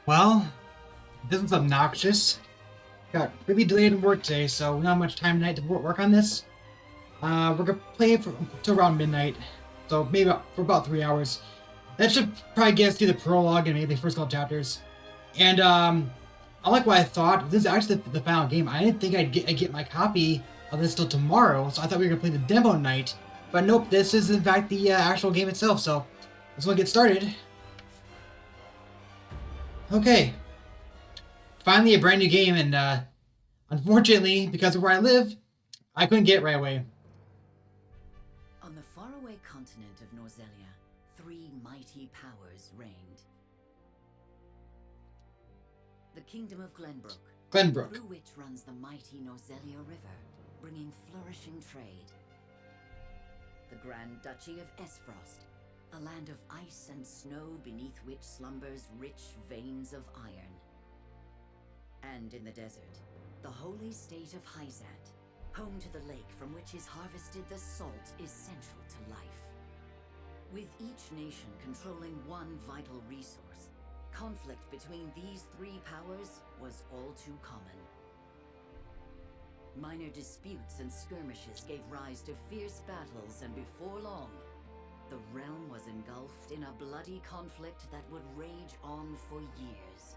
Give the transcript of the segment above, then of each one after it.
Well, this is obnoxious. Got really delayed in work today, so we don't have much time tonight to work on this. We're gonna play it till around midnight, so maybe for about 3 hours. That should probably get us through the prologue and maybe the first couple chapters. And unlike what I thought, this is actually the final game. I didn't think I'd get my copy of this till tomorrow, so I thought we were gonna play the demo tonight. But nope, this is in fact the actual game itself. So let's go get started. Okay, finally a brand new game, and unfortunately, because of where I live, I couldn't get it right away. On the faraway continent of Norzelia, three mighty powers reigned. The kingdom of Glenbrook. through which runs the mighty Norzelia River, bringing flourishing trade. The Grand Duchy of Esfrost, a land of ice and snow beneath which slumbers rich veins of iron. And in the desert, the holy state of Hyzat, home to the lake from which is harvested the salt essential to life. With each nation controlling one vital resource, conflict between these three powers was all too common. Minor disputes and skirmishes gave rise to fierce battles, and before long, the realm was engulfed in a bloody conflict that would rage on for years.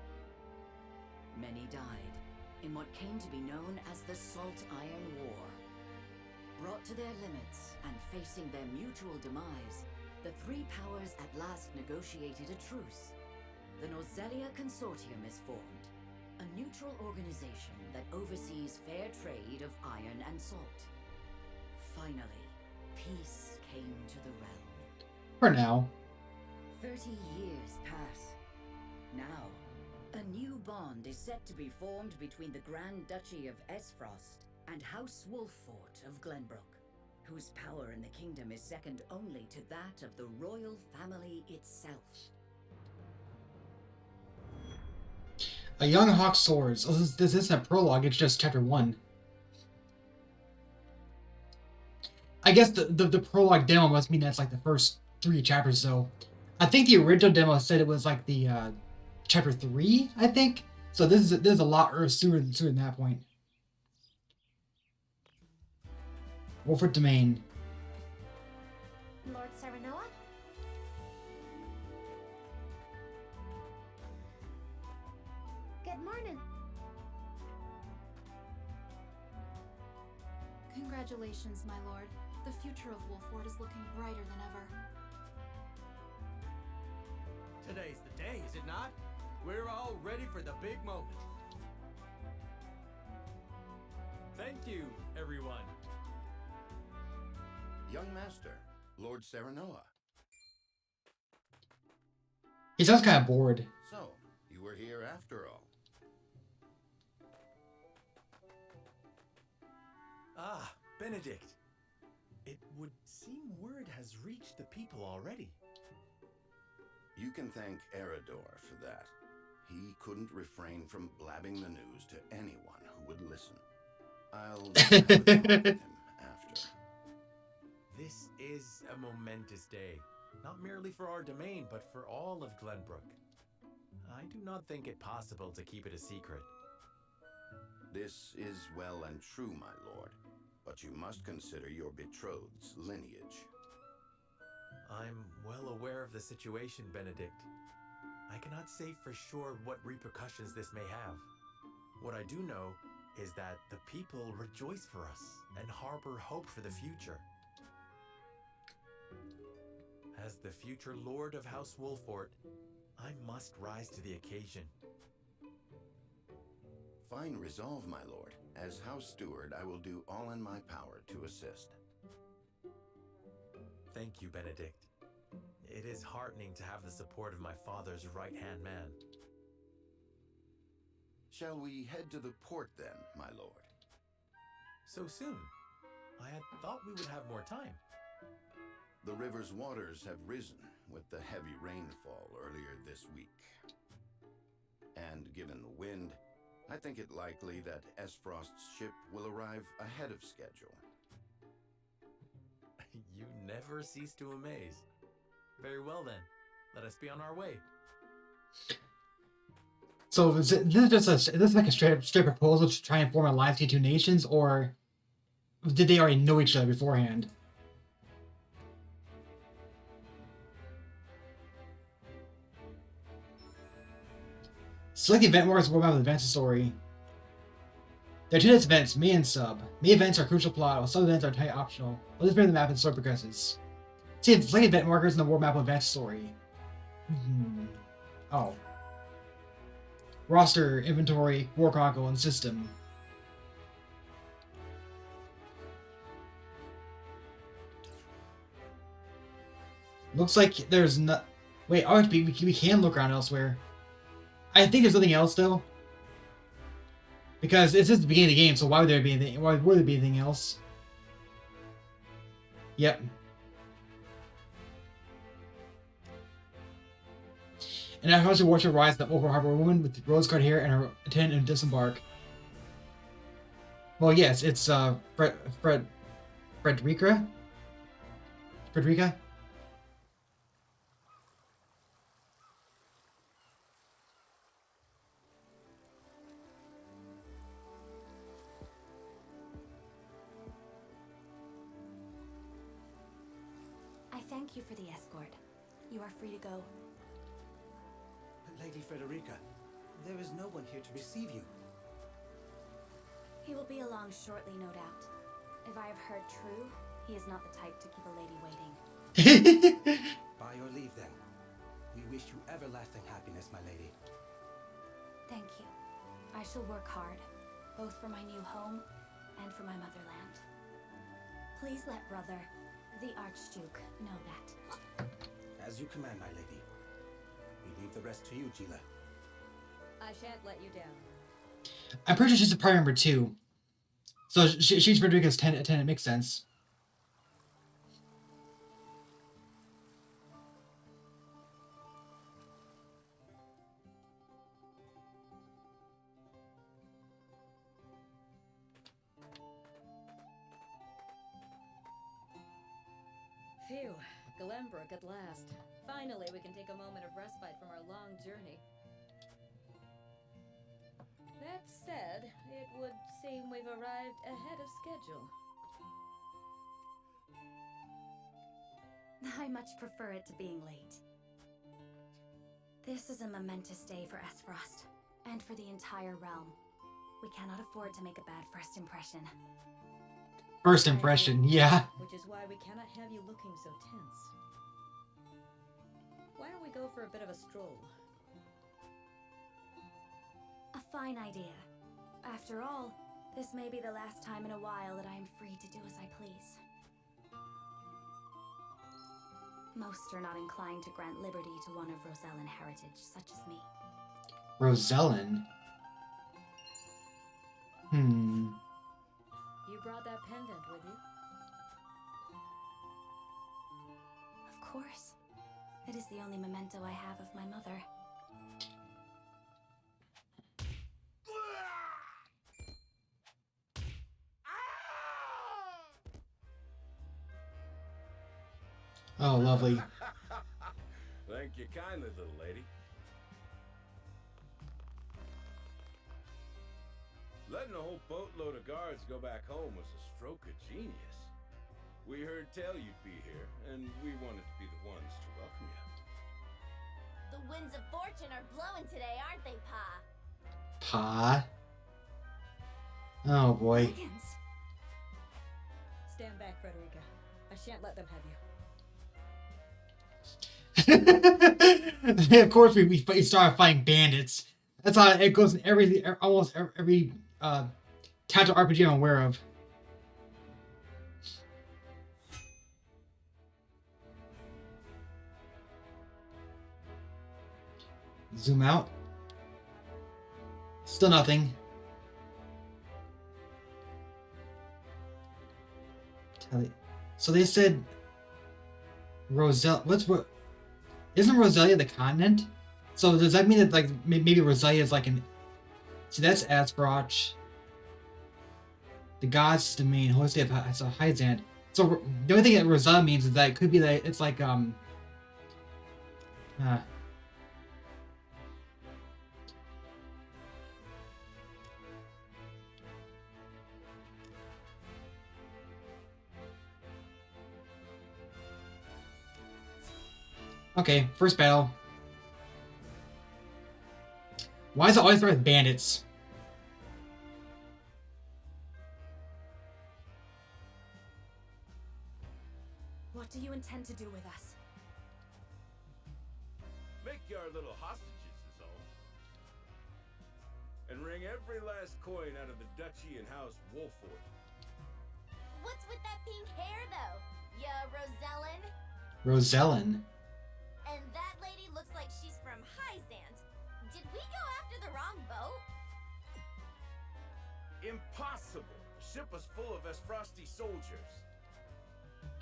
Many died in what came to be known as the Salt Iron War. Brought to their limits and facing their mutual demise, the three powers at last negotiated a truce. The Norzelia Consortium is formed, a neutral organization that oversees fair trade of iron and salt. Finally, peace came to the realm. For now. 30 years pass. Now, a new bond is set to be formed between the Grand Duchy of Esfrost and House Wolffort of Glenbrook, whose power in the kingdom is second only to that of the royal family itself. A Young Hawk Soars. Oh, this isn't a prologue, it's just chapter 1. I guess the prologue demo must mean that's like the first 3 chapters, so. I think the original demo said it was like the chapter 3, I think. So this is a lot sooner than that point. Wolford Domain. Lord Serenoa? Good morning. Congratulations, my lord. The future of Wolffort is looking brighter than ever. Today's the day, is it not? We're all ready for the big moment. Thank you, everyone. Young Master, Lord Serenoa. He sounds kind of bored. So, you were here after all. Ah, Benedict. It would seem word has reached the people already. You can thank Eridor for that. He couldn't refrain from blabbing the news to anyone who would listen. I'll have a talk with him after. This is a momentous day, not merely for our domain, but for all of Glenbrook. I do not think it possible to keep it a secret. This is well and true, my lord, but you must consider your betrothed's lineage. I'm well aware of the situation, Benedict. I cannot say for sure what repercussions this may have. What I do know is that the people rejoice for us and harbor hope for the future. As the future Lord of House Wolffort, I must rise to the occasion. Fine resolve, my lord. As House Steward, I will do all in my power to assist. Thank you, Benedict. It is heartening to have the support of my father's right-hand man. Shall we head to the port then, my lord? So soon? I had thought we would have more time. The river's waters have risen with the heavy rainfall earlier this week. And given the wind, I think it likely that Esfrost's ship will arrive ahead of schedule. You never cease to amaze. Very well then, let us be on our way. So is this like a straight proposal to try and form alliance between two nations, or did they already know each other beforehand? Select the event markers world map of the adventure story. There are two events, main and sub. Main events are crucial plot, while sub events are entirely optional. Let's bring the map and the story progresses. See, select event markers in the world map of adventure story. Oh. Roster, inventory, war chronicle, and system. Looks like there's no. Wait, we can look around elsewhere. I think there's nothing else though. Because it's just the beginning of the game, so why would there be anything? Why would there be anything else? Yep. And I also watch her rise, the over harbor woman with rose-colored hair and her attendant and disembark. Well, yes, it's Frederica. I thank you for the escort. You are free to go. Lady Frederica, there is no one here to receive you. He will be along shortly, no doubt. If I have heard true, he is not the type to keep a lady waiting. By your leave, then. We wish you everlasting happiness, my lady. Thank you. I shall work hard, both for my new home and for my motherland. Please let brother, the Archduke, know that. As you command, my lady. We leave the rest to you, Gila. I shan't let you down. I'm pretty sure she's a party member too. So she's Frederica's attendant. Makes sense. Phew, Glenbrook at last. Finally, we can take a moment of respite from our long journey. That said, it would seem we've arrived ahead of schedule. I much prefer it to being late. This is a momentous day for Esfrost, and for the entire realm. We cannot afford to make a bad first impression. First impression, yeah. Which is why we cannot have you looking so tense. Why don't we go for a bit of a stroll? A fine idea. After all, this may be the last time in a while that I am free to do as I please. Most are not inclined to grant liberty to one of Rosellan heritage, such as me. Rosellan? You brought that pendant with you? Of course. It is the only memento I have of my mother. Oh, lovely. Thank you kindly, little lady. Letting a whole boatload of guards go back home was a stroke of genius. We heard tell you'd be here, and we wanted to be the ones to welcome you. The winds of fortune are blowing today, aren't they, Pa? Pa? Oh, boy. Higgins. Stand back, Frederica. I shan't let them have you. Of course, we started fighting bandits. That's how it goes in almost every tactical RPG I'm aware of. Zoom out. Still nothing. So they said Roselle. Isn't Roselia the continent? So does that mean that like maybe Roselia is like an? See, that's Asbroch. The gods domain, holy state of so Hyzant. So the only thing that Roselia means is that it could be that it's like Okay, first battle. Why does it always start with bandits? What do you intend to do with us? Make your little hostages is all. And wring every last coin out of the duchy and House Wolford. What's with that pink hair, though? Ya Rosellen? Rosellen. And that lady looks like she's from Hyzant. Did we go after the wrong boat? Impossible! The ship was full of Frosty soldiers.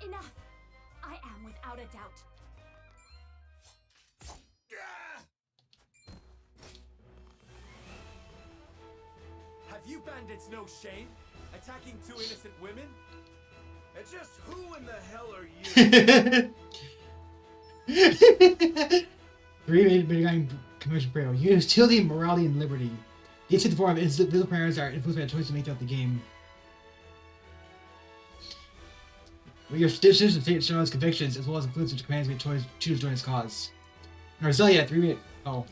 Enough! I am without a doubt. Have you bandits no shame? Attacking two innocent women? And just who in the hell are you? Three main commission prayer. Utility, morality, and liberty. These take the form of invisible parents are influenced by the choices made throughout the game. With your decisions and show his convictions, as well as influence which commands me to choose to join his cause. And Roselia, 3 minute. Oh.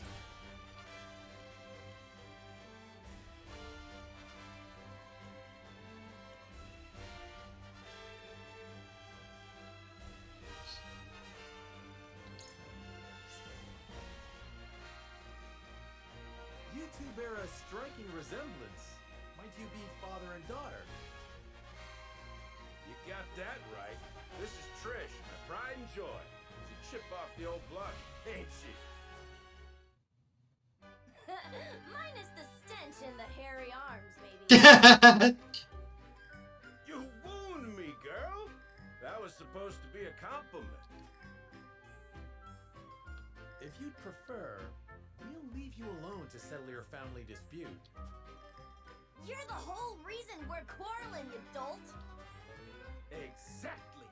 You two bear a striking resemblance. Might you be father and daughter? You got that right. This is Trish, my pride and joy. She's a chip off the old block, ain't she? Minus the stench and the hairy arms, maybe. You wound me, girl. That was supposed to be a compliment. If you'd prefer, we'll leave you alone to settle your family dispute. You're the whole reason we're quarreling, you dolt. Exactly.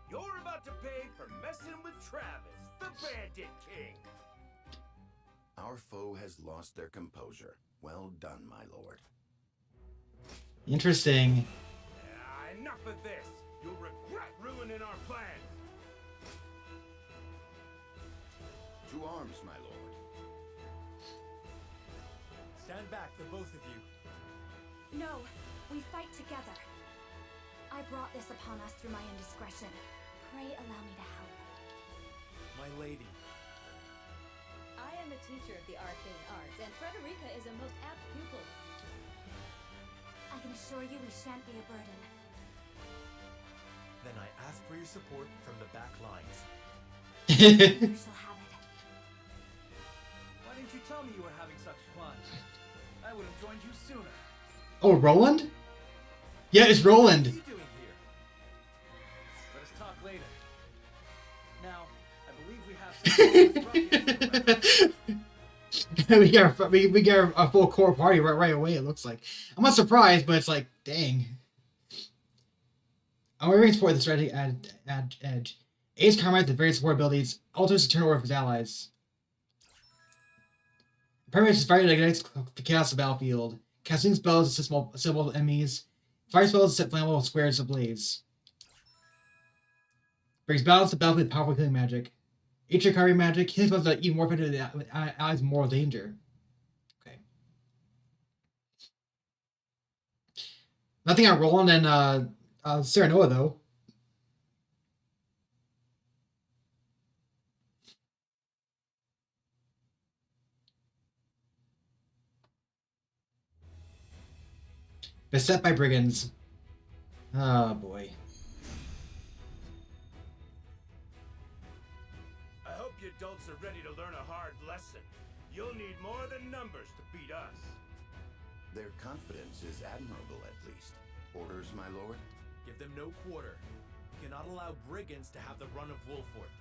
You're about to pay for messing with Travis, the Bandit King. Our foe has lost their composure. Well done, my lord. Interesting. Enough of this. You'll regret ruining our plans. To arms, my lord. Stand back, the both of you. No, we fight together. I brought this upon us through my indiscretion. Pray allow me to help. My lady. I am a teacher of the arcane arts, and Frederica is a most apt pupil. I can assure you we shan't be a burden. Then I ask for your support from the back lines. You shall have it. Why didn't you tell me you were having such fun? I would have joined you sooner. Oh, Roland? Yeah, it's Roland. What are you doing here? Let us talk later. Now, I believe we have some we get a full core party right away. It looks like. I'm not surprised, but it's like, dang. I'm very support the strategy add edge. Ace combat the various support abilities, alters the turnover of his allies. Permanent is fire that ignites the chaos of the battlefield. Casting spells assist multiple enemies. Fire spells set flammable squares ablaze. Brings balance to battlefield with powerful healing magic. H recovery magic. Healing spells are even more effective with allies in moral danger. Okay. Nothing on Roland and Serenoa though. Beset by brigands. Oh boy. I hope you adults are ready to learn a hard lesson. You'll need more than numbers to beat us. Their confidence is admirable, at least. Orders, my lord? Give them no quarter. You cannot allow brigands to have the run of Wolford.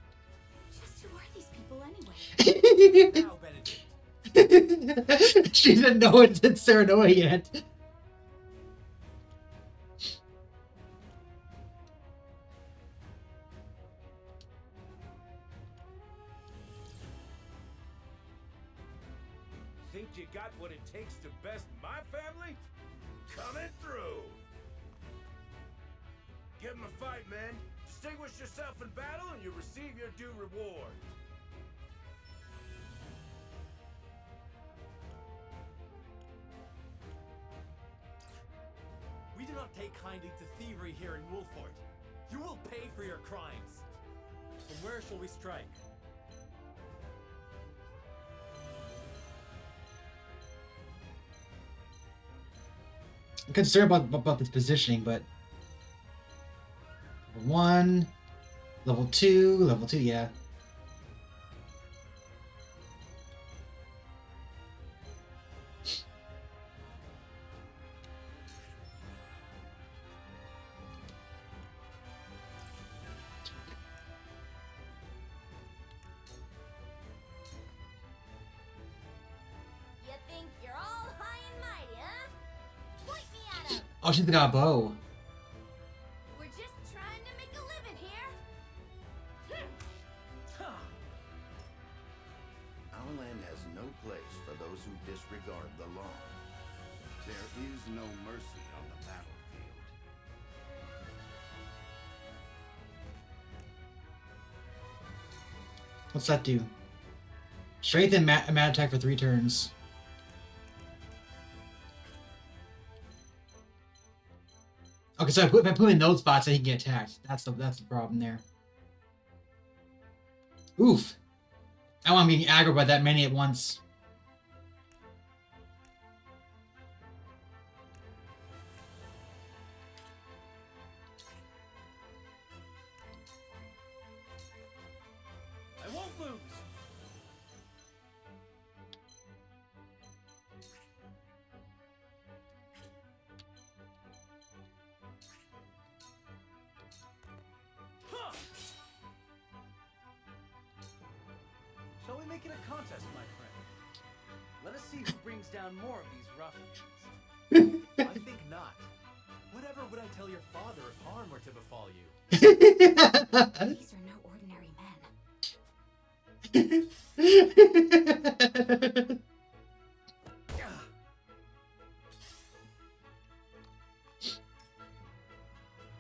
Just who are these people anyway? Now, Benedict. She didn't know it's Serenoa yet. Think you got what it takes to best my family? Coming through! Give 'em a fight, men. Distinguish yourself in battle and you receive your due reward. take kindly to thievery here in Wolfort. You will pay for your crimes. And where shall we strike? I'm concerned about this positioning, but level 1, level 2, yeah. You think you're all high and mighty, huh? Point me at 'em. Oh, she's got a bow. We're just trying to make a living here. Our land has no place for those who disregard the law. There is no mercy on the battlefield. What's that do? Strength and mad attack for 3 turns. Okay, so if I put him in those spots, then he can get attacked. That's the problem there. Oof. I don't want him getting aggro by that many at once. I won't lose. Huh. Shall we make it a contest, my friend? Let us see who brings down more of these ruffians. I think not. Whatever would I tell your father if harm were to befall you? These are no ordinary men.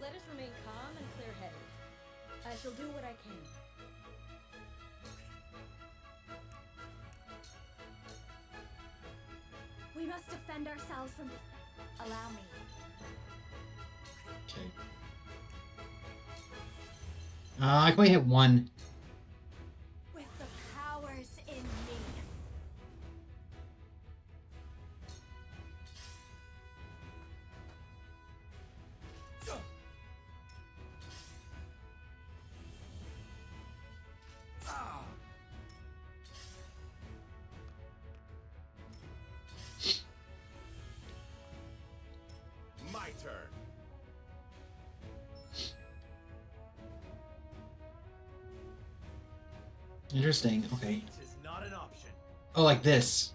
Let us remain calm and clear-headed. I shall do what I can. We must defend ourselves from this. Allow me. Okay. I can only hit 1. With the powers in me. My turn. Interesting. Okay. This is not an option. Oh, like this.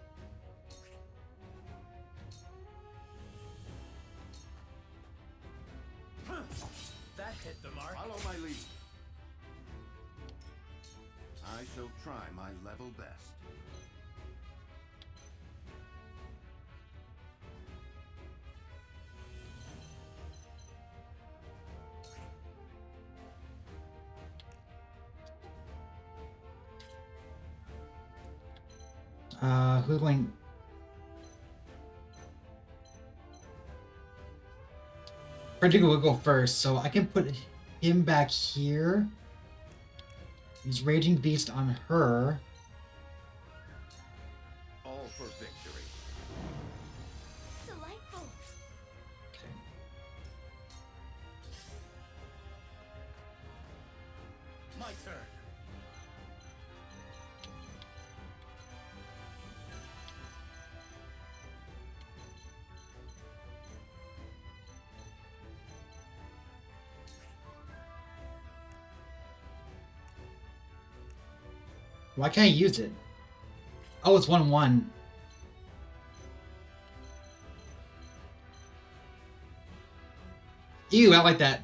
That hit the mark. Follow my lead. I shall try my level best. Who's going? Vertigo will go first, so I can put him back here. He's Raging Beast on her. All for victory. Delightful. Okay. My turn. Why can't I use it? Oh, it's 1-1. Ew, I like that.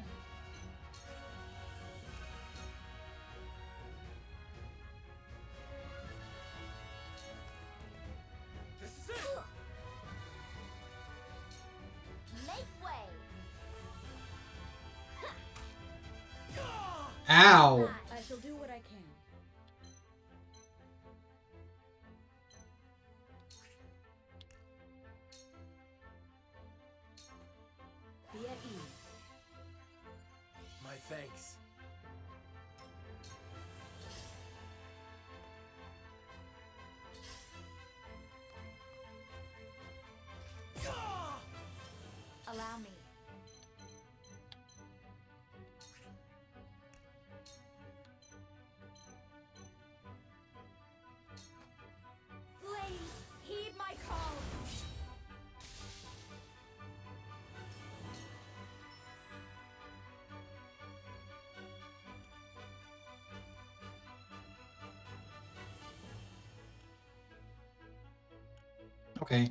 This is it. Make way. Ow. I shall do what I can. Be at ease. thanks. Allow me. Please, heed my call. Okay.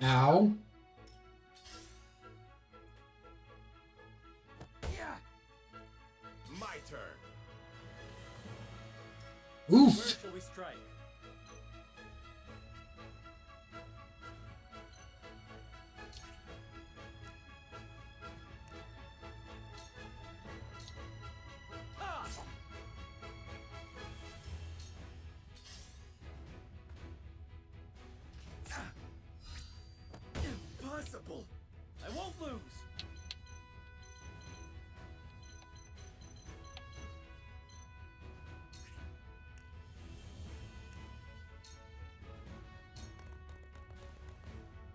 Ow. Yeah. My turn. Oof. Where shall we strike? Ah! Impossible! I won't lose!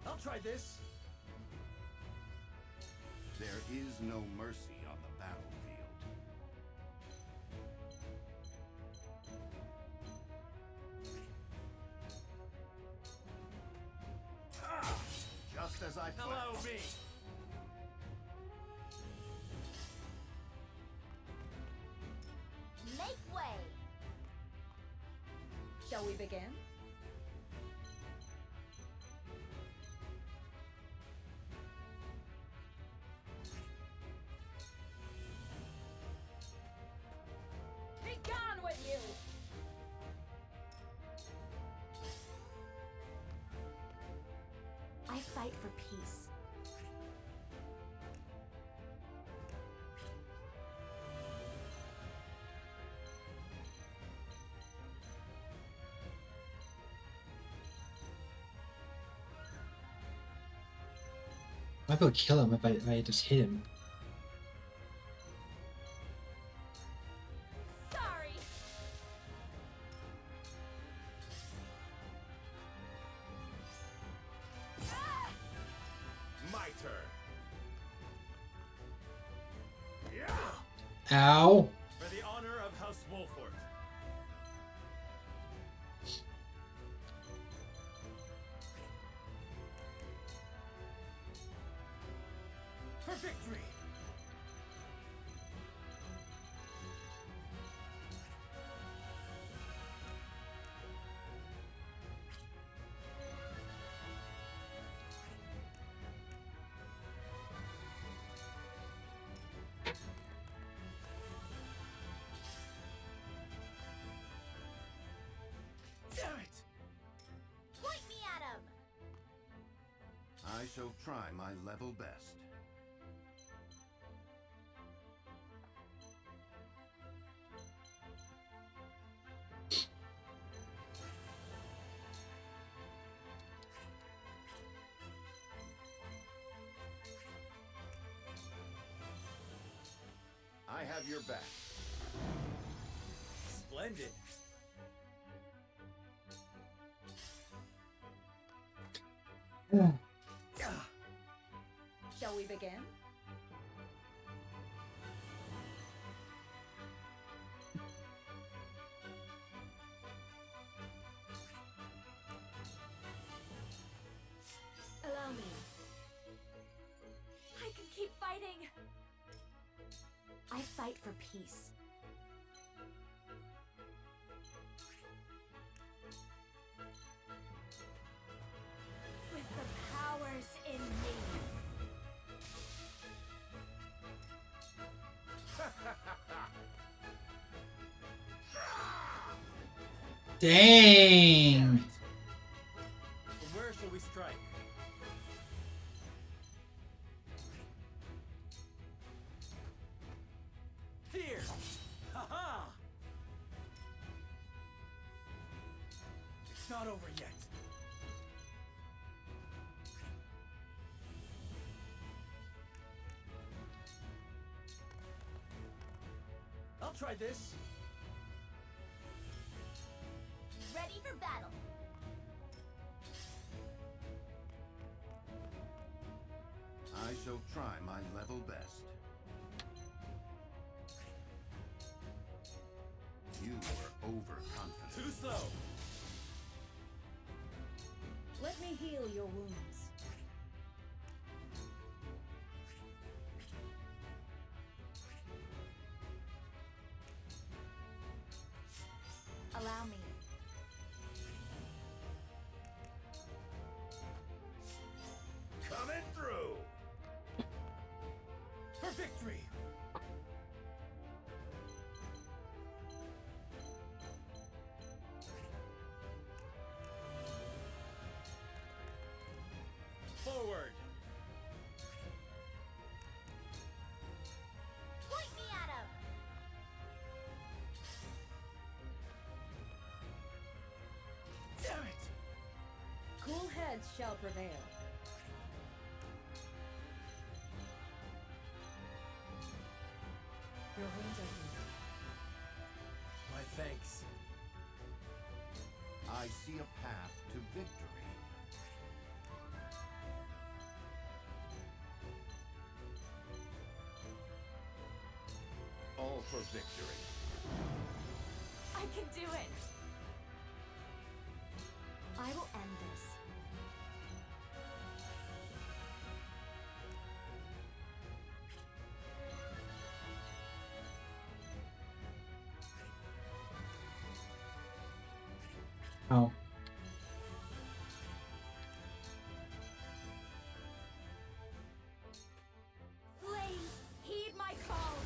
I'll try this. There is no mercy on the battlefield. Ah! Just as I planned. Hello, me! Make way! Shall we begin? Be gone with you! I fight for peace. I might be able to kill him if I just hit him. Sorry! My turn. Ow. For the honor of House Wolford. For victory! Damn it! Point me at him! I shall try my level best. I have your back. Splendid. Shall we begin? Allow me. I can keep fighting! I fight for peace. With the powers in me. Dang. From where shall we strike? Here! Ha-ha! It's not over yet. try this. Ready for battle. I shall try my level best. You were overconfident. Too slow. Let me heal your wounds. Allow me. Coming through. For victory. Forward. Point me at him. Damn it. Cool heads shall prevail. Your wounds are healed. My thanks. I see a path to victory. All for victory. I can do it. I will end this. Oh. Flames, heed my call.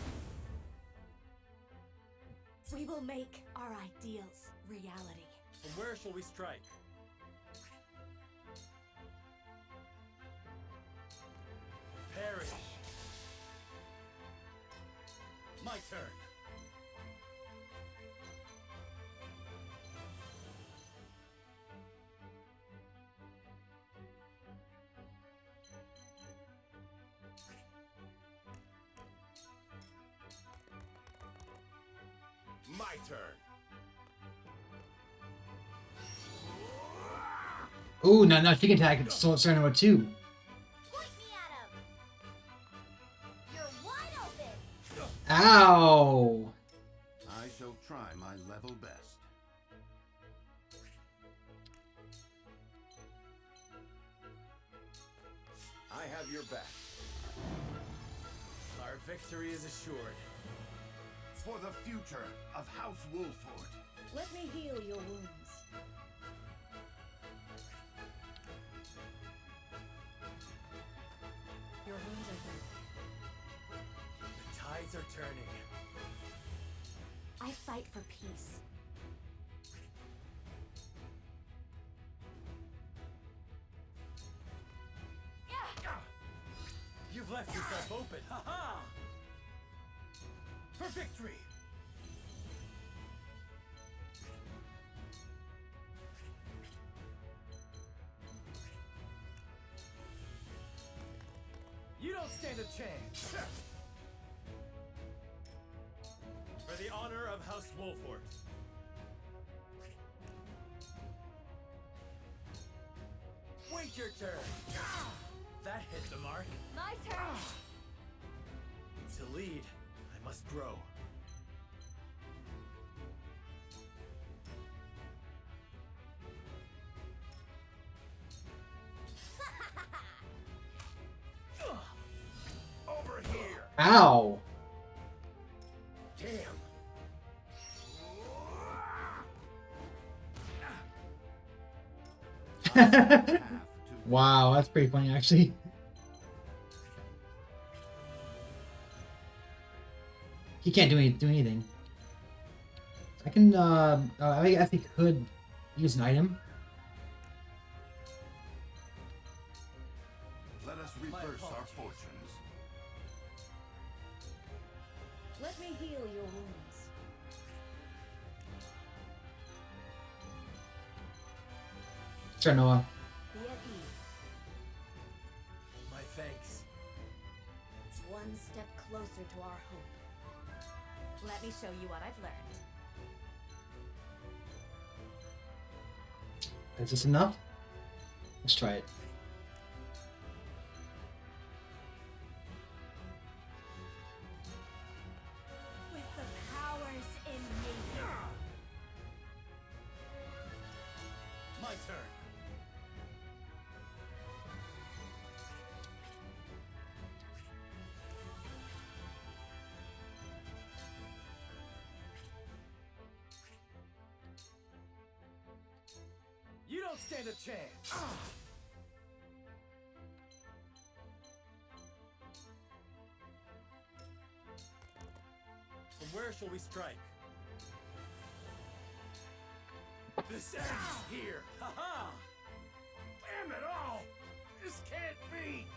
We will make our ideals reality. From where shall we strike? Perish. My turn. My turn. Ooh, now she can attack it. So it's starting with 2. Point me at him. You're wide open. Ow! I shall try my level best. I have your back. Our victory is assured. For the future of House Wolford. Let me heal your wounds. Your wounds are healed. The tides are turning. I fight for peace. You've left yourself open. Ha ha! For victory. You don't stand a chance. For the honor of House Wolford. Wait your turn. That hit the mark. My turn. To lead, I must grow. Over here. Ow! Damn. Wow, that's pretty funny actually. He can't do anything. I can I guess he could use an item. Let us reverse our fortunes. Let me heal your wounds. Sure, Noah. Be at ease. My thanks. One step closer to our hope. Let me show you what I've learned. Is this enough? Let's try it. With the powers in me. My turn. You don't stand a chance. From where shall we strike? This ends here. Ha ha! Damn it all! This can't be!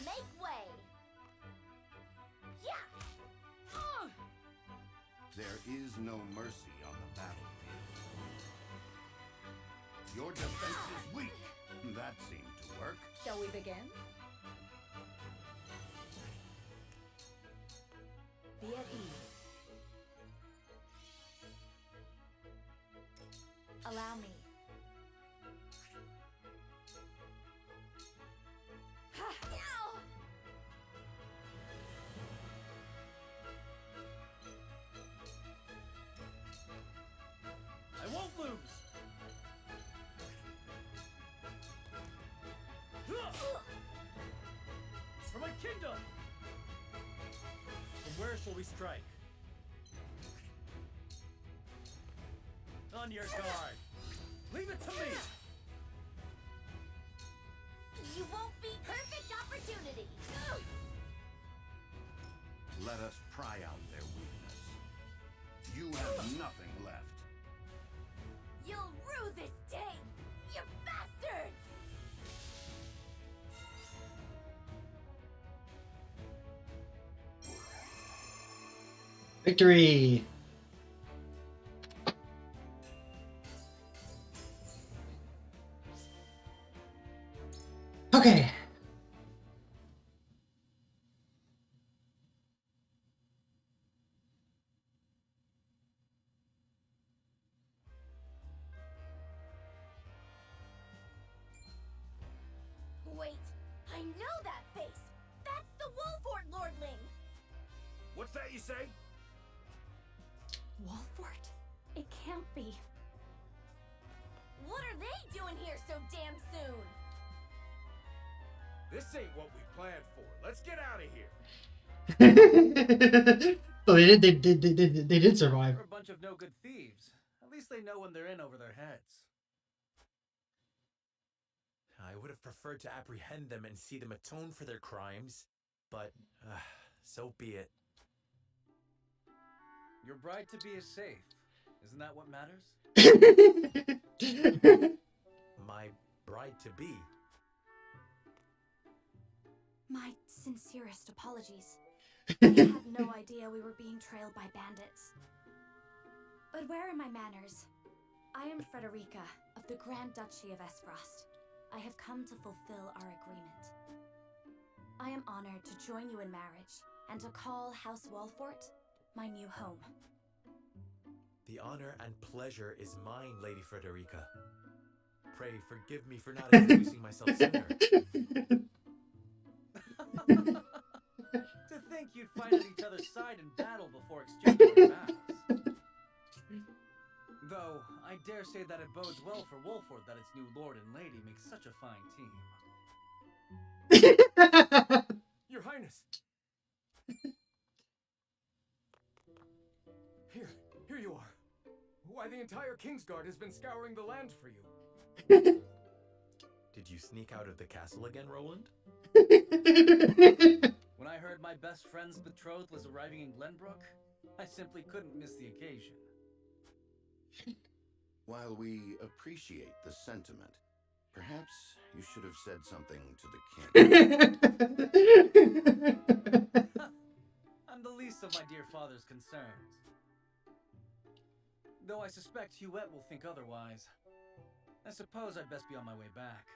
Make way! Yeah! There is no mercy on the battlefield. Your defense is weak. That seemed to work. Shall we begin? Be at ease. Allow me. Ow! I won't lose. For my kingdom. From where shall we strike? On your guard. Leave it to me. You won't be perfect opportunity! Let us pry out their weakness. You have nothing left. You'll rue this day, you bastards! Victory! Okay. Wait, I know that face! That's the Wolford Lordling! What's that you say? Wolfort? It can't be. What are they doing here so damn soon? This ain't what we planned for. Let's get out of here. So they did survive. They're a bunch of no good thieves. At least they know when they're in over their heads. I would have preferred to apprehend them and see them atone for their crimes, but so be it. Your bride-to-be is safe. Isn't that what matters? My bride-to-be. My sincerest apologies. I had no idea we were being trailed by bandits. But where are my manners? I am Frederica of the Grand Duchy of Esfrost. I have come to fulfill our agreement. I am honored to join you in marriage and to call House Walfort my new home. The honor and pleasure is mine, Lady Frederica. Pray forgive me for not introducing myself sooner. To think you'd fight at each other's side in battle before exchanging vows. Though, I dare say that it bodes well for Wolford that its new lord and lady make such a fine team. Your Highness! Here you are. Why, the entire Kingsguard has been scouring the land for you. Did you sneak out of the castle again, Roland? When I heard my best friend's betrothed was arriving in Glenbrook, I simply couldn't miss the occasion. While we appreciate the sentiment, perhaps you should have said something to the king. I'm the least of my dear father's concerns. Though I suspect Huette will think otherwise. I suppose I'd best be on my way back.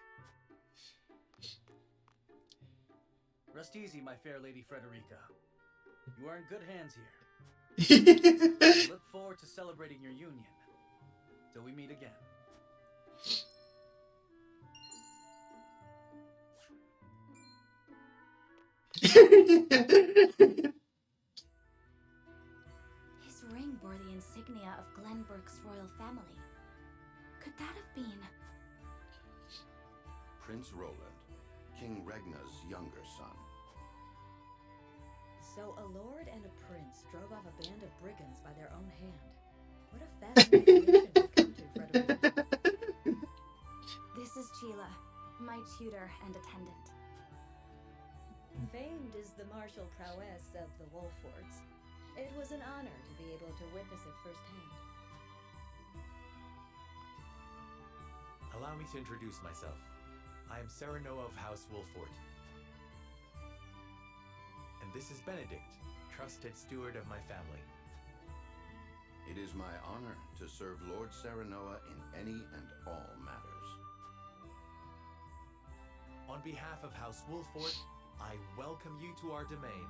Rest easy, my fair lady Frederica. You are in good hands here. I look forward to celebrating your union. Till we meet again. His ring bore the insignia of Glenbrook's royal family. Could that have been... Prince Roland, King Regna's younger son. So a lord and a prince drove off a band of brigands by their own hand. What a fascinating mission to come to, Frederica. This is Sheila, my tutor and attendant. Famed is the martial prowess of the Wolfords. It was an honor to be able to witness it firsthand. Allow me to introduce myself. I am Serenoa of House Wolford. And this is Benedict, trusted steward of my family. It is my honor to serve Lord Serenoa in any and all matters. On behalf of House Wolford, I welcome you to our domain.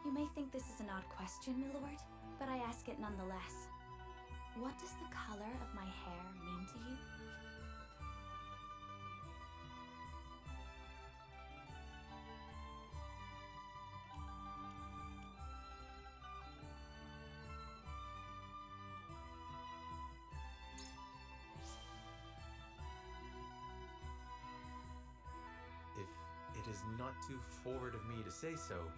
You may think this is an odd question, my lord, but I ask it nonetheless. What does the color of my hair mean to you? If it is not too forward of me to say so,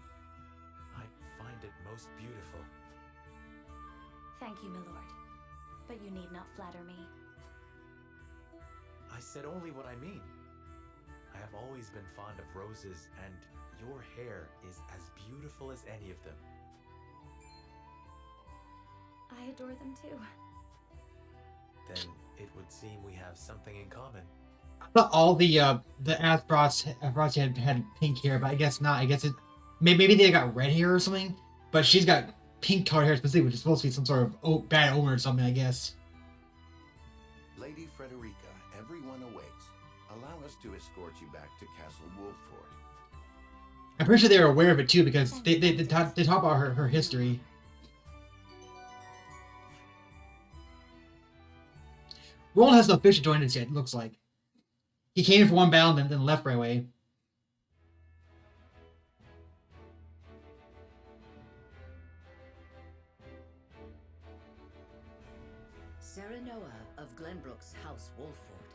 I find it most beautiful. Thank you, my lord. But you need not flatter me. I said only what I mean. I have always been fond of roses, and your hair is as beautiful as any of them. I adore them too. Then it would seem we have something in common. I thought all the Athros had pink hair, but I guess not. I guess it maybe they got red hair or something. But she's got pink colored hair specifically, which is supposed to be some sort of bad omen or something, I guess. Lady Frederica, everyone awaits. Allow us to escort you back to Castle Wolford. I'm pretty sure they were aware of it too, because they talk about her history. Roland has no fish to join us yet, it looks like. He came in for one battle and then left right away. Serenoa of Glenbrook's House Wolford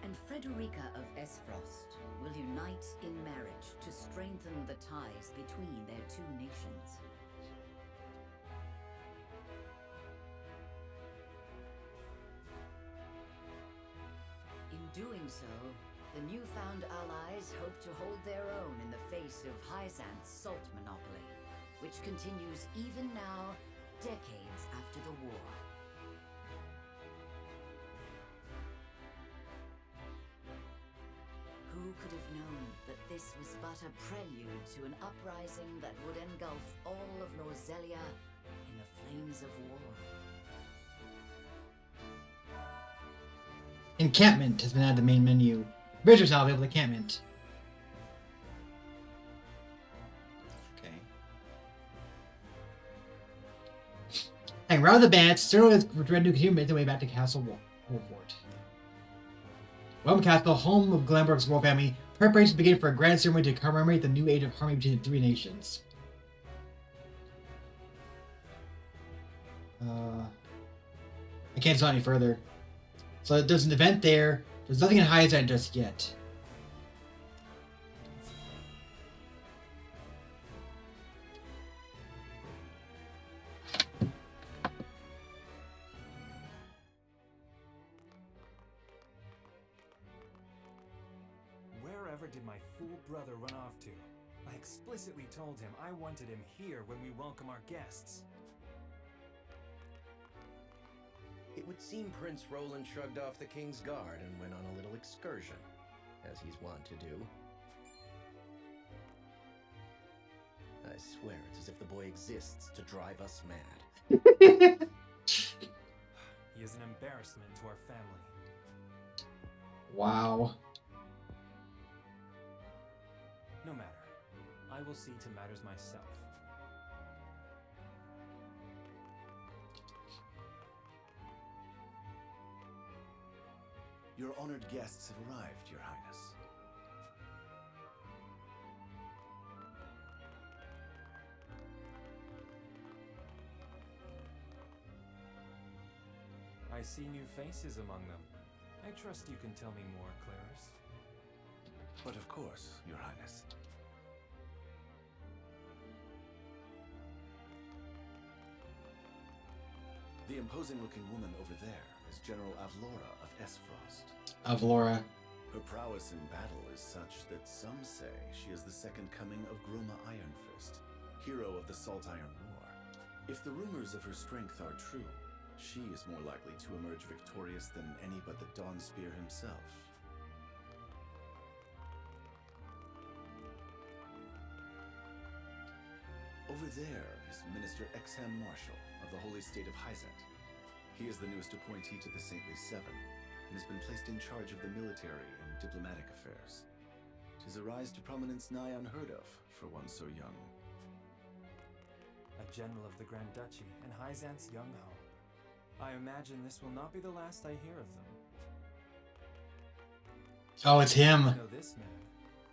and Frederica of Esfrost will unite in marriage to strengthen the ties between their two nations. In doing so, the newfound allies hope to hold their own in the face of Hyzant's salt monopoly, which continues even now, decades after the war. Who could have known that this was but a prelude to an uprising that would engulf all of Norzelia in the flames of war? Encampment has been added to the main menu. Visitors now available encampment. Okay. And rather the bandits, Cyril is ready to continue their way back to Castle Wolford. Welcome Castle, home of Glenbrook's royal family. Preparations begin for a grand ceremony to commemorate the new age of harmony between the three nations. I can't tell any further. So there's an event there. There's nothing in Hyzant just yet. Wherever did my fool brother run off to? I explicitly told him I wanted him here when we welcome our guests. It would seem Prince Roland shrugged off the King's Guard and went on a little excursion, as he's wont to do. I swear it's as if the boy exists to drive us mad. He is an embarrassment to our family. Wow. No matter. I will see to matters myself. Your honored guests have arrived, Your Highness. I see new faces among them. I trust you can tell me more, Clarice. But of course, Your Highness. The imposing-looking woman over there is General Avlora of Esfrost. Avlora. Her prowess in battle is such that some say she is the second coming of Groma Ironfist, hero of the Salt Iron War. If the rumors of her strength are true, she is more likely to emerge victorious than any but the Dawnspear himself. Over there is Minister Exham Marshal of the Holy State of Hyzet. He is the newest appointee to the Saintly Seven, and has been placed in charge of the military and diplomatic affairs. 'Tis a rise to prominence nigh unheard of for one so young. A general of the Grand Duchy and Hyzant's young hope. I imagine this will not be the last I hear of them. Oh, it's him. I know this man.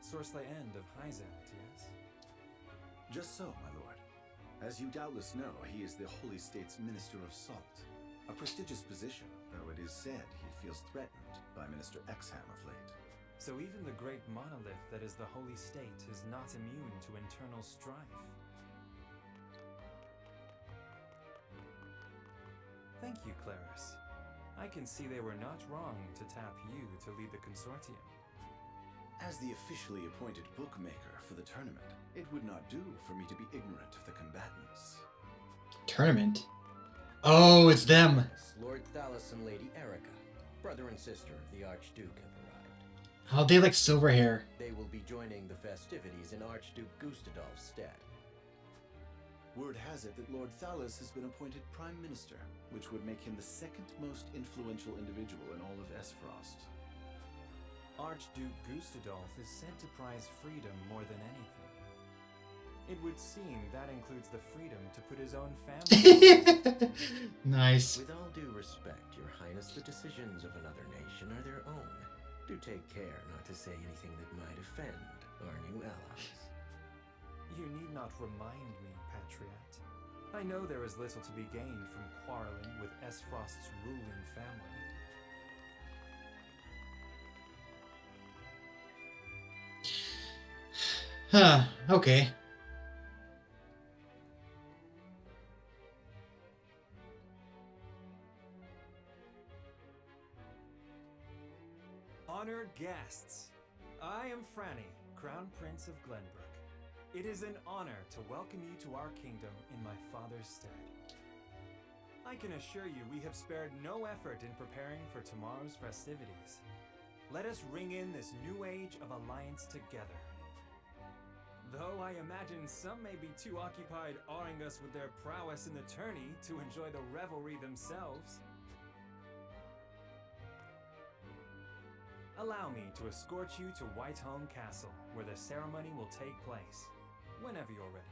Sorsley End of Hyzant, yes? Just so, my lord. As you doubtless know, he is the Holy State's Minister of Salt. A prestigious position, though it is said he feels threatened by Minister Exham of late. So even the great monolith that is the Holy State is not immune to internal strife. Thank you, Clarice. I can see they were not wrong to tap you to lead the consortium. As the officially appointed bookmaker for the tournament, it would not do for me to be ignorant of the combatants. Tournament? Oh, it's them. Lord Thalos and Lady Erica, brother and sister of the Archduke, have arrived. Oh, they like silver hair. They will be joining the festivities in Archduke Gustadolf's stead. Word has it that Lord Thalos has been appointed Prime Minister, which would make him the second most influential individual in all of Esfrost. Archduke Gustadolf is said to prize freedom more than anything. It would seem that includes the freedom to put his own family. Nice. With all due respect, Your Highness, the decisions of another nation are their own. Do take care not to say anything that might offend our new allies. You need not remind me, Patriot. I know there is little to be gained from quarreling with Esfrost's ruling family. Huh, okay. Honored guests, I am Franny, Crown Prince of Glenbrook. It is an honor to welcome you to our kingdom in my father's stead. I can assure you we have spared no effort in preparing for tomorrow's festivities. Let us ring in this new age of alliance together. Though I imagine some may be too occupied awing us with their prowess in the tourney to enjoy the revelry themselves. Allow me to escort you to Whiteholm Castle, where the ceremony will take place, whenever you're ready.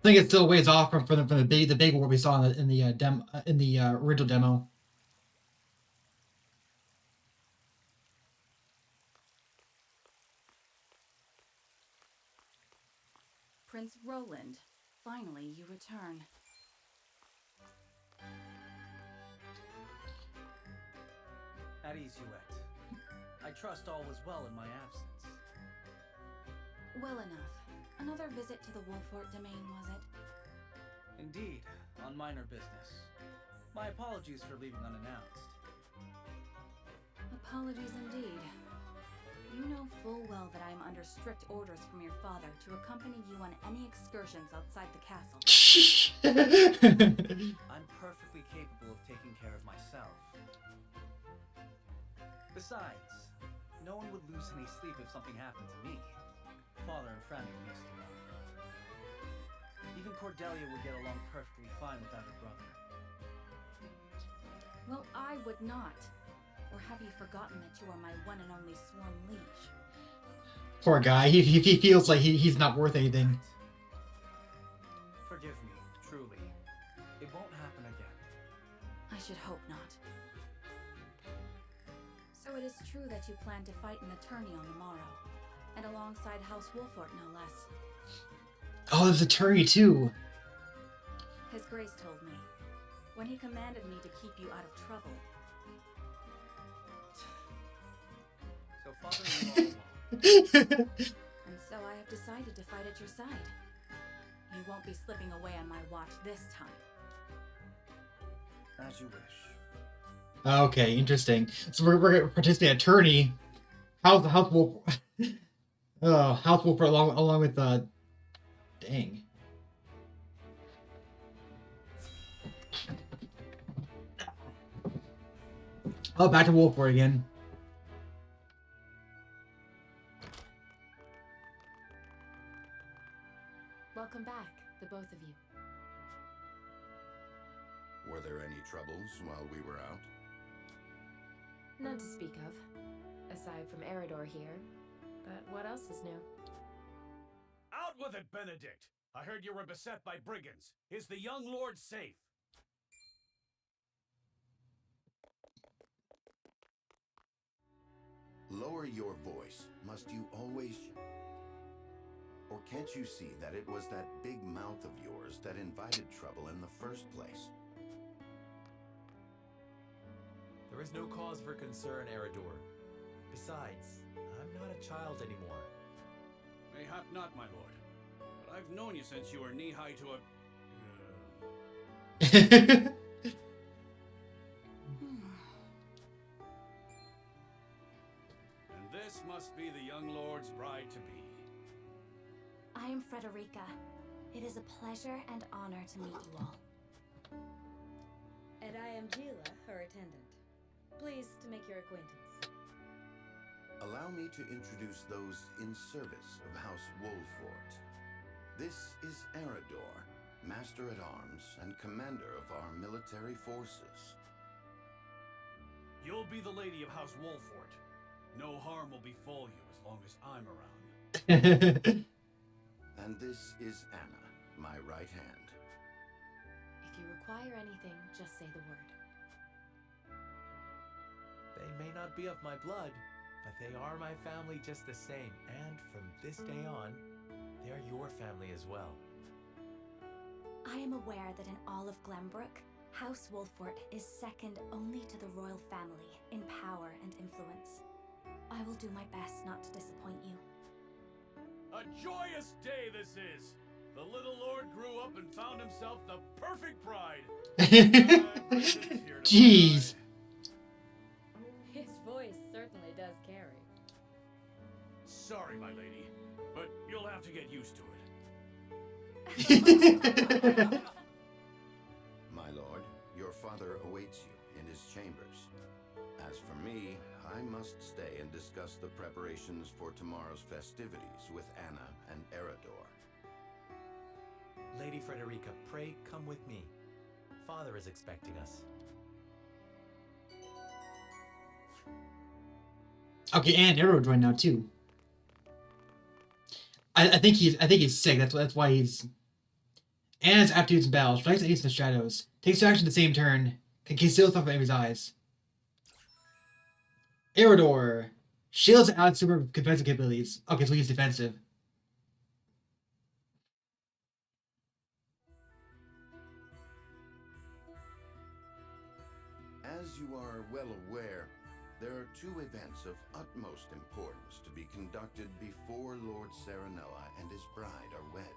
I think it's still a ways off from the big war we saw in the original demo. Prince Roland, finally you return. At ease, Youette. I trust all was well in my absence. Well enough. Another visit to the Wolfort domain, was it? Indeed, on minor business. My apologies for leaving unannounced. Apologies indeed. You know full well that I am under strict orders from your father to accompany you on any excursions outside the castle. I'm perfectly capable of taking care of myself. Besides, no one would lose any sleep if something happened to me. Father and Franny at least. Even Cordelia would get along perfectly fine without her brother. Well, I would not. Or have you forgotten that you are my one and only sworn liege? Poor guy. He feels like he's not worth anything. Forgive me, truly. It won't happen again. I should hope not. So it is true that you plan to fight in the tourney on the morrow, and alongside House Wolfort, no less. Oh, there's a tourney too. His Grace told me, when he commanded me to keep you out of trouble. So father knew all along. And so I have decided to fight at your side. You won't be slipping away on my watch this time. As you wish. Okay, interesting. So we're going to participate in a tourney. House Wolf. House Wolf along with dang. Oh, back to Wolford again. Welcome back, the both of you. Were there any troubles while we were out? None to speak of, aside from Eridor here. But what else is new? Out with it, Benedict! I heard you were beset by brigands. Is the young lord safe? Lower your voice. Must you always... Or can't you see that it was that big mouth of yours that invited trouble in the first place? There is no cause for concern, Eridor. Besides, I'm not a child anymore. Mayhap not, my lord. But I've known you since you were knee-high to a... And this must be the young lord's bride-to-be. I am Frederica. It is a pleasure and honor to meet you all. And I am Gila, her attendant. Pleased to make your acquaintance. Allow me to introduce those in service of House Wolfort. This is Eridor, Master-at-Arms and Commander of our military forces. You'll be the lady of House Wolfort. No harm will befall you as long as I'm around. And this is Anna, my right hand. If you require anything, just say the word. They may not be of my blood, but they are my family just the same. And from this day on, they're your family as well. I am aware that in all of Glenbrook, House Wolfort is second only to the royal family in power and influence. I will do my best not to disappoint you. A joyous day this is! The little lord grew up and found himself the perfect bride. Jeez. His voice certainly does carry. Sorry, my lady, but you'll have to get used to it. My lord, your father awaits you in his chambers. As for me, I must stay and discuss the preparations for tomorrow's festivities with Anna and Eridor. Lady Frederica, pray come with me. Father is expecting us. Okay, and Arrow joined now too. I think he's sick. That's why he's. Anna's aptitudes in battle strikes at least in the shadows. Takes action the same turn. Can conceal stuff from enemy's eyes. Eridor shields out super defensive capabilities. Okay, so he's defensive. As you are well aware, there are two events of utmost importance to be conducted before Lord Serenella and his bride are wed.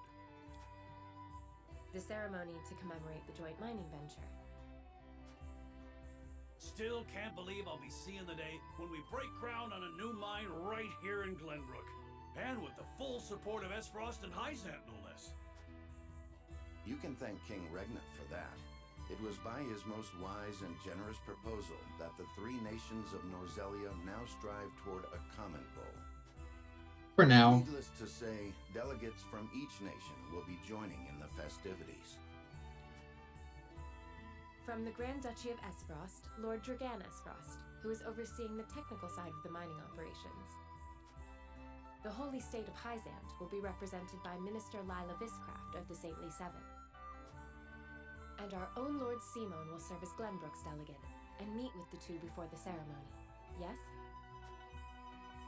The ceremony to commemorate the joint mining venture. Still can't believe I'll be seeing the day when we break ground on a new mine right here in Glenbrook. And with the full support of Esfrost and Hyzant, no less. You can thank King Regnant for that. It was by his most wise and generous proposal that the three nations of Norzelia now strive toward a common goal. For now. Needless to say, delegates from each nation will be joining in the festivities. From the Grand Duchy of Esfrost, Lord Dragan Esfrost, who is overseeing the technical side of the mining operations. The Holy State of Hyzant will be represented by Minister Lila Viscraft of the Saintly Seven. And our own Lord Simon will serve as Glenbrook's delegate and meet with the two before the ceremony. Yes?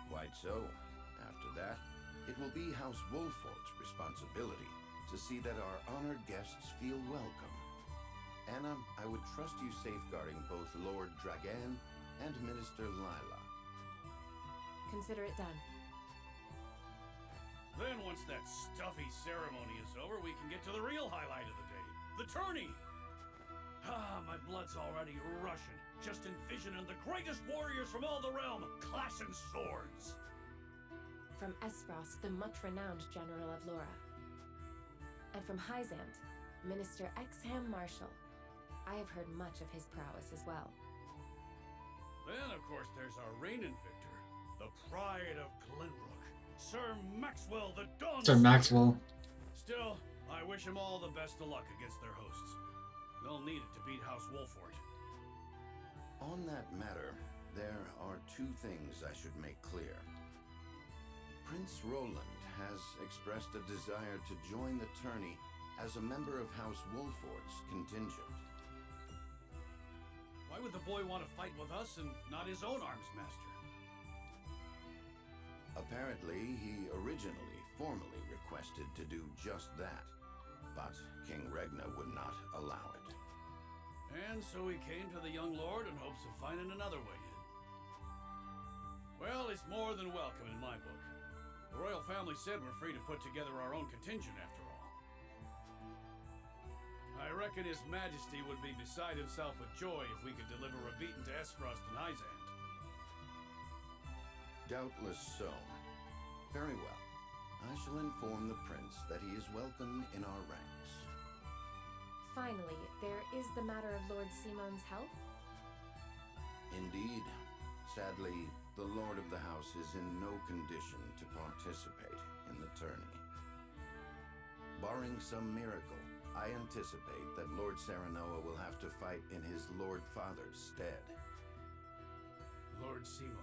Quite so. After that, it will be House Wolfort's responsibility to see that our honored guests feel welcome. Anna, I would trust you safeguarding both Lord Dragan and Minister Lila. Consider it done. Then once that stuffy ceremony is over, we can get to the real highlight of the day. The tourney! Ah, my blood's already rushing. Just envisioning the greatest warriors from all the realm clashing swords. From Esfrost, the much-renowned General of Laura. And from Hyzant, Minister Exham Marshall. I have heard much of his prowess as well. Then, of course, there's our reigning victor, the pride of Glenbrook, Sir Maxwell the Dawn. Sir Maxwell. Still, I wish him all the best of luck against their hosts. They'll need it to beat House Wolfort. On that matter, there are two things I should make clear. Prince Roland has expressed a desire to join the tourney as a member of House Wolfort's contingent. Why would the boy want to fight with us and not his own arms master? Apparently, he originally formally requested to do just that, but King Regna would not allow it. And so he came to the young lord in hopes of finding another way in. Well, it's more than welcome in my book. The royal family said we're free to put together our own contingent after all. I reckon His Majesty would be beside himself with joy if we could deliver a beating to Esfrost and Hyzant. Doubtless so. Very well. I shall inform the prince that he is welcome in our ranks. Finally, there is the matter of Lord Simon's health. Indeed. Sadly, the Lord of the House is in no condition to participate in the tourney. Barring some miracle, I anticipate that Lord Serenoa will have to fight in his Lord Father's stead. Lord Simon.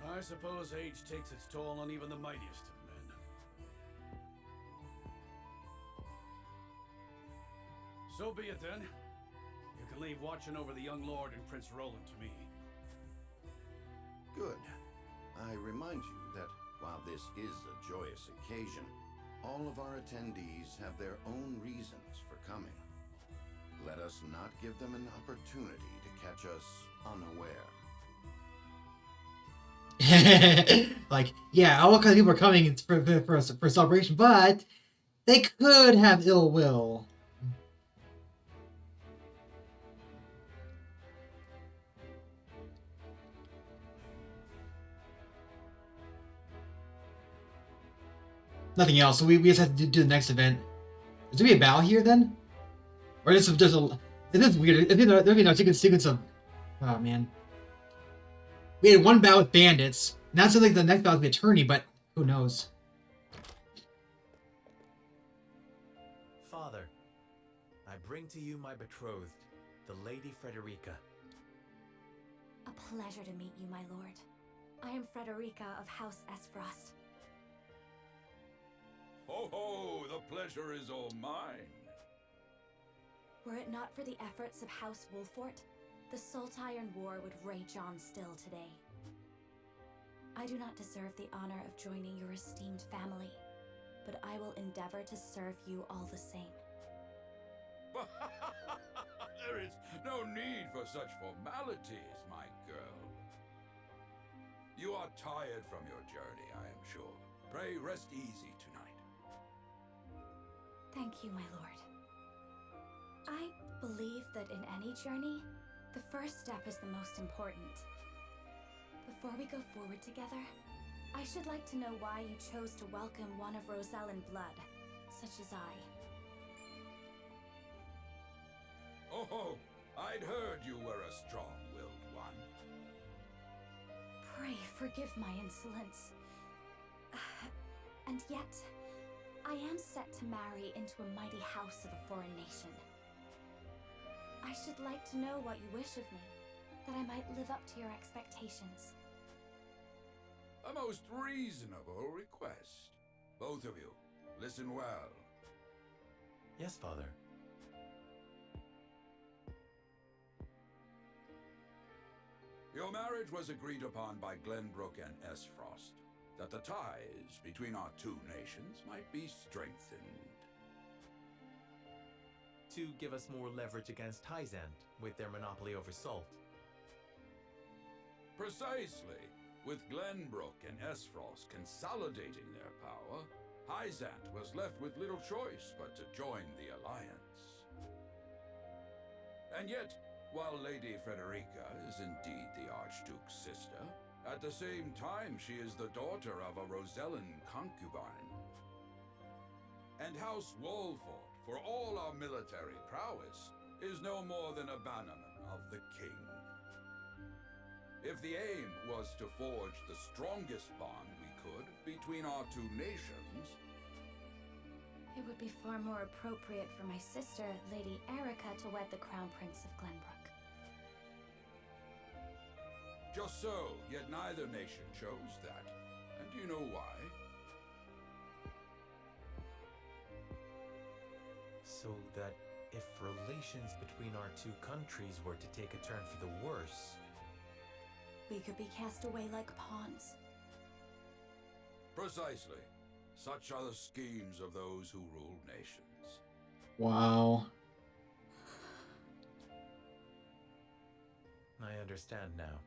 I suppose age takes its toll on even the mightiest of men. So be it then. You can leave watching over the young lord and Prince Roland to me. Good. I remind you that while this is a joyous occasion, all of our attendees have their own reasons for coming. Let us not give them an opportunity to catch us unaware. Like, yeah, all kinds of people are coming for a celebration, but they could have ill will. Nothing else, so we just have to do the next event. Is there be a battle here then? Or is this just a... This is weird. There'll be no sequence of... Oh, man. We had one battle with bandits. Now it's like the next battle will be a tourney, but who knows? Father, I bring to you my betrothed, the Lady Frederica. A pleasure to meet you, my lord. I am Frederica of House Esfrost. Ho ho! The pleasure is all mine. Were it not for the efforts of House Wolfort, the Saltiron War would rage on still today. I do not deserve the honor of joining your esteemed family, but I will endeavor to serve you all the same. There is no need for such formalities, my girl. You are tired from your journey, I am sure. Pray rest easy tonight. Thank you, my lord. I believe that in any journey, the first step is the most important. Before we go forward together, I should like to know why you chose to welcome one of Rosellan blood, such as I. Oh, I'd heard you were a strong-willed one. Pray forgive my insolence. And yet, I am set to marry into a mighty house of a foreign nation. I should like to know what you wish of me, that I might live up to your expectations. A most reasonable request. Both of you, listen well. Yes, Father. Your marriage was agreed upon by Glenbrook and Esfrost, that the ties between our two nations might be strengthened. To give us more leverage against Hyzant with their monopoly over salt. Precisely. With Glenbrook and Esfrost consolidating their power, Hyzant was left with little choice but to join the alliance. And yet, while Lady Frederica is indeed the Archduke's sister, at the same time she is the daughter of a Rosellan concubine. And House Wolford, for all our military prowess, is no more than a bannerman of the king. If the aim was to forge the strongest bond we could between our two nations, It would be far more appropriate for my sister, Lady Erica, to wed the Crown Prince of Glenbrook. just so, yet neither nation chose that. And do you know why? So that if relations between our two countries were to take a turn for the worse, We could be cast away like pawns. Precisely. Such are the schemes of those who rule nations. Wow. I understand now.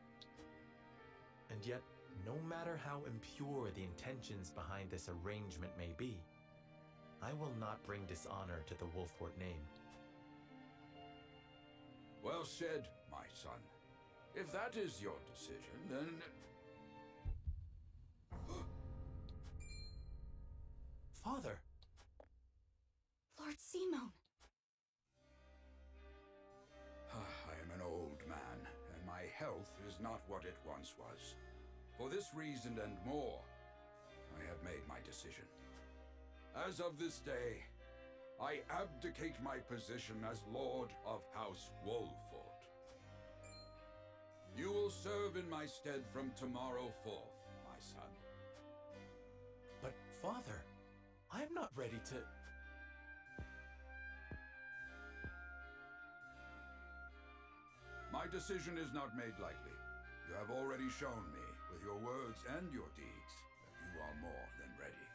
And yet, no matter how impure the intentions behind this arrangement may be, I will not bring dishonor to the Wolfport name. Well said, my son. If that is your decision, then... Father! Lord Simone! I am an old man, and my health is not what it once was. For this reason and more, I have made my decision. As of this day, I abdicate my position as Lord of House Wolford. You will serve in my stead from tomorrow forth, my son. But, Father, I am not ready to... My decision is not made lightly. You have already shown me, with your words and your deeds, that you are more than ready.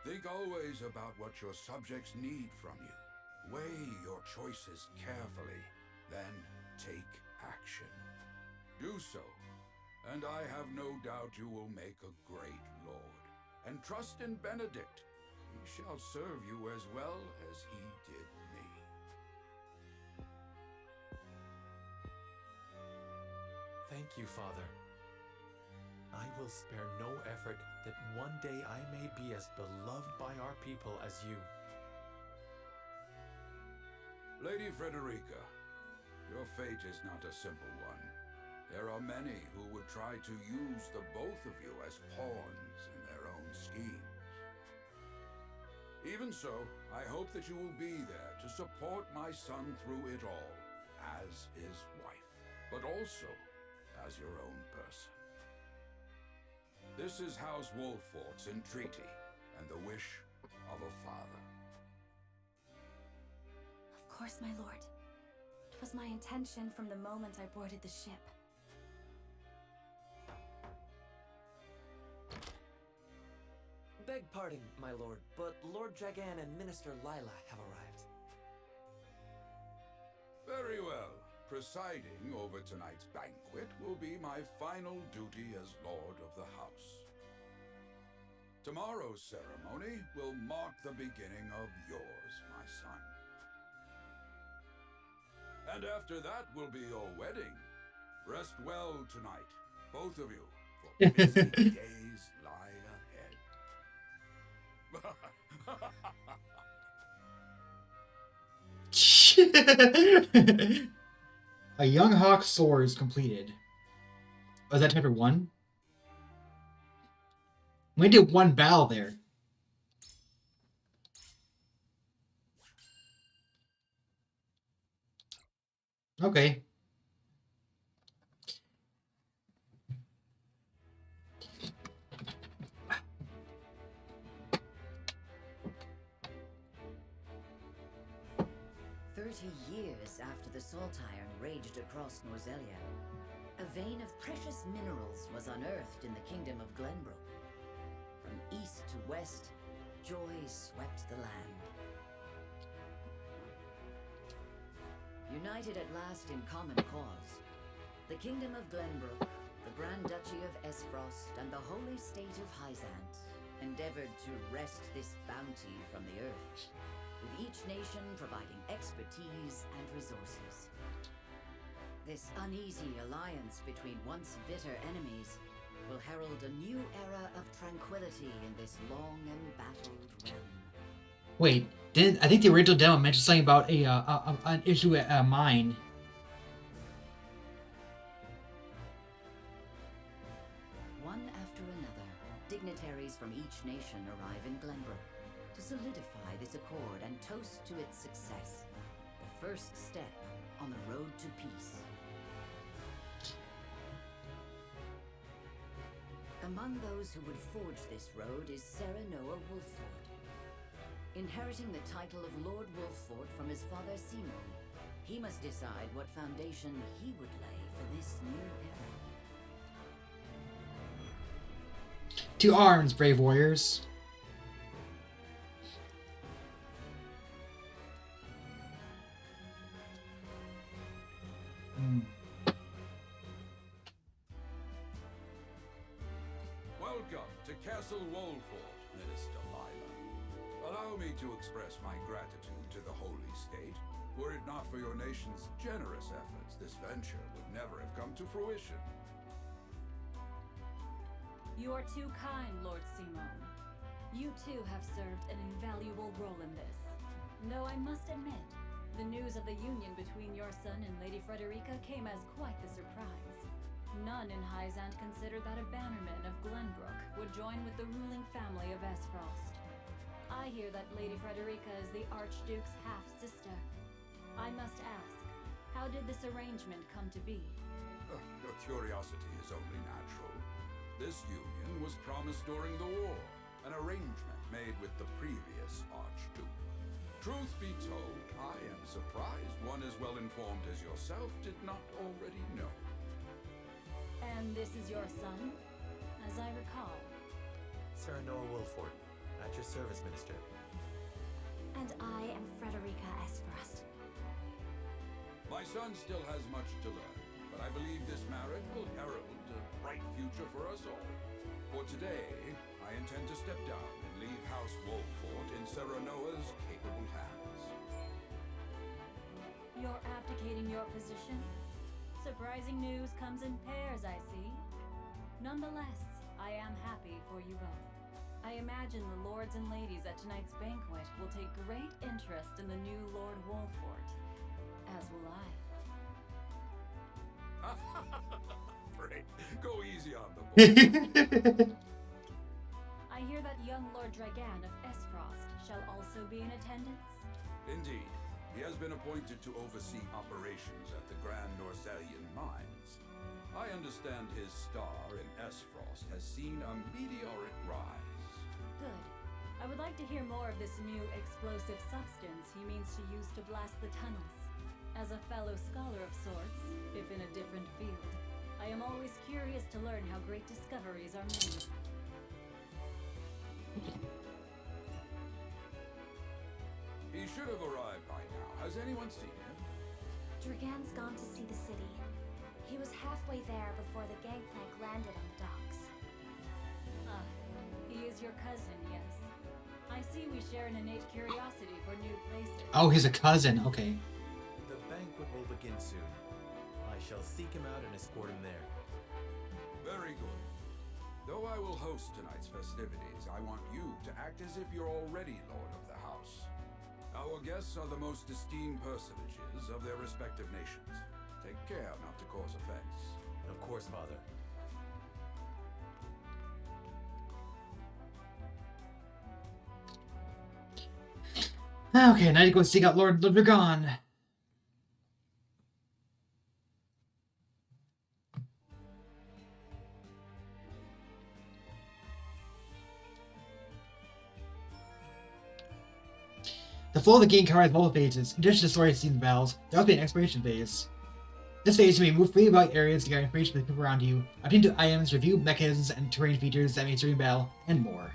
Think always about what your subjects need from you. Weigh your choices carefully, then take action. Do so, and I have no doubt you will make a great lord. And trust in Benedict. He shall serve you as well as he did me. Thank you, Father. I will spare no effort that one day I may be as beloved by our people as you. Lady Frederica, your fate is not a simple one. There are many who would try to use the both of you as pawns in their own schemes. Even so, I hope that you will be there to support my son through it all, as his wife, but also as your own person. This is House Wolford's entreaty and the wish of a father. Of course, my lord. It was my intention from the moment I boarded the ship. Beg pardon, my lord, but Lord Dragan and Minister Lila have arrived. Very well. Presiding over tonight's banquet will be my final duty as Lord of the House. Tomorrow's ceremony will mark the beginning of yours, my son. And after that will be your wedding. Rest well tonight, both of you, for busy days lie ahead. A Young Hawk Sword is completed. Was that chapter 1? We did one battle there. Okay. Years after the Salt Iron raged across Norzelia, a vein of precious minerals was unearthed in the kingdom of Glenbrook. From east to west, joy swept the land. United at last in common cause, the kingdom of Glenbrook, the Grand Duchy of Esfrost, and the holy state of Hyzant endeavored to wrest this bounty from the earth, with each nation providing expertise and resources. This uneasy alliance between once bitter enemies will herald a new era of tranquility in this long and battled realm. Wait, I think the original demo mentioned something about an issue at a mine. One after another, dignitaries from each nation arrive in Glenbrook to solidify this accord and toast to its success, the first step on the road to peace. Among those who would forge this road is Serenoa Wolfford. Inheriting the title of Lord Wolfford from his father Simon, he must decide what foundation he would lay for this new era. To arms, brave warriors. Welcome to Castle Wolfford, Minister Lila. Allow me to express my gratitude to the Holy State. Were it not for your nation's generous efforts, this venture would never have come to fruition. You are too kind, Lord Simon. You too have served an invaluable role in this. Though I must admit, the news of the union between your son and Lady Frederica came as quite the surprise. None in Hyzant considered that a bannerman of Glenbrook would join with the ruling family of Esfrost. I hear that Lady Frederica is the Archduke's half-sister. I must ask, how did this arrangement come to be? Your curiosity is only natural. This union was promised during the war, an arrangement made with the previous Archduke. Truth be told, I am surprised one as well informed as yourself did not already know. And this is your son, as I recall. Serenoa Wolfford, at your service, Minister. And I am Frederica Esfrost. My son still has much to learn, but I believe this marriage will herald a bright future for us all. For today, I intend to step down and leave House Wolfford in Serenoa's capable hands. You're abdicating your position? Surprising news comes in pairs, I see. Nonetheless, I am happy for you both. I imagine the lords and ladies at tonight's banquet will take great interest in the new Lord Wolfford, as will I. Great. Go easy on the boy. I hear that young Lord Dragan of Esfrost shall also be in attendance? Indeed. He has been appointed to oversee operations at the Grand Norselian mines. I understand his star in Esfrost has seen a meteoric rise. Good. I would like to hear more of this new explosive substance he means to use to blast the tunnels. As a fellow scholar of sorts, if in a different field, I am always curious to learn how great discoveries are made. He should have arrived by now. Has anyone seen him? Dragan's gone to see the city. He was halfway there before the gangplank landed on the docks. Ah, he is your cousin, yes. I see we share an innate curiosity for new places. Oh, he's a cousin. Okay. The banquet will begin soon. I shall seek him out and escort him there. Very good. Though I will host tonight's festivities, I want you to act as if you're already Lord of the House. Our guests are the most esteemed personages of their respective nations. Take care not to cause offense. Of course, Father. Okay, now you go seek out Lord Dragan. The flow of the game covers multiple phases. In addition to story scenes and battles, there will be an exploration phase. This phase, you may move freely about areas to get information from the people around you, obtain new items, review mechanisms and terrain features that may serve in battle, and more.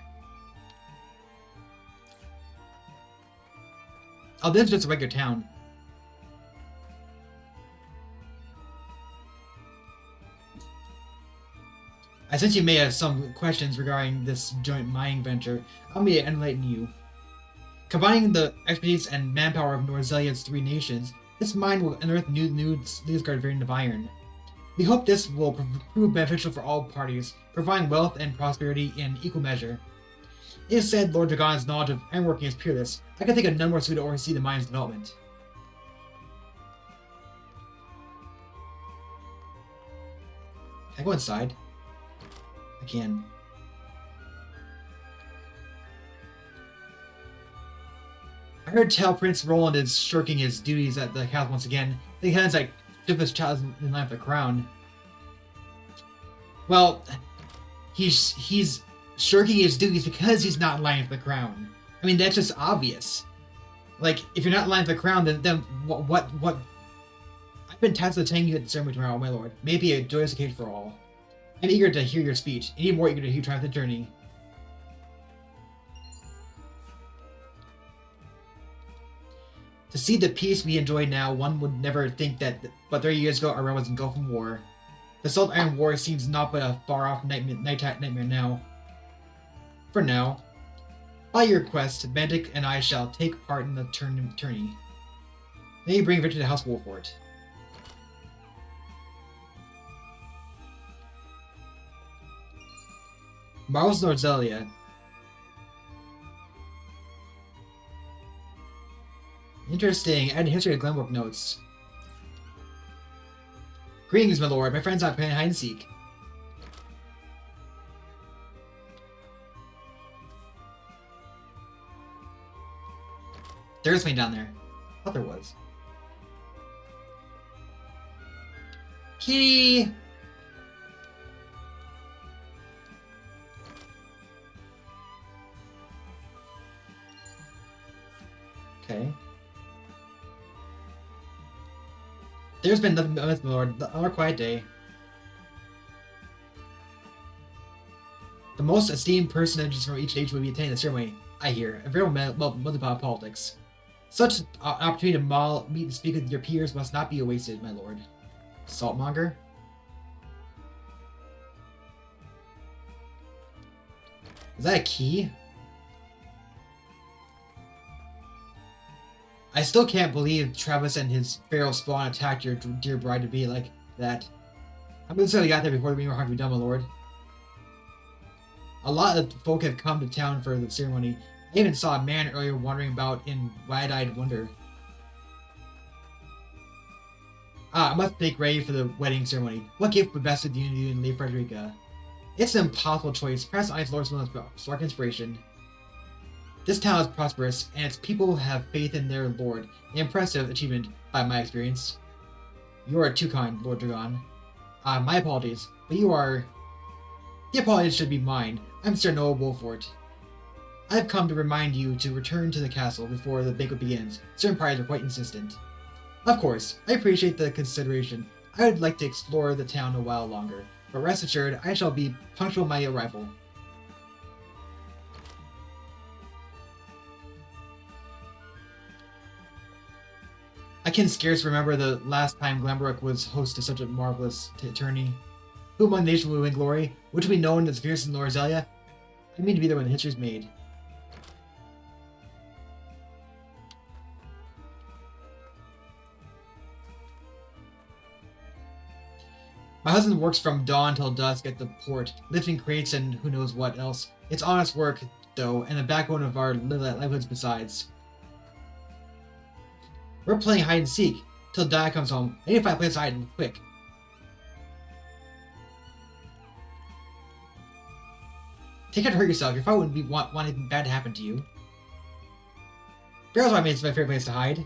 Oh, this is just a regular town. I sense you may have some questions regarding this joint mining venture. I'll be enlightening you. Combining the expertise and manpower of Norzelia's 3 nations, this mine will unearth new Nilfgaard variant of iron. We hope this will prove beneficial for all parties, providing wealth and prosperity in equal measure. It is said Lord Dragon's knowledge of ironworking is peerless. I can think of none more suited to oversee the mine's development. Can I go inside? I can. I heard tell Prince Roland is shirking his duties at the castle once again. I think Helen's like, if this child is in line for the crown. Well, he's shirking his duties because he's not in line for the crown. I mean, that's just obvious. Like, if you're not in line for the crown, then what? I've been tasked with attending you at the ceremony tomorrow, my lord. Maybe a joyous occasion for all. I'm eager to hear your speech, and even more eager to hear your triumphant journey. To see the peace we enjoy now, one would never think that, but 30 years ago, our realm was engulfed in war. The Salt Iron War seems not but a far-off nightmare now. For now, by your request, Benedict and I shall take part in the tourney. May you bring victory to House Wolfort. Marvel's Norzelia. Interesting. Add history to Glenbrook notes. Greetings, my lord. My friends are playing hide and seek. There's me down there. I thought there was. Kitty! Okay. There's been nothing but my lord. Another quiet day. The most esteemed personages from each age will be attending the ceremony. I hear. A very well about politics. Such opportunity to meet and speak with your peers must not be wasted, my lord. Saltmonger? Is that a key? I still can't believe Travis and his feral spawn attacked your dear bride to be like that. I'm gonna say we got there before the meeting were done, my lord. A lot of folk have come to town for the ceremony. I even saw a man earlier wandering about in wide-eyed wonder. I must make ready for the wedding ceremony. What gift would best suit you and Lady Frederica? It's an impossible choice. Perhaps Ice Lord's will spark inspiration. This town is prosperous, and its people have faith in their lord. An impressive achievement, by my experience. You are too kind, Lord Dragon. My apologies, but you are... The apologies should be mine. I'm Sir Noah Wolfort. I've come to remind you to return to the castle before the banquet begins. Certain parties are quite insistent. Of course, I appreciate the consideration. I would like to explore the town a while longer, but rest assured, I shall be punctual my arrival. I can scarce remember the last time Glenbrook was host to such a marvelous tourney. Who among the nation will win glory? Which will be known as fierce in Norzelia? I mean to be there when the history is made. My husband works from dawn till dusk at the port, lifting crates and who knows what else. It's honest work, though, and the backbone of our livelihoods besides. We're playing hide and seek till Dad comes home. I need to find a place to hide and quick. Take care to hurt yourself. Your father wouldn't want anything bad to happen to you. Barrel's why I made this my favorite place to hide.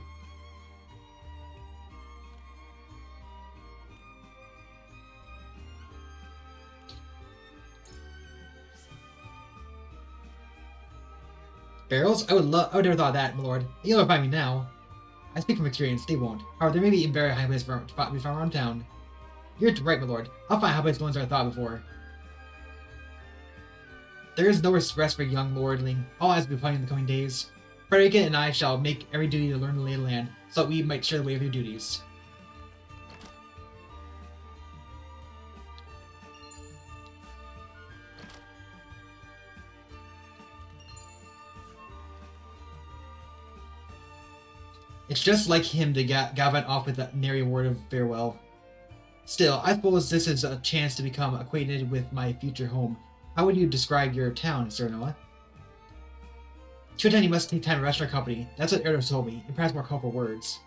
Barrels? I would never thought of that, my lord. You'll never find me now. I speak from experience, they won't. However, there may be very high places to be found around town. You're right, my lord. I'll find high places ones I thought before. There is no rest for young lordling. All eyes will be upon you in the coming days. Frederica and I shall make every duty to learn the lay of the land, so that we might share the way of your duties. It's just like him to gallivant off with a nary word of farewell. Still, I suppose this is a chance to become acquainted with my future home. How would you describe your town, Sir Noah? To attend, you must take time to rest our company. That's what Erdo told me, and perhaps more colorful words.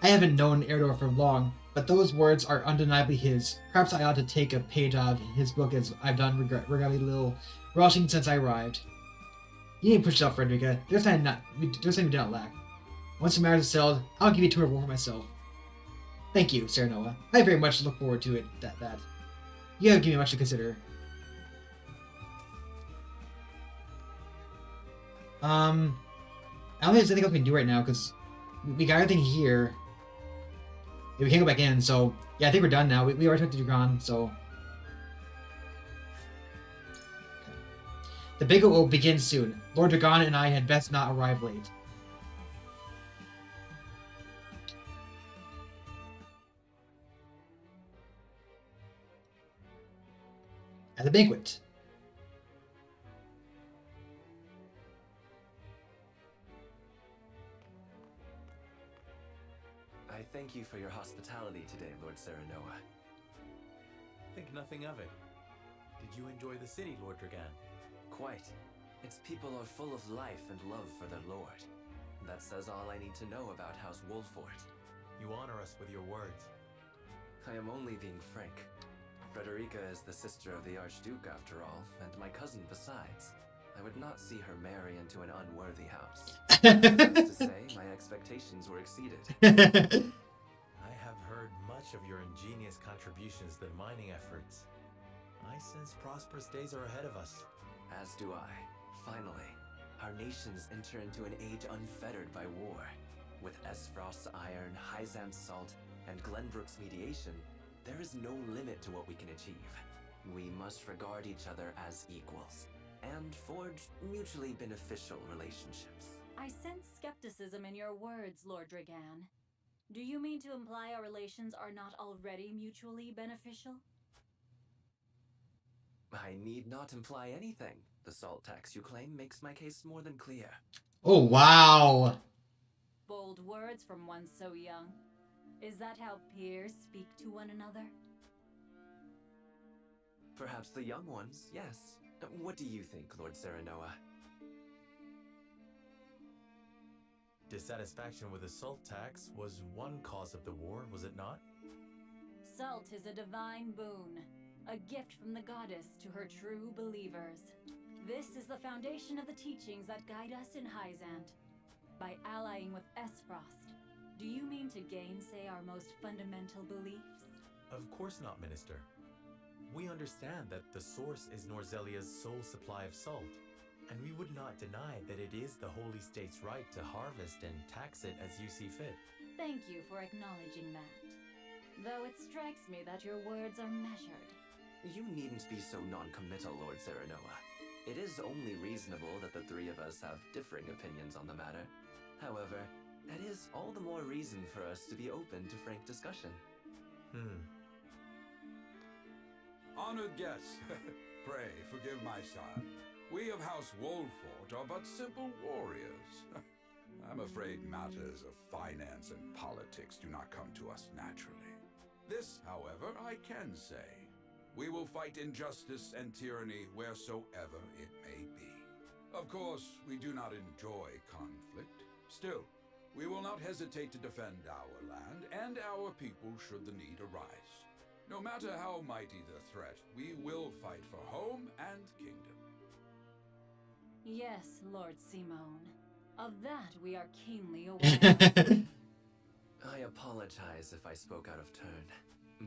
I haven't known Erdor for long, but those words are undeniably his. Perhaps I ought to take a page out of his book as I've done regrettably little rushing since I arrived. You need to push yourself, Frederica. There's something we do not lack. Once the matter is settled, I'll give you a tour of war for myself. Thank you, Sir Noah. I very much look forward to it, that. You have given me much to consider. I don't think there's anything else we can do right now, because we got everything here. Yeah, we can't go back in, so yeah, I think we're done now. We already talked to Dragon, so okay. The banquet will begin soon. Lord Dragon and I had best not arrive late. At the banquet. I thank you for your hospitality today, Lord Serenoa. Think nothing of it. Did you enjoy the city, Lord Dragan? Quite. Its people are full of life and love for their lord. That says all I need to know about House Wolfort. You honor us with your words. I am only being frank. Frederica is the sister of the Archduke, after all, and my cousin besides. I would not see her marry into an unworthy house. Needless to say, my expectations were exceeded. I have heard much of your ingenious contributions to the mining efforts. I sense prosperous days are ahead of us. As do I. Finally, our nations enter into an age unfettered by war. With Esfrost's iron, Hyzam's salt, and Glenbrook's mediation, there is no limit to what we can achieve. We must regard each other as equals, and forge mutually beneficial relationships. I sense skepticism in your words, Lord Dragan. Do you mean to imply our relations are not already mutually beneficial? I need not imply anything. The salt tax you claim makes my case more than clear. Oh, wow. Bold words from one so young. Is that how peers speak to one another? Perhaps the young ones, yes. What do you think, Lord Serenoa? Dissatisfaction with the salt tax was one cause of the war, was it not? Salt is a divine boon, a gift from the goddess to her true believers. This is the foundation of the teachings that guide us in Hyzant. By allying with Esfrost, do you mean to gainsay our most fundamental beliefs? Of course not, Minister. We understand that the source is Norzelia's sole supply of salt, and we would not deny that it is the Holy State's right to harvest and tax it as you see fit. Thank you for acknowledging that. Though it strikes me that your words are measured. You needn't be so non-committal, Lord Serenoa. It is only reasonable that the three of us have differing opinions on the matter. However, that is all the more reason for us to be open to frank discussion. Honored guests, pray forgive my son. We of House Wolfort are but simple warriors. I'm afraid matters of finance and politics do not come to us naturally. This, however, I can say. We will fight injustice and tyranny wheresoever it may be. Of course, we do not enjoy conflict. Still, we will not hesitate to defend our land and our people should the need arise. No matter how mighty the threat, we will fight for home and kingdom. Yes, Lord Simone. Of that we are keenly aware. I apologize if I spoke out of turn,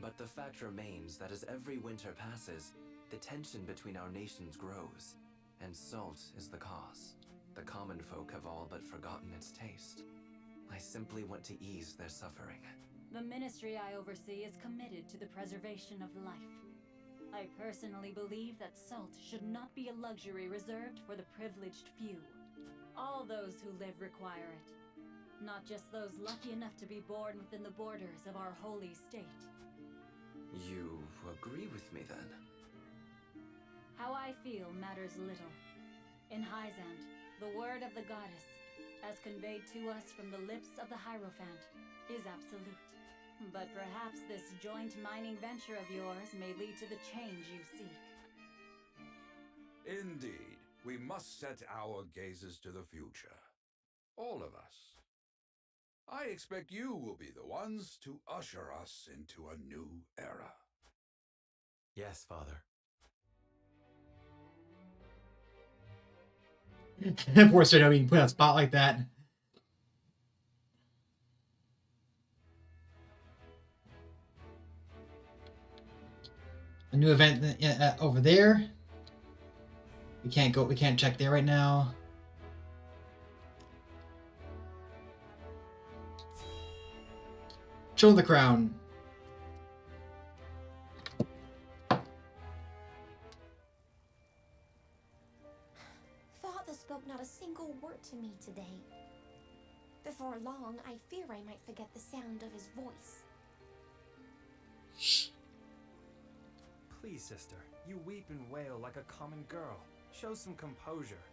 but the fact remains that as every winter passes, the tension between our nations grows, and salt is the cause. The common folk have all but forgotten its taste. I simply want to ease their suffering. The ministry I oversee is committed to the preservation of life. I personally believe that salt should not be a luxury reserved for the privileged few. All those who live require it, not just those lucky enough to be born within the borders of our holy state. You agree with me then? How I feel matters little. In Hyzant, the word of the goddess, as conveyed to us from the lips of the Hierophant, is absolute. But perhaps this joint mining venture of yours may lead to the change you seek. Indeed, we must set our gazes to the future. All of us. I expect you will be the ones to usher us into a new era. Yes, Father. Poor Sereno being put on a spot like that. A new event over there. We can't go. We can't check there right now. Show the crown. Father spoke not a single word to me today. Before long, I fear I might forget the sound of his voice. Please, sister, you weep and wail like a common girl. Show some composure.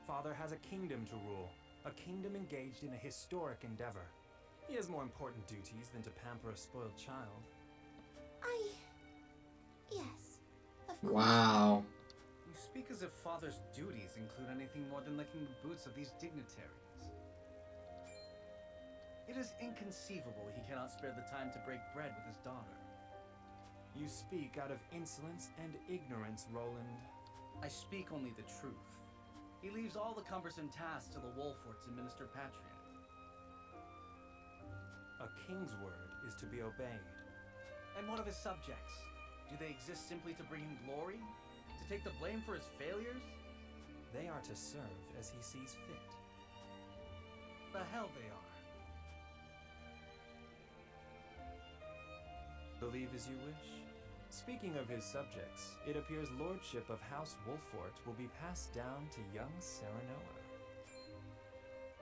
Father has a kingdom to rule, a kingdom engaged in a historic endeavor. He has more important duties than to pamper a spoiled child. Yes, of course. Wow. You speak as if Father's duties include anything more than licking the boots of these dignitaries. It is inconceivable he cannot spare the time to break bread with his daughter. You speak out of insolence and ignorance, Roland. I speak only the truth. He leaves all the cumbersome tasks to the Wolforts and Minister Patriot. A king's word is to be obeyed. And what of his subjects? Do they exist simply to bring him glory? To take the blame for his failures? They are to serve as he sees fit. The hell they are. Believe as you wish. Speaking of his subjects, it appears lordship of House Wolfort will be passed down to young Serenoa.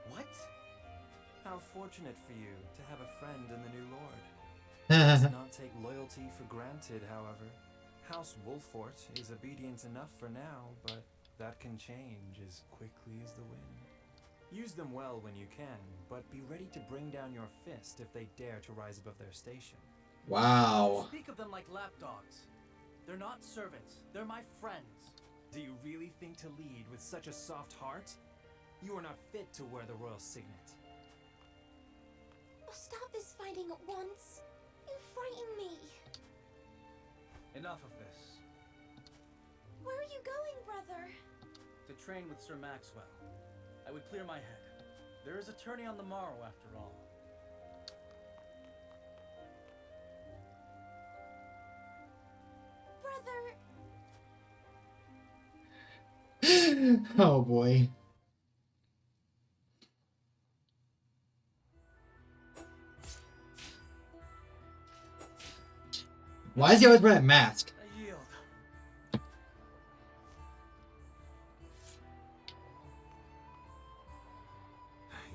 What? How fortunate for you to have a friend in the new lord. Let's not take loyalty for granted, however. House Wolfort is obedient enough for now, but that can change as quickly as the wind. Use them well when you can, but be ready to bring down your fist if they dare to rise above their station. Wow. Speak of them like lapdogs. They're not servants. They're my friends. Do you really think to lead with such a soft heart? You are not fit to wear the royal signet. Stop this fighting at once. You frighten me. Enough of this. Where are you going, brother? To train with Sir Maxwell. I would clear my head. There is a tourney on the morrow, after all. Brother! Oh boy. Why does he always wear that mask? I yield.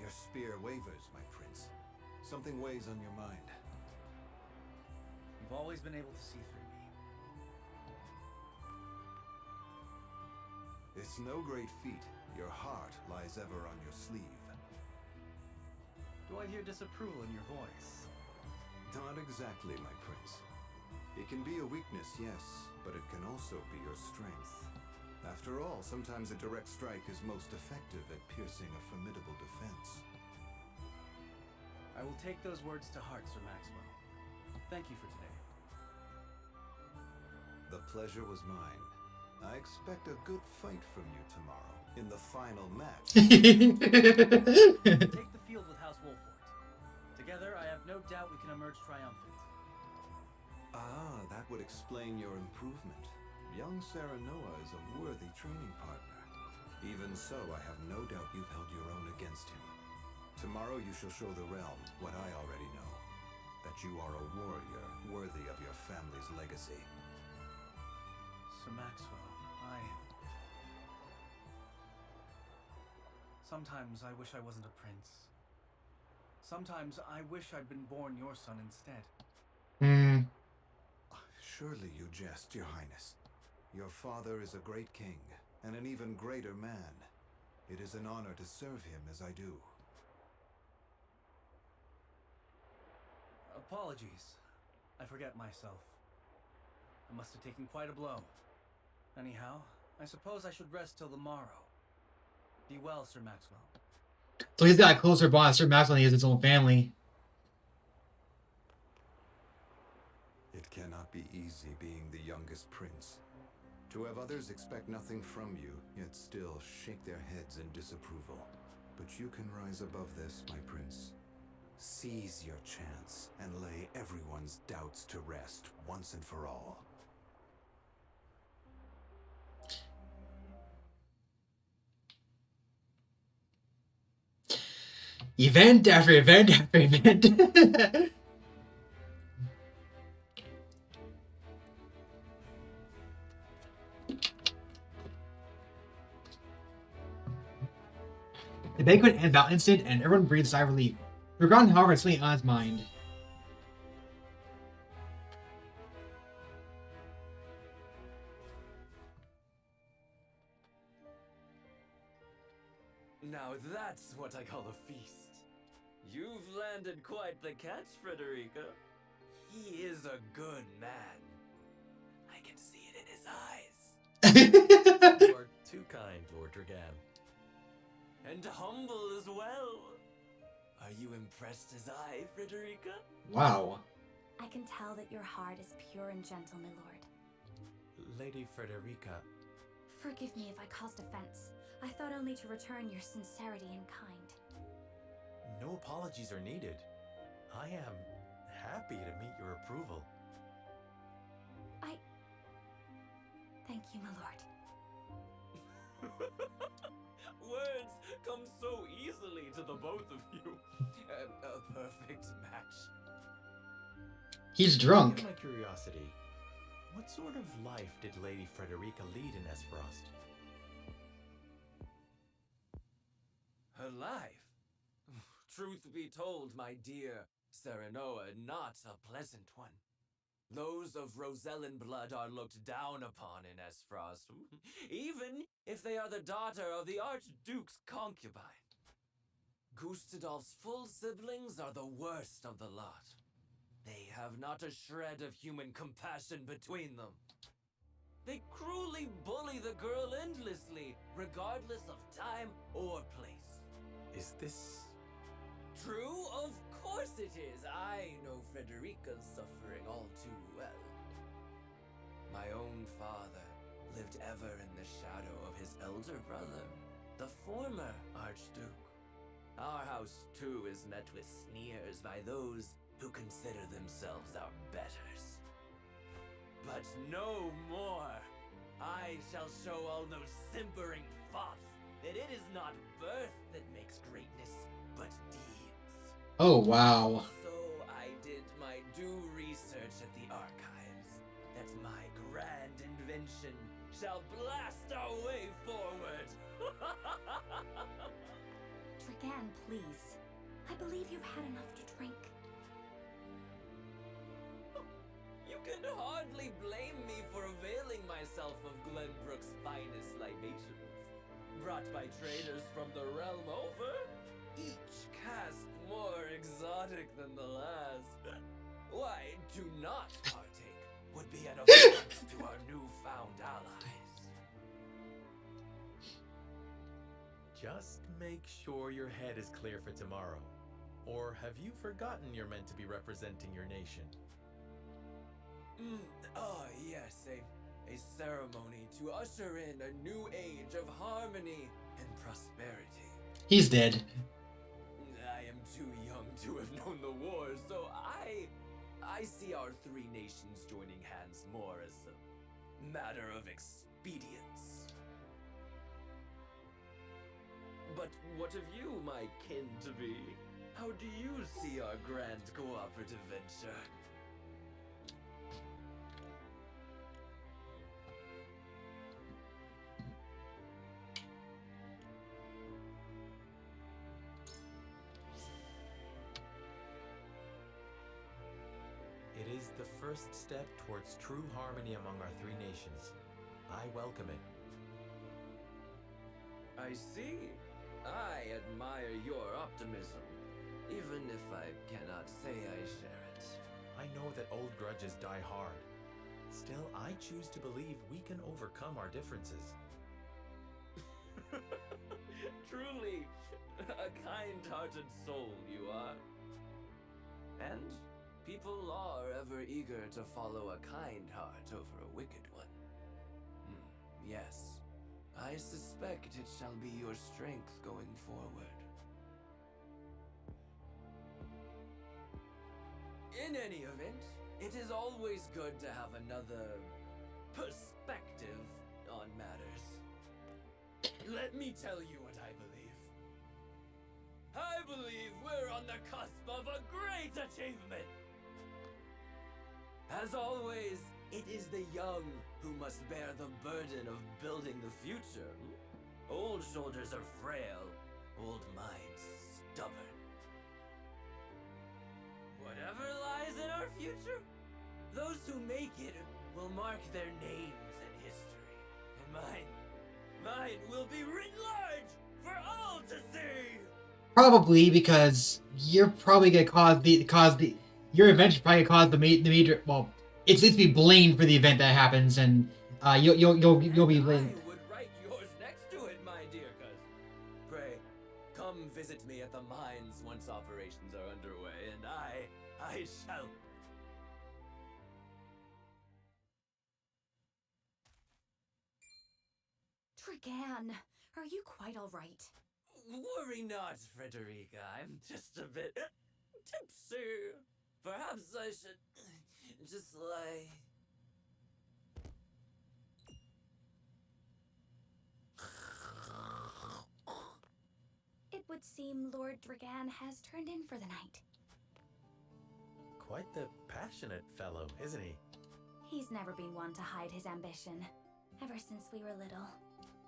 Your spear wavers, my prince. Something weighs on your mind. You've always been able to see through me. It's no great feat. Your heart lies ever on your sleeve. Do I hear disapproval in your voice? Not exactly, my prince. It can be a weakness, yes, but it can also be your strength. After all, sometimes a direct strike is most effective at piercing a formidable defense. I will take those words to heart, Sir Maxwell. Thank you for today. The pleasure was mine. I expect a good fight from you tomorrow, in the final match. Take the field with House Wolfort. Together, I have no doubt we can emerge triumphant. Ah, that would explain your improvement. Young Serenoa is a worthy training partner. Even so, I have no doubt you've held your own against him. Tomorrow you shall show the realm what I already know. That you are a warrior worthy of your family's legacy. Sir Maxwell, sometimes I wish I wasn't a prince. Sometimes I wish I'd been born your son instead. Surely you jest, Your Highness. Your father is a great king, and an even greater man. It is an honor to serve him as I do. Apologies. I forget myself. I must have taken quite a blow. Anyhow, I suppose I should rest till the morrow. Be well, Sir Maxwell. So he's got a closer bond with Sir Maxwell than he has his own family. It cannot be easy being the youngest prince. To have others expect nothing from you, yet still shake their heads in disapproval. But you can rise above this, my prince. Seize your chance and lay everyone's doubts to rest once and for all. Event after event after event. The banquet ends without incident, and everyone breathes a sigh of relief. Dragon, however, is something on his mind. Now that's what I call a feast. You've landed quite the catch, Frederica. He is a good man. I can see it in his eyes. You are too kind, Lord Dragan. And humble as well. Are you impressed as I, Frederica? Wow. I can tell that your heart is pure and gentle, my lord. Lady Frederica. Forgive me if I caused offense. I thought only to return your sincerity and kind. No apologies are needed. I am happy to meet your approval. Thank you, my lord. Words come so easily to the both of you. A perfect match. He's drunk. Out of my curiosity, what sort of life did Lady Frederica lead in Esfrost? Her life? Truth be told, my dear Serenoa, not a pleasant one. Those of Rosellen blood are looked down upon in Esfrost, even if they are the daughter of the Archduke's concubine. Gustadolf's full siblings are the worst of the lot. They have not a shred of human compassion between them. They cruelly bully the girl endlessly, regardless of time or place. Is this true? Of course it is. I know Frederica's suffering all too well. My own father lived ever in the shadow of his elder brother, the former Archduke. Our house, too, is met with sneers by those who consider themselves our betters. But no more! I shall show all those simpering fops that it is not birth that makes greatness, but deeds. Oh, wow. So I did my due research at the archives, that my grand invention shall blast our way forward. Dragan, please. I believe you've had enough to drink. You can hardly blame me for availing myself of Glenbrook's finest libations, brought by traders from the realm over, each cask more exotic than the last. Why, to not partake would be an offense to our newfound allies. Just make sure your head is clear for tomorrow. Or have you forgotten you're meant to be representing your nation? Yes, a ceremony to usher in a new age of harmony and prosperity. He's dead. I am too young to have known the our three nations joining hands more as a matter of expedience. But what of you, my kin-to-be? How do you see our grand cooperative venture? It is the first step towards true harmony among our three nations. I welcome it. I see. I admire your optimism, even if I cannot say I share it. I know that old grudges die hard. Still, I choose to believe we can overcome our differences. Truly, a kind-hearted soul you are. And people are ever eager to follow a kind heart over a wicked one. Yes, I suspect it shall be your strength going forward. In any event, it is always good to have another perspective on matters. Let me tell you what I believe. I believe we're on the cusp of a great achievement. As always, it is the young who must bear the burden of building the future. Old shoulders are frail, old minds stubborn. Whatever lies in our future, those who make it will mark their names in history. And mine will be writ large for all to see. Probably because you're probably gonna cause the your event should probably cause the major. Well, it's to be blamed for the event that happens, and you'll be blamed. I would write yours next to it, my dear cousin. Pray, come visit me at the mines once operations are underway, and I shall. Dragan, are you quite all right? Worry not, Frederica. I'm just a bit tipsy. Perhaps I should just lie. It would seem Lord Dragan has turned in for the night. Quite the passionate fellow, isn't he? He's never been one to hide his ambition, ever since we were little.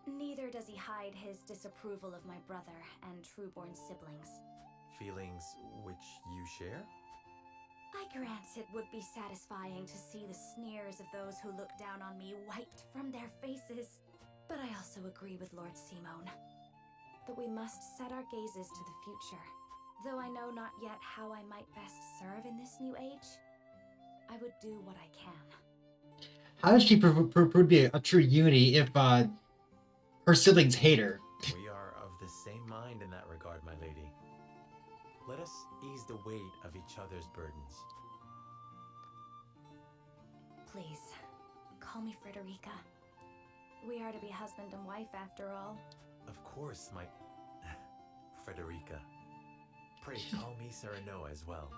Neither does he hide his disapproval of my brother and trueborn siblings. Feelings which you share? I grant it would be satisfying to see the sneers of those who look down on me wiped from their faces. But I also agree with Lord Simone that we must set our gazes to the future. Though I know not yet how I might best serve in this new age, I would do what I can. How does she prove to be a true unity if her siblings hate her? We are of the same mind in that regard, my lady. Let us ease the weight of each other's burdens. Please, call me Frederica. We are to be husband and wife after all. Of course, my Frederica. Pray call me Serenoa as well.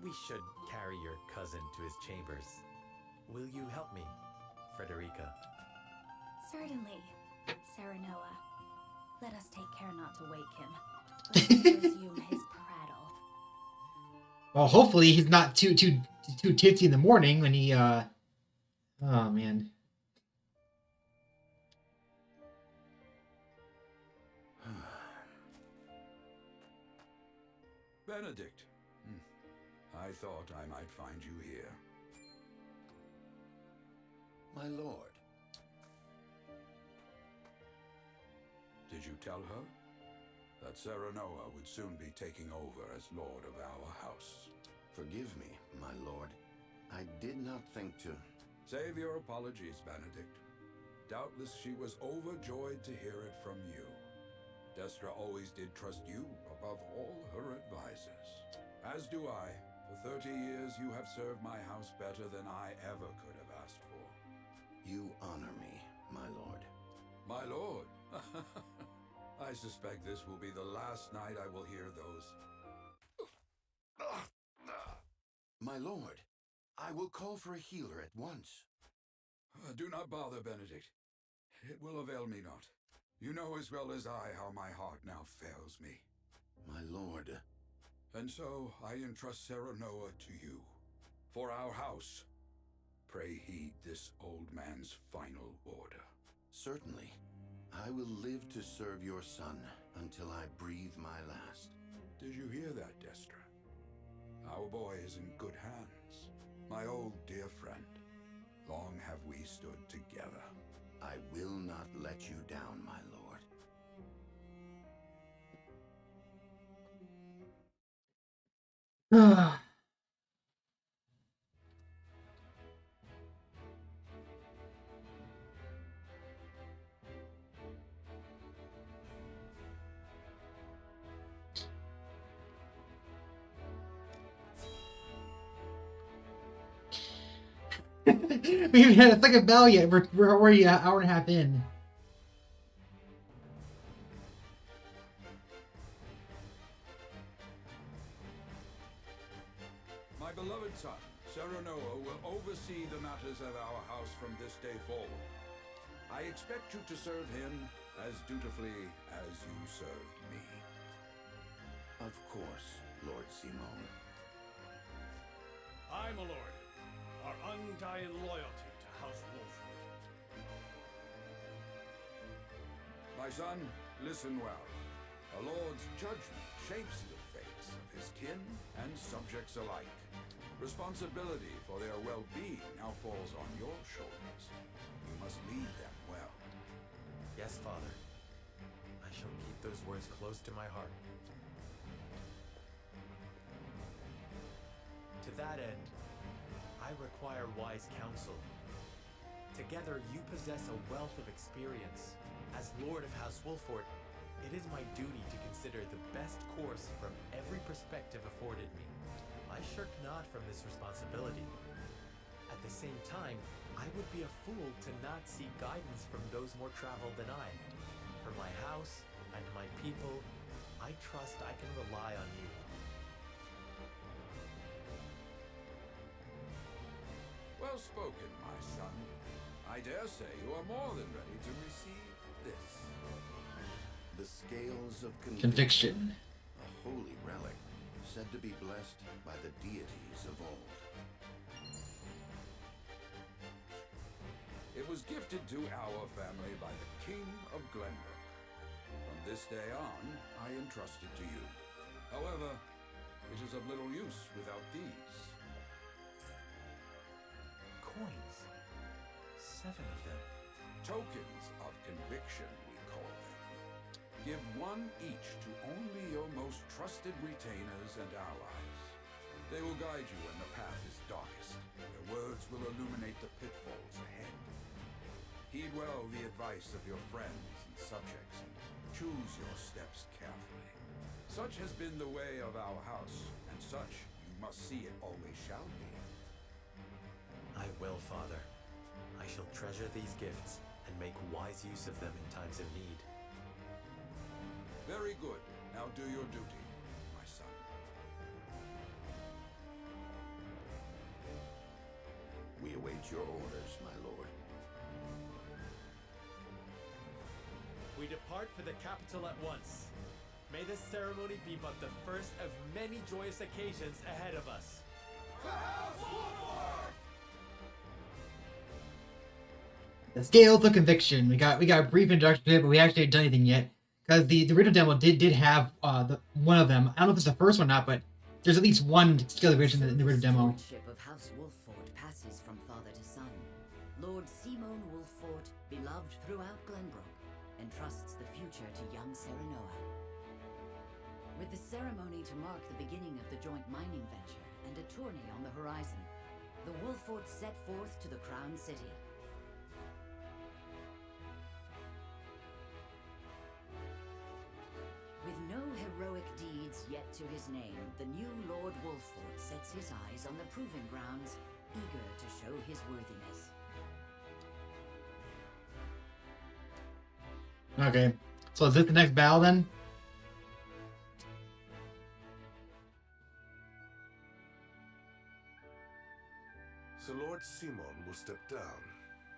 We should carry your cousin to his chambers. Will you help me, Frederica? Certainly, Serenoa. Let us take care not to wake him. Let's resume his prattle. Well, hopefully he's not too tipsy in the morning when he oh man. Benedict. I thought I might find you here. My lord. Did you tell her that Serenoa would soon be taking over as lord of our house? Forgive me, my lord. I did not think to... Save your apologies, Benedict. Doubtless she was overjoyed to hear it from you. Destra always did trust you above all her advisors. As do I. For 30 years you have served my house better than I ever could have asked for. You honor me, my lord. My lord? I suspect this will be the last night I will hear those My lord, I will call for a healer at once. Do not bother, Benedict. It will avail me not. You know as well as I how my heart now fails me. My lord. And so I entrust Serenoa to you. For our house, pray heed this old man's final order. Certainly. I will live to serve your son until I breathe my last. Did you hear that, Destra? Our boy is in good hands. My old dear friend. Long have we stood together. I will not let you down, my lord. We haven't had a second bell yet. We're already an hour and a half in. My beloved son, Serenoa, will oversee the matters of our house from this day forward. I expect you to serve him as dutifully as you served me. Of course, Lord Simone. Aye, my lord. Our undying loyalty to House Wolfwood. My son, listen well. A lord's judgment shapes the fates of his kin and subjects alike. Responsibility for their well-being now falls on your shoulders. You must lead them well. Yes, Father. I shall keep those words close to my heart. To that end, I require wise counsel. Together, you possess a wealth of experience. As Lord of House Wolford, it is my duty to consider the best course from every perspective afforded me. I shirk not from this responsibility. At the same time, I would be a fool to not seek guidance from those more traveled than I. For my house and my people, I trust I can rely on you. Well spoken, my son. I dare say you are more than ready to receive this. The scales of Conviction. A holy relic, said to be blessed by the deities of old. It was gifted to our family by the King of Glenbrook. From this day on, I entrust it to you. However, it is of little use without these. Coins. 7 of them. Tokens of conviction, we call them. Give one each to only your most trusted retainers and allies. They will guide you when the path is darkest. Their words will illuminate the pitfalls ahead. Heed well the advice of your friends and subjects, and choose your steps carefully. Such has been the way of our house, and such you must see it always shall be. I will, Father. I shall treasure these gifts and make wise use of them in times of need. Very good. Now do your duty, my son. We await your orders, my lord. We depart for the capital at once. May this ceremony be but the first of many joyous occasions ahead of us. The scales of conviction. We got a brief introduction to it, but we actually haven't done anything yet. Because the original demo did have one of them. I don't know if it's the first one or not, but there's at least one scale of conviction in the original demo. The stewardship of House Wolffort passes from father to son. Lord Simone Wolffort, beloved throughout Glenbrook, entrusts the future to young Serenoa. With the ceremony to mark the beginning of the joint mining venture and a tourney on the horizon, the Wolfforts set forth to the Crown City. With no heroic deeds yet to his name, the new Lord Wolffort sets his eyes on the proving grounds, eager to show his worthiness. Okay, so is this the next battle then? step down.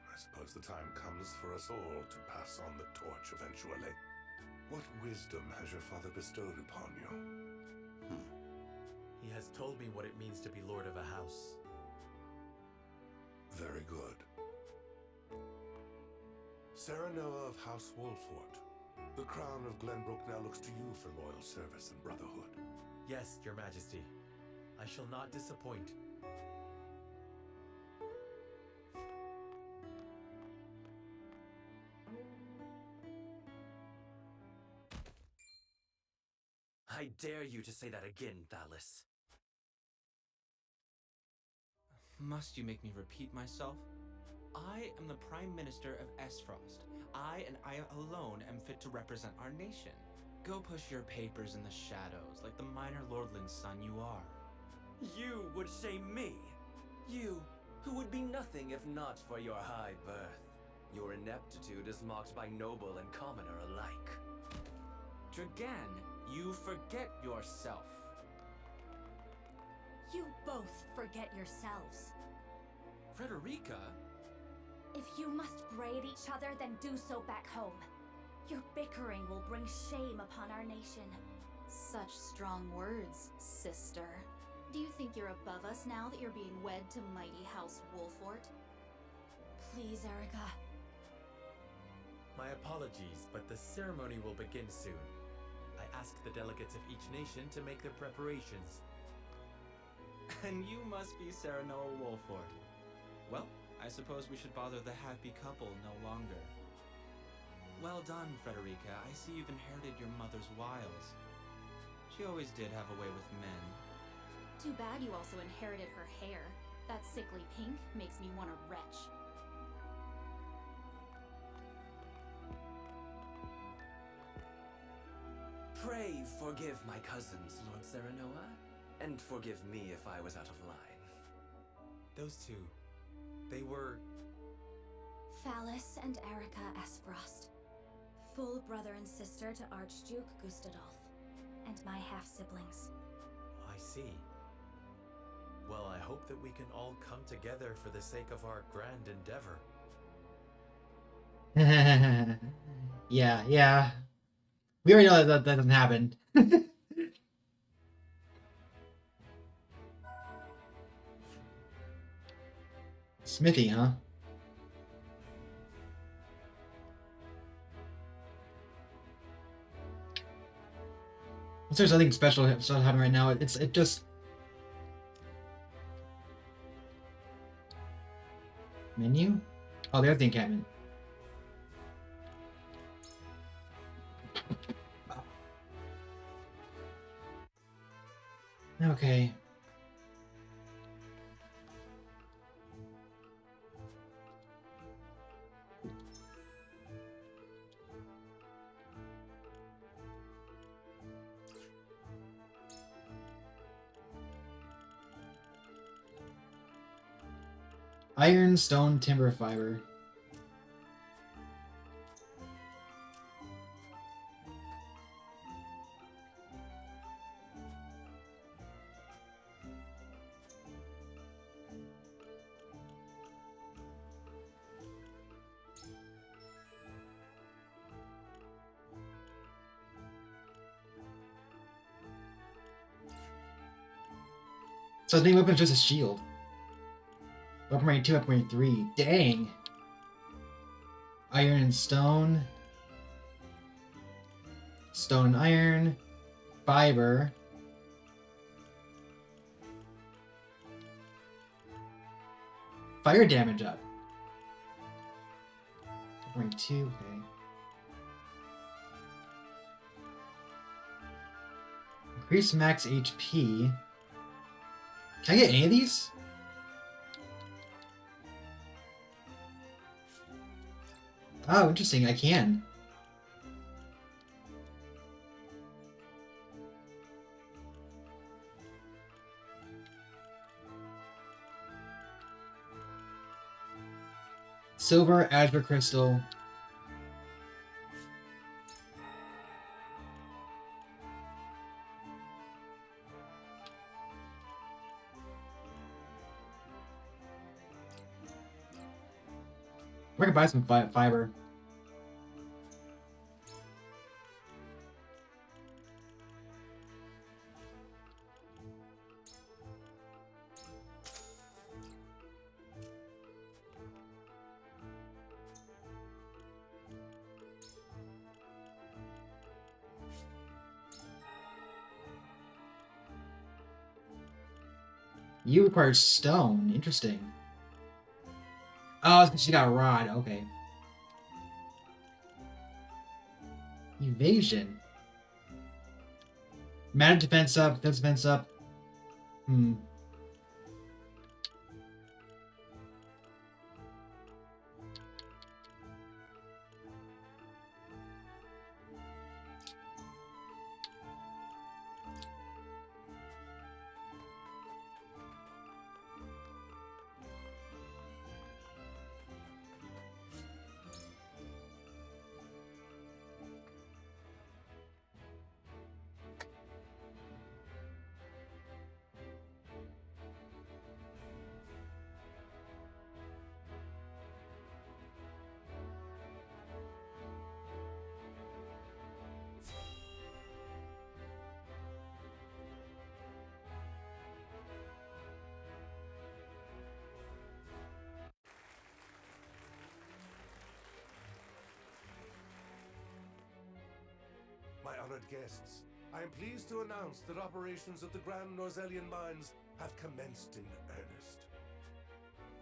I suppose the time comes for us all to pass on the torch eventually. What wisdom has your father bestowed upon you? He has told me what it means to be lord of a house. Very good. Sarah Noah of House Wolfort, the crown of Glenbrook now looks to you for loyal service and brotherhood. Yes, your majesty. I shall not disappoint. I dare you to say that again, Thalis. Must you make me repeat myself? I am the Prime Minister of Esfrost. I and I alone am fit to represent our nation. Go push your papers in the shadows like the minor lordling's son you are. You would say me? You, who would be nothing if not for your high birth. Your ineptitude is mocked by noble and commoner alike. Dragan, you forget yourself. You both forget yourselves. Frederica? If you must braid each other, then do so back home. Your bickering will bring shame upon our nation. Such strong words, sister. Do you think you're above us now that you're being wed to mighty House Wolfort? Please, Erica. My apologies, but the ceremony will begin soon. I ask the delegates of each nation to make their preparations. And you must be Sarah Noah Wolfort. Well, I suppose we should bother the happy couple no longer. Well done, Frederica. I see you've inherited your mother's wiles. She always did have a way with men. Too bad you also inherited her hair. That sickly pink makes me want to retch. Pray forgive my cousins, Lord Serenoa, and forgive me if I was out of line. Those two, they were... Thalis and Erica Esfrost. Full brother and sister to Archduke Gustadolf, and my half-siblings. I see. Well, I hope that we can all come together for the sake of our grand endeavor. Yeah. We already know that doesn't happen. Smithy, huh? Unless there's nothing special happening right now, it just... Menu? Oh, there's the encampment. Okay. Iron, stone, timber, fiber. So his main weapon is just a shield. Weapon rank 2, weapon rank 3. Dang! Iron and stone. Stone and iron. Fiber. Fire damage up. Weapon rank 2, okay. Increase max HP. Can I get any of these? Oh, interesting, I can. Silver, azure crystal. We can buy some fiber. You require stone. Interesting. Oh, it's 'cause she got a rod. Okay. Evasion. Mana defense up. Defense up. Hmm. My honored guests, I am pleased to announce that operations at the Grand Norzelian mines have commenced in earnest.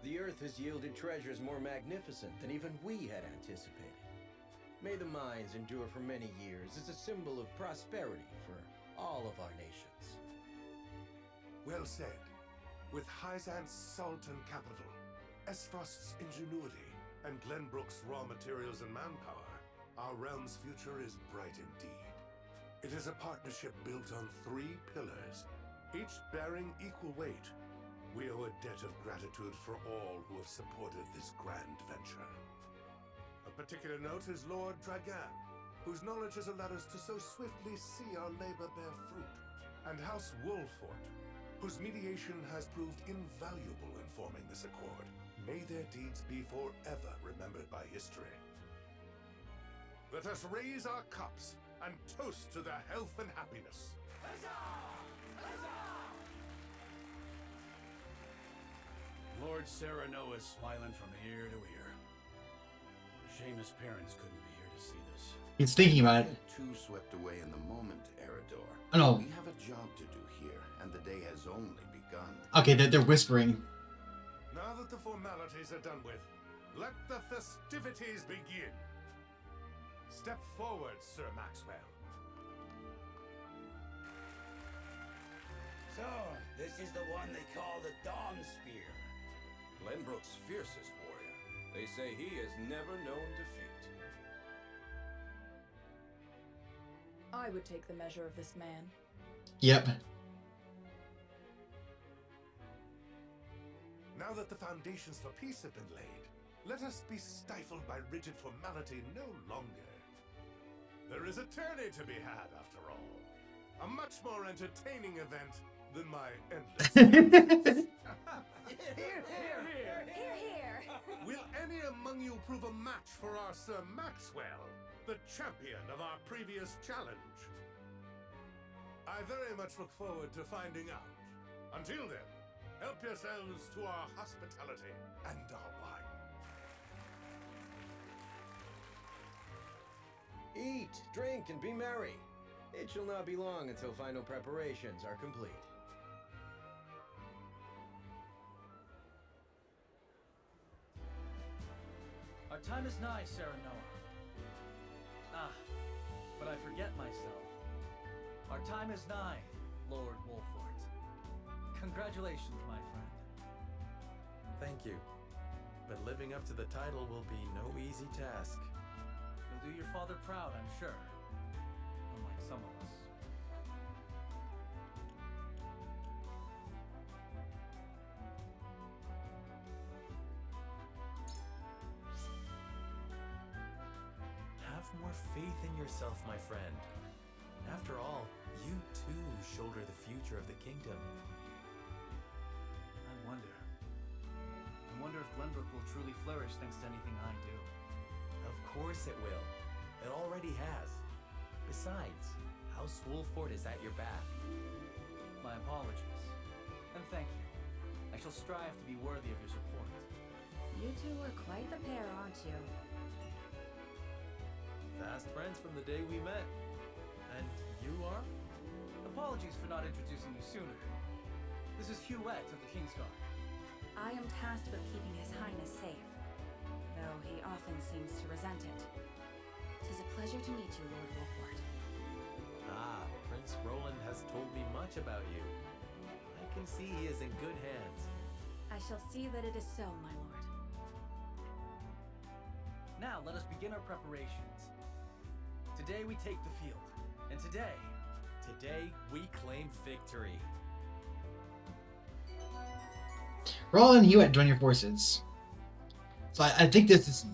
The Earth has yielded treasures more magnificent than even we had anticipated. May the mines endure for many years as a symbol of prosperity for all of our nations. Well said. With Hyzant's salt and capital, Esfrost's ingenuity, and Glenbrook's raw materials and manpower, our realm's future is bright indeed. It is a partnership built on 3 pillars, each bearing equal weight. We owe a debt of gratitude for all who have supported this grand venture. A particular note is Lord Dragan, whose knowledge has allowed us to so swiftly see our labor bear fruit, and House Wolfort, whose mediation has proved invaluable in forming this accord. May their deeds be forever remembered by history. Let us raise our cups and toast to their health and happiness. Lord Sereno is smiling from ear to ear. Shame his parents couldn't be here to see this. He's thinking about it. Get too swept away in the moment, Eridor. Oh, no. We have a job to do here, and the day has only begun. Okay, they're whispering. Now that the formalities are done with, let the festivities begin. Step forward, Sir Maxwell. So, this is the one they call the Dawn Spear. Glenbrook's fiercest warrior. They say he has never known defeat. I would take the measure of this man. Yep. Now that the foundations for peace have been laid, let us be stifled by rigid formality no longer. There is a tourney to be had, after all. A much more entertaining event than my endless... Here, here! Here, here! Will any among you prove a match for our Sir Maxwell, the champion of our previous challenge? I very much look forward to finding out. Until then, help yourselves to our hospitality and our wine. Eat, drink, and be merry. It shall not be long until final preparations are complete. Our time is nigh, Serenoa. Ah, but I forget myself. Our time is nigh, Lord Wolfort. Congratulations, my friend. Thank you. But living up to the title will be no easy task. You'll do your father proud, I'm sure. Unlike some of us. Have more faith in yourself, my friend. After all, you too shoulder the future of the kingdom. I wonder wonder if Glenbrook will truly flourish thanks to anything I do. Of course it will. It already has. Besides, House Wolford is at your back. My apologies. And thank you. I shall strive to be worthy of your support. You two are quite the pair, aren't you? Fast friends from the day we met. And you are? Apologies for not introducing you sooner. This is Huette of the Kingsguard. I am tasked with keeping His Highness safe, though he often seems to resent it. 'Tis a pleasure to meet you, Lord Wolford. Ah, Prince Roland has told me much about you. I can see he is in good hands. I shall see that it is so, my lord. Now let us begin our preparations. Today we take the field, and today we claim victory. Roland and Huette join your forces. So I think this is...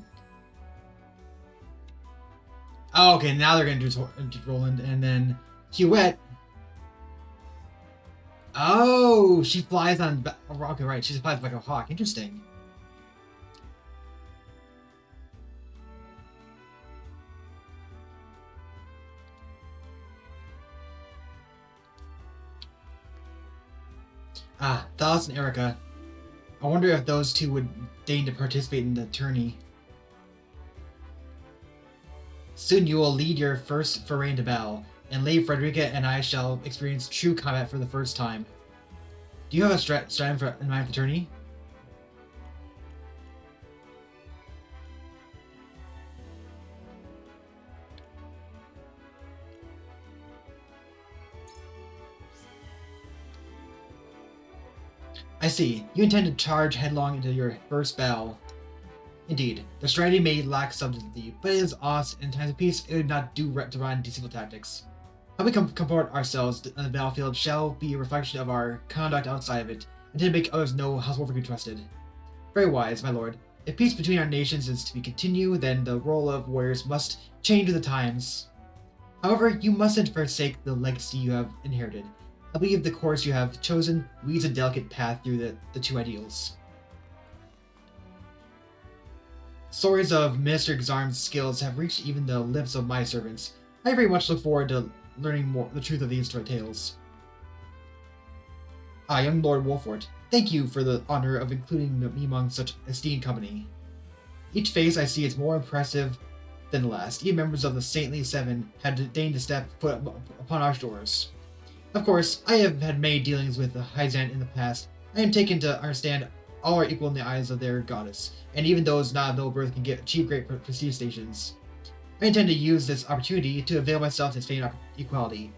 Oh, okay, now they're going to do Roland, and then Huette... Oh, she flies on... Okay, right, she flies like a hawk. Interesting. Ah, Thalos and Erica. I wonder if those two would deign to participate in the tourney. Soon you will lead your first foray into battle, and Lady Frederica and I shall experience true combat for the first time. Do you have a strategy in mind for the tourney? I see. You intend to charge headlong into your first battle. Indeed, the strategy may lack subtlety, but it is honest in times of peace. It would not do to run deceitful tactics. How we comport ourselves on the battlefield shall be a reflection of our conduct outside of it, and to make others know how Wolford can be trusted. Very wise, my lord. If peace between our nations is to be continued, then the role of warriors must change with the times. However, you mustn't forsake the legacy you have inherited. I believe the course you have chosen leads a delicate path through the two ideals. Stories of Minister Xarm's skills have reached even the lips of my servants. I very much look forward to learning more the truth of these tales. Ah, young Lord Wolford, thank you for the honor of including me among such esteemed company. Each face I see is more impressive than the last. Even members of the Saintly Seven had deigned to step foot upon our shores. Of course, I have had many dealings with the Hyzant in the past. I am taken to understand all are equal in the eyes of their goddess, and even those not of noble birth can achieve great prestige stations. I intend to use this opportunity to avail myself of this famed equality,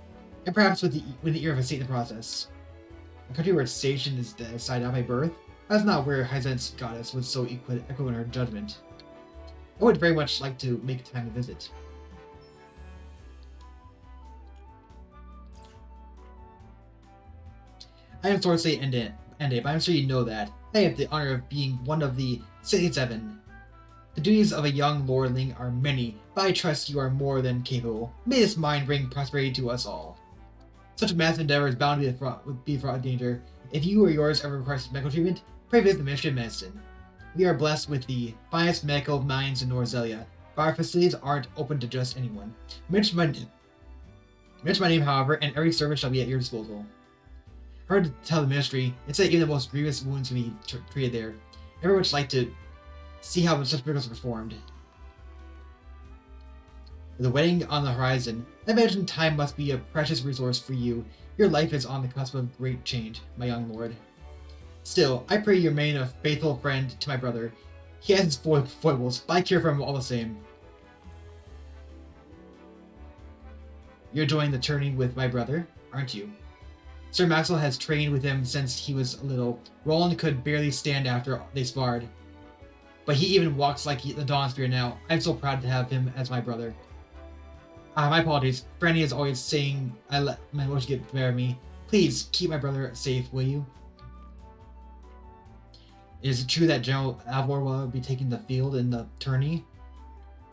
and perhaps with the ear of a saint in the process. A country where its station is decided by birth, that's not where Hyzant's goddess was so equal in her judgment. I would very much like to make time to visit. I am Sorcery Ende, but I'm sure you know that. I have the honor of being one of the Saintly Seven. The duties of a young lordling are many, but I trust you are more than capable. May this mind bring prosperity to us all. Such a massive endeavor is bound to be fraught with danger. If you or yours ever require medical treatment, pray visit the Ministry of Medicine. We are blessed with the finest medical minds in Norzelia, but our facilities aren't open to just anyone. Mention my name, however, and every service shall be at your disposal. I heard to tell the ministry, it's that even the most grievous wounds can be treated there. I very much like to see how such miracles are performed. With the wedding on the horizon, I imagine time must be a precious resource for you. Your life is on the cusp of great change, my young lord. Still, I pray you remain a faithful friend to my brother. He has his foibles, but I care for him all the same. You're joining the tourney with my brother, aren't you? Sir Maxwell has trained with him since he was little. Roland could barely stand after they sparred. But he even walks like the Dawn Spear now. I'm so proud to have him as my brother. My apologies. Franny is always saying I let my emotions get the better of me. Please, keep my brother safe, will you? Is it true that General Alvor will be taking the field in the tourney?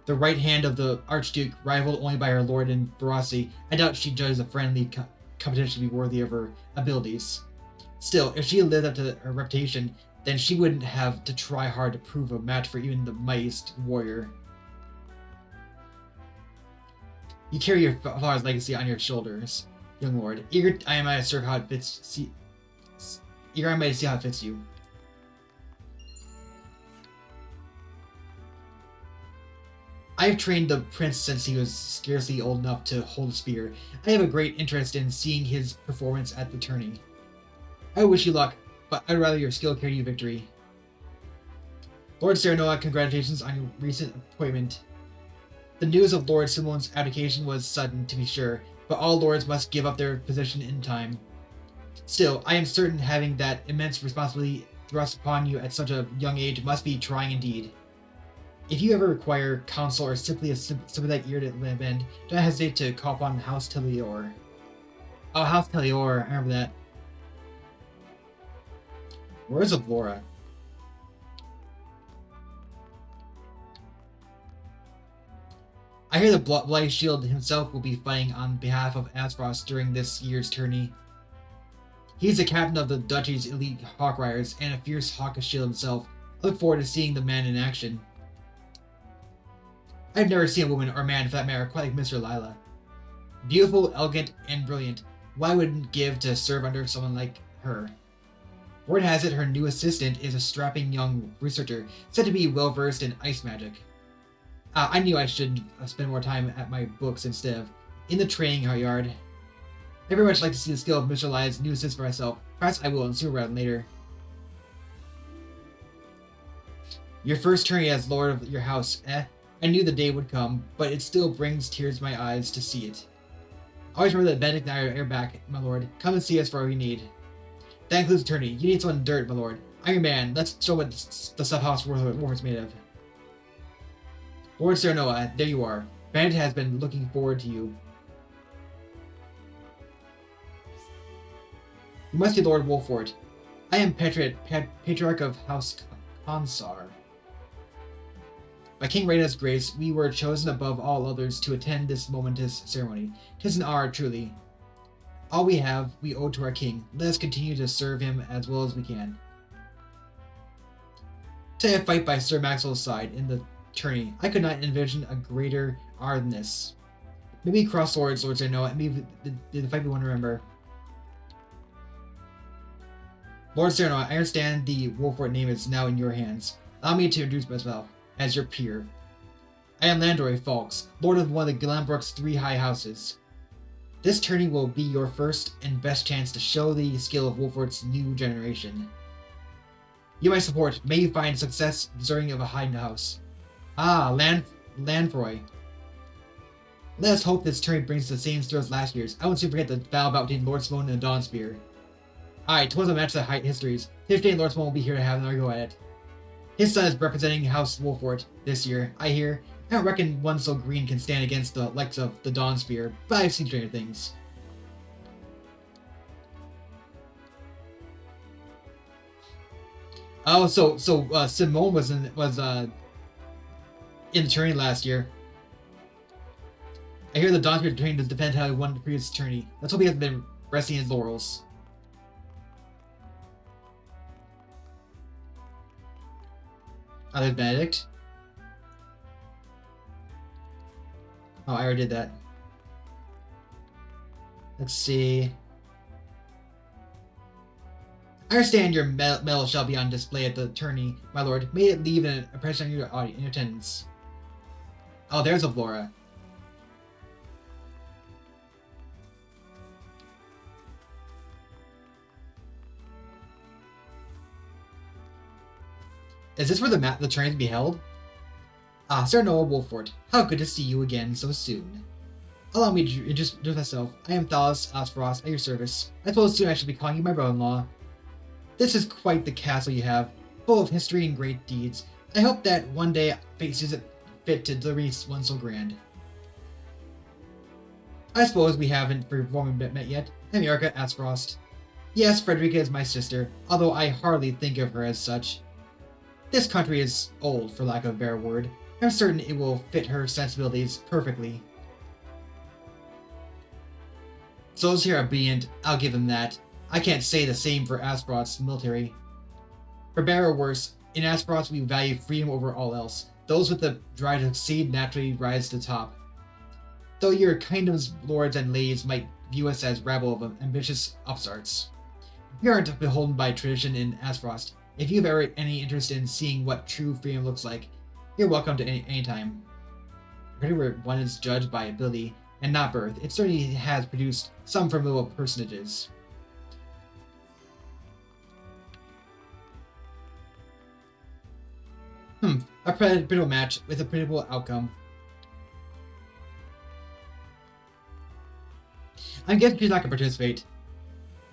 The right hand of the Archduke, rivaled only by her lord in ferocity, I doubt she judges a friendly competition to be worthy of her abilities. Still, if she lived up to her reputation, then she wouldn't have to try hard to prove a match for even the mightiest warrior. You carry your father's legacy on your shoulders, young lord. Eager I am to serve how it fits. Eager I am to see how it fits you. I have trained the prince since he was scarcely old enough to hold a spear. I have a great interest in seeing his performance at the tourney. I wish you luck, but I'd rather your skill carry you victory. Lord Serenoa, congratulations on your recent appointment. The news of Lord Simone's abdication was sudden, to be sure, but all lords must give up their position in time. Still, I am certain having that immense responsibility thrust upon you at such a young age must be trying indeed. If you ever require counsel or simply a sympathetic ear to lend, don't hesitate to call upon House Telior. Oh, House Telior, I remember that. Where's Avlora? I hear the Bloody Shield himself will be fighting on behalf of Aspros during this year's tourney. He's the captain of the Duchy's elite Hawk Riders and a fierce hawkish shield himself. I look forward to seeing the man in action. I've never seen a woman, or man for that matter, quite like Mr. Lila. Beautiful, elegant, and brilliant. Why wouldn't give to serve under someone like her? Word has it her new assistant is a strapping young researcher, said to be well-versed in ice magic. I knew I should spend more time at my books instead of in the training yard. I very much like to see the skill of Mr. Lila's new assistant for myself. Perhaps I will sooner rather than later. Your first tourney as lord of your house, I knew the day would come, but it still brings tears to my eyes to see it. Always remember that Benedict and I are back, my lord. Come and see us for all you need. That includes tourney. You need someone dirt, my lord. I'm your man. Let's show what the stuff House Warford's made of. Lord Serenoa, there you are. Benedict has been looking forward to you. You must be Lord Wolford. I am Patriarch of House Consar. By King Rhaeda's grace, we were chosen above all others to attend this momentous ceremony. 'Tis an honor, truly. All we have, we owe to our king. Let us continue to serve him as well as we can. To fight by Sir Maxwell's side in the tourney, I could not envision a greater honor than this. Maybe cross swords, Lord Serenoa, and maybe the fight we want to remember. Lord Serenoa, I understand the Wolford name is now in your hands. Allow me to introduce myself as your peer. I am Landroy Fawkes, lord of one of the Glenbrook's 3 high houses. This tourney will be your first and best chance to show the skill of Wolford's new generation. You my support, may you find success deserving of a high house. Ah, Landroy. Let us hope this tourney brings the same thrill as last year's. I won't soon forget the battle bout between Lord Simone and the Dawnspear. Aye, 'twas a match that height histories. Today and Lord Simone will be here to have another go at it. His son is representing House Wolford this year, I hear. I don't reckon one so green can stand against the likes of the Dawnspear, but I've seen stranger things. Oh, so Simone was in the tourney last year. I hear the Dawnspear tourney does depend how he won the previous tourney. Let's hope he hasn't been resting his laurels. Oh, there's Benedict. Oh, I already did that. Let's see. I understand your medal shall be on display at the tourney, my lord. May it leave an impression on your audience in attendance. Oh, there's Avlora. Is this where the tourney be held? Ah, Sir Noah Wolford, how good to see you again so soon. Allow me to introduce myself. I am Thalos Aspros at your service. I suppose soon I shall be calling you my brother-in-law. This is quite the castle you have, full of history and great deeds. I hope that one day fate sees it fit to deliver one so grand. I suppose we haven't formally met yet. I'm Erica Aspros. Yes, Frederica is my sister, although I hardly think of her as such. This country is old, for lack of a better word. I'm certain it will fit her sensibilities perfectly. Those here are obedient, I'll give them that. I can't say the same for Asprod's military. For better or worse, in Azeroth we value freedom over all else. Those with the drive to succeed naturally rise to the top. Though your kingdom's lords and ladies might view us as rabble of ambitious upstarts, we aren't beholden by tradition in Azeroth. If you have ever any interest in seeing what true freedom looks like, you're welcome to any time. Where one is judged by ability and not birth, it certainly has produced some formidable personages. A predictable match with a predictable outcome. I'm guessing she's not going to participate.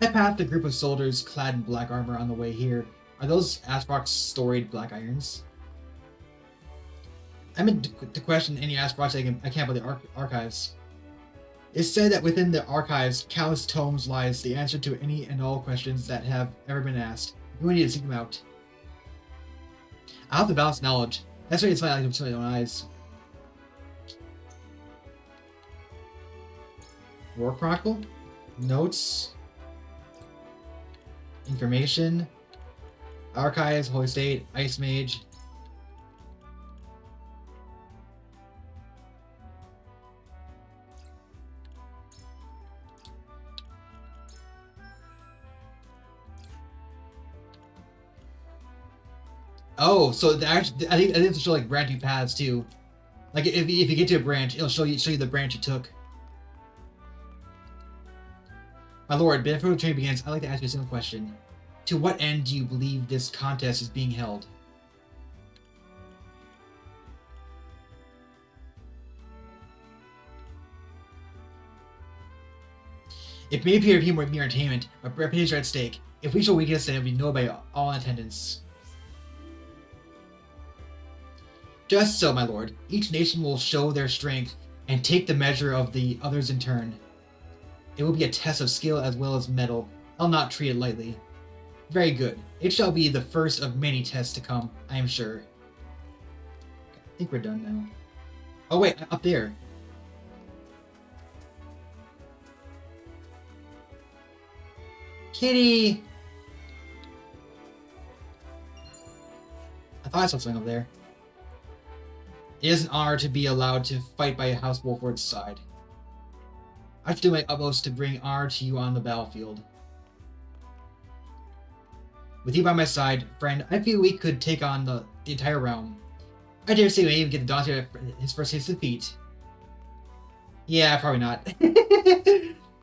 I passed a group of soldiers clad in black armor on the way here. Are those Azeroth's storied black irons? I meant to question any Azeroths I can't believe the archives. It's said that within the archives, countless tomes lies the answer to any and all questions that have ever been asked. We need to seek them out. I'll have to balance knowledge. That's why it's like I'm my own eyes. War Chronicle? Notes? Information? Archives, Holy State, Ice Mage. Oh, so I think it'll show like branching paths too. Like if you get to a branch, it'll show you the branch you took. My lord, before the training begins, I'd like to ask you a simple question. To what end do you believe this contest is being held? It may appear to be mere entertainment, but reputations are at stake. If we show weakness, then it will be known by all in attendance. Just so, my lord. Each nation will show their strength and take the measure of the others in turn. It will be a test of skill as well as mettle. I'll not treat it lightly. Very good. It shall be the first of many tests to come, I am sure. I think we're done now. Oh wait, up there. Kitty! I thought I saw something up there. It is an honor to be allowed to fight by House Wolford's side. I have to do my utmost to bring honor to you on the battlefield. With you by my side, friend, I feel we could take on the entire realm. I dare say we may even get the Dante his first taste of defeat. Yeah, probably not.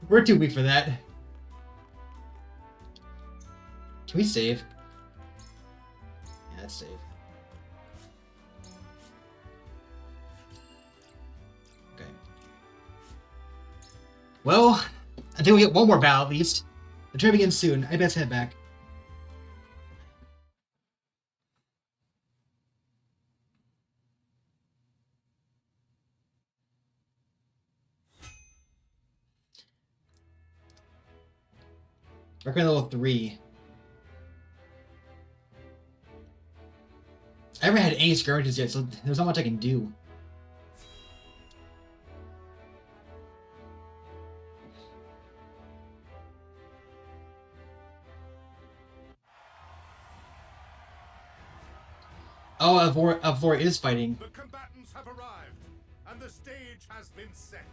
We're too weak for that. Can we save? Yeah, let's save. Okay. Well, I think we get one more battle at least. The turn begins soon. I best head back. Recommend level 3. I haven't had any skirmishes yet, so there's not much I can do. Oh, Avor is fighting. The combatants have arrived, and the stage has been set.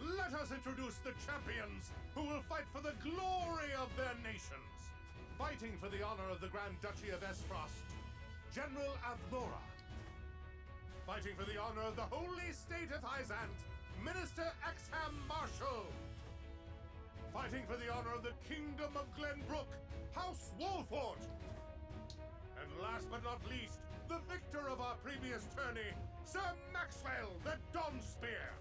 Let us introduce the champions who will fight for the glory of their nations. Fighting for the honor of the Grand Duchy of Esfrost, General Avlora. Fighting for the honor of the Holy State of Hyzant, Minister Exham Marshal. Fighting for the honor of the Kingdom of Glenbrook, House Wolford. And last but not least, the victor of our previous tourney, Sir Maxwell the Dawnspear.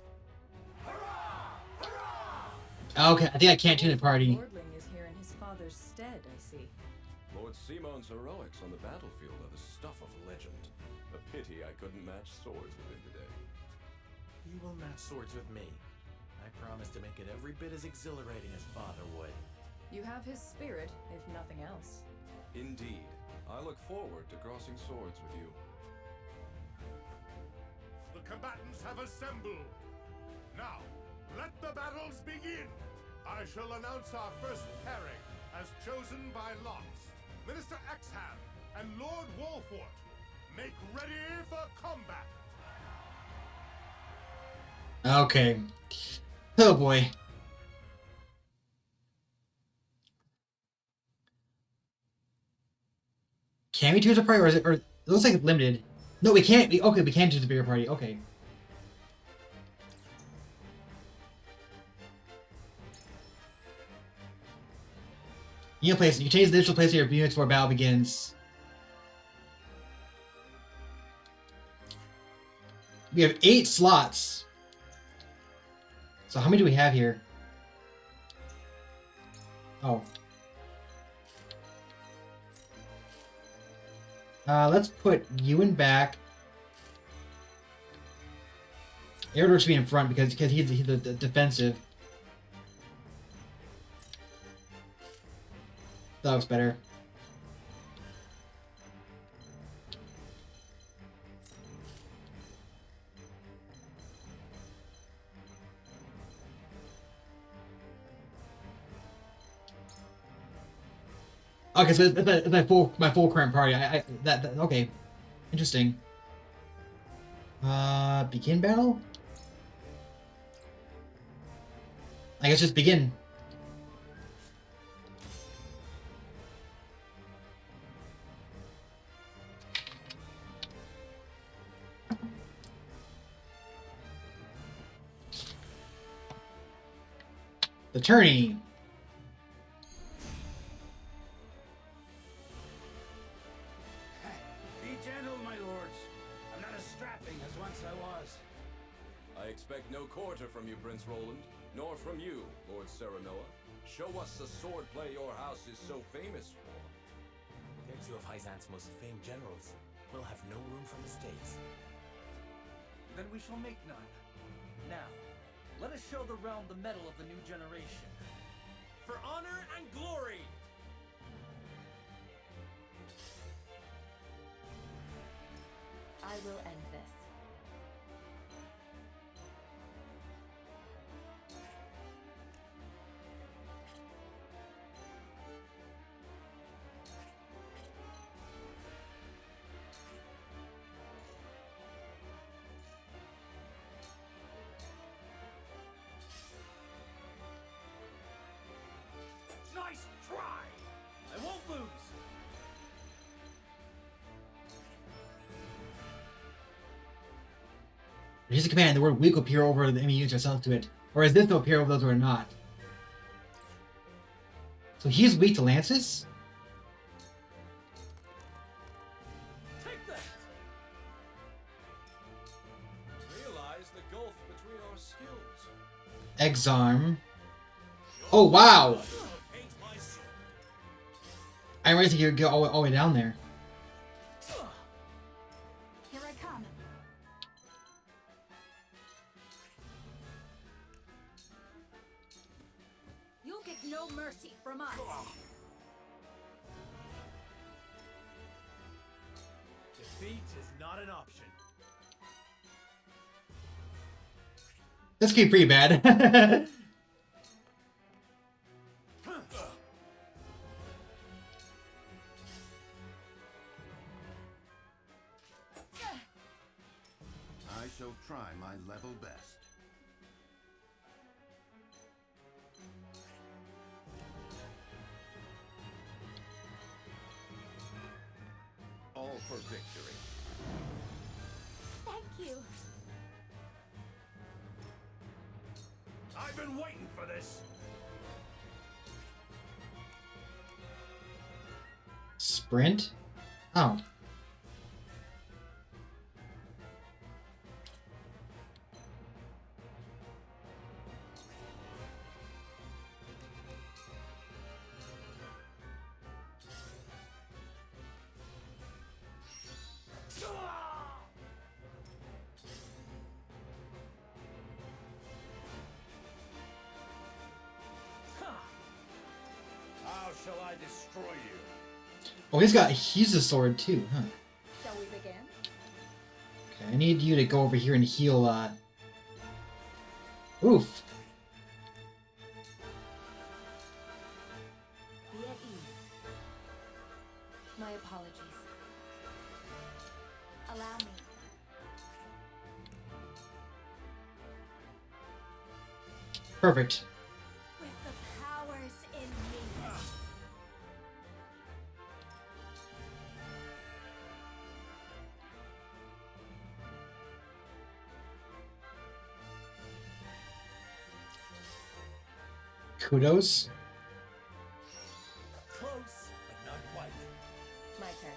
Hurrah! Hurrah! Okay, I think I can't tune the party. Lordling is here in his father's stead, I see. Lord Simon's heroics on the battlefield are the stuff of legend. A pity I couldn't match swords with him today. You will match swords with me. I promise to make it every bit as exhilarating as Father would. You have his spirit, if nothing else. Indeed. I look forward to crossing swords with you. The combatants have assembled. Now, let the battles begin. I shall announce our first pairing, as chosen by lots. Minister Exham, and Lord Wolfort, make ready for combat. Okay. Oh boy. Can we choose a party, or is it? Or it looks like it's limited. No, we can't. Okay, we can choose a bigger party. Okay. You place. You change the initial place of your units before battle begins. We have 8 slots. So how many do we have here? Oh. Let's put you in back. Eridor should be in front because he's the defensive. That looks better. Okay, so it's my full current party. That okay, interesting. Begin battle. I guess just begin. The tourney. Be gentle, my lords. I'm not as strapping as once I was. I expect no quarter from you, Prince Roland, nor from you, Lord Serenoa. Show us the swordplay your house is so famous for. They're two of Hyzant's most famed generals. We'll have no room for mistakes. Then we shall make none. Now, let us show the realm the mettle of the new generation. For honor and glory! I will end this. Nice try! I won't lose! Here's a command. The word weak will appear over the enemy units yourself to it. Or is this to appear over those who are not? So he's weak to lances? Take that! Realize the gulf between our skills. Exarm. Oh, wow! I realized you could go all the way down there. Here I come. You'll get no mercy from us. Defeat is not an option. This could be pretty bad. I shall try my level best. All for victory. Thank you. I've been waiting for this. Sprint? Oh. How shall I destroy you? Oh, he's a sword too, huh? Shall we begin? Okay, I need you to go over here and heal, Oof. Be at ease. My apologies. Allow me. Perfect. With the powers in me. Kudos. Close, but not quite. My turn.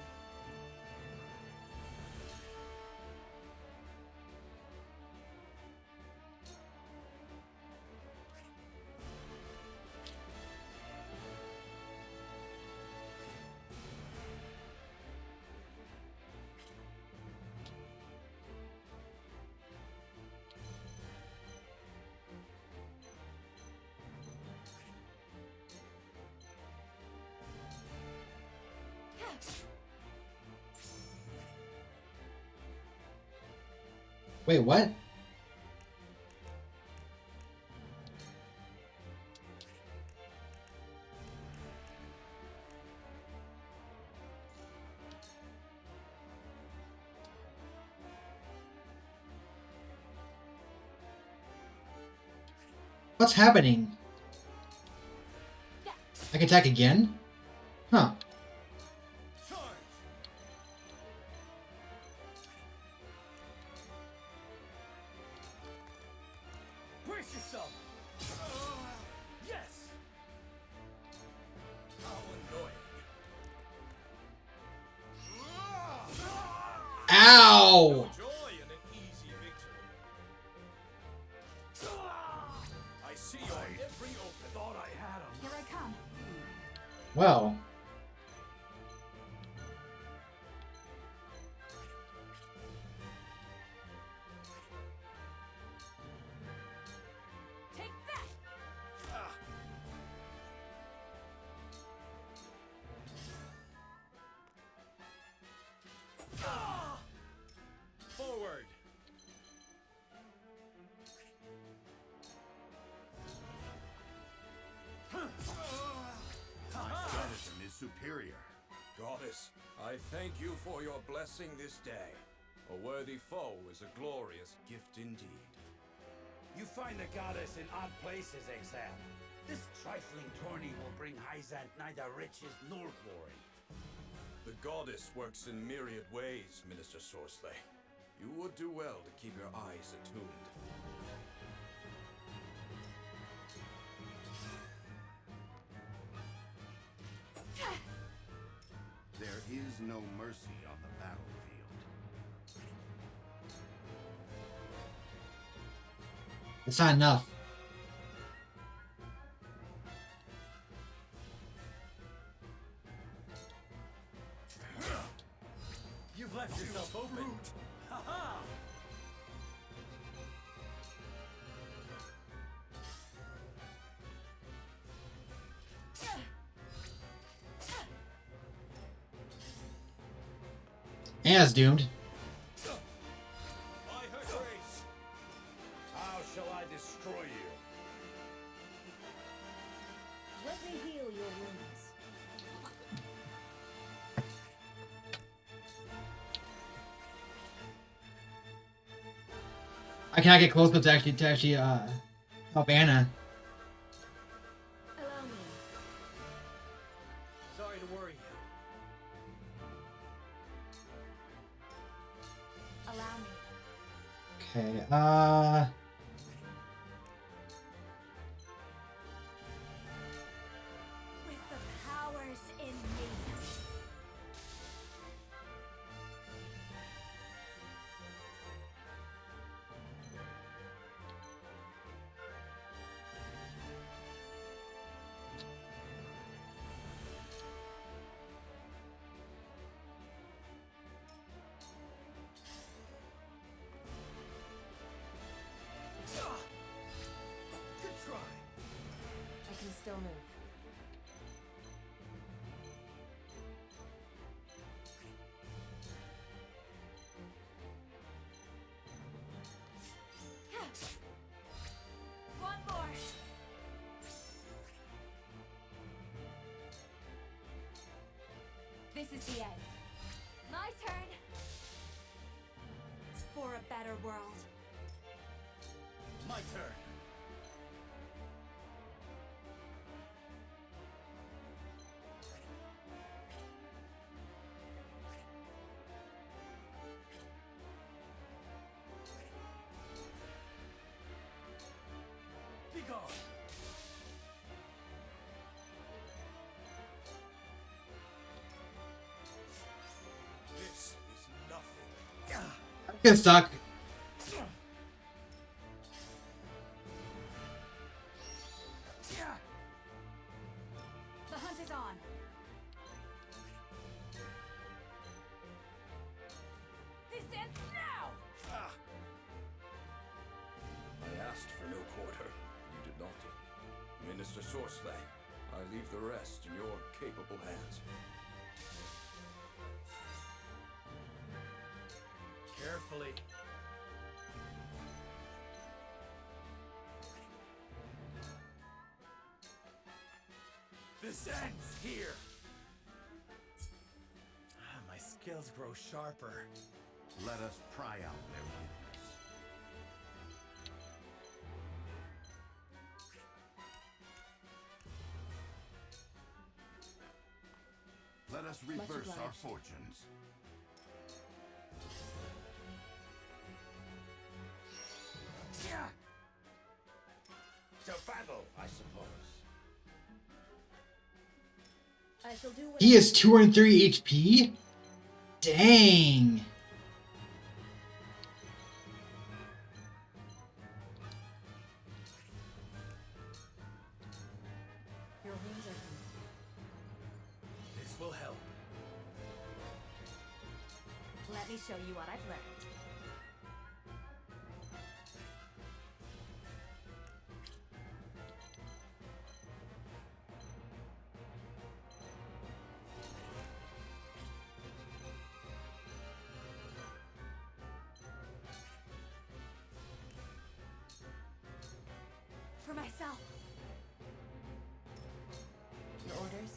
Wait, what? What's happening? I can attack again? Huh. Brace yourself. Yes. How annoying. Ow! Joy in an easy victory. I see you on every open. Thought I had him. Here I come. Well. Take that. Forward. My medicine is superior. Goddess, I thank you for your blessing this day. A worthy foe is a glorious gift indeed. You find the goddess in odd places, Exam. This trifling tourney will bring Hyzant neither riches nor glory. The goddess works in myriad ways, Minister Sorsley. You would do well to keep your eyes attuned. There is no mercy on the battlefield. It's not enough. You've left yourself open. Ha-ha! Anna's doomed. By her grace. How shall I destroy you? Let me heal your wounds. I cannot get close enough to actually help Anna. Allow me. Sorry to worry you. Allow me. Okay, With the powers in me. Good try. I can still move. One more. This is the end. My turn. better world. My turn. Be gone. This is nothing. Good suck. The hunt is on. This ends now! I asked for no quarter. You did not. Minister Sorsley, I leave the rest in your capable hands. Carefully. This ends here. My skills grow sharper. Let us pry out their weakness. Let us reverse our fortunes. To battle, I suppose. I shall do what He is 203 HP? Dang. your wounds are healed. This will help. Let me show you what I've learned. For myself. Your orders?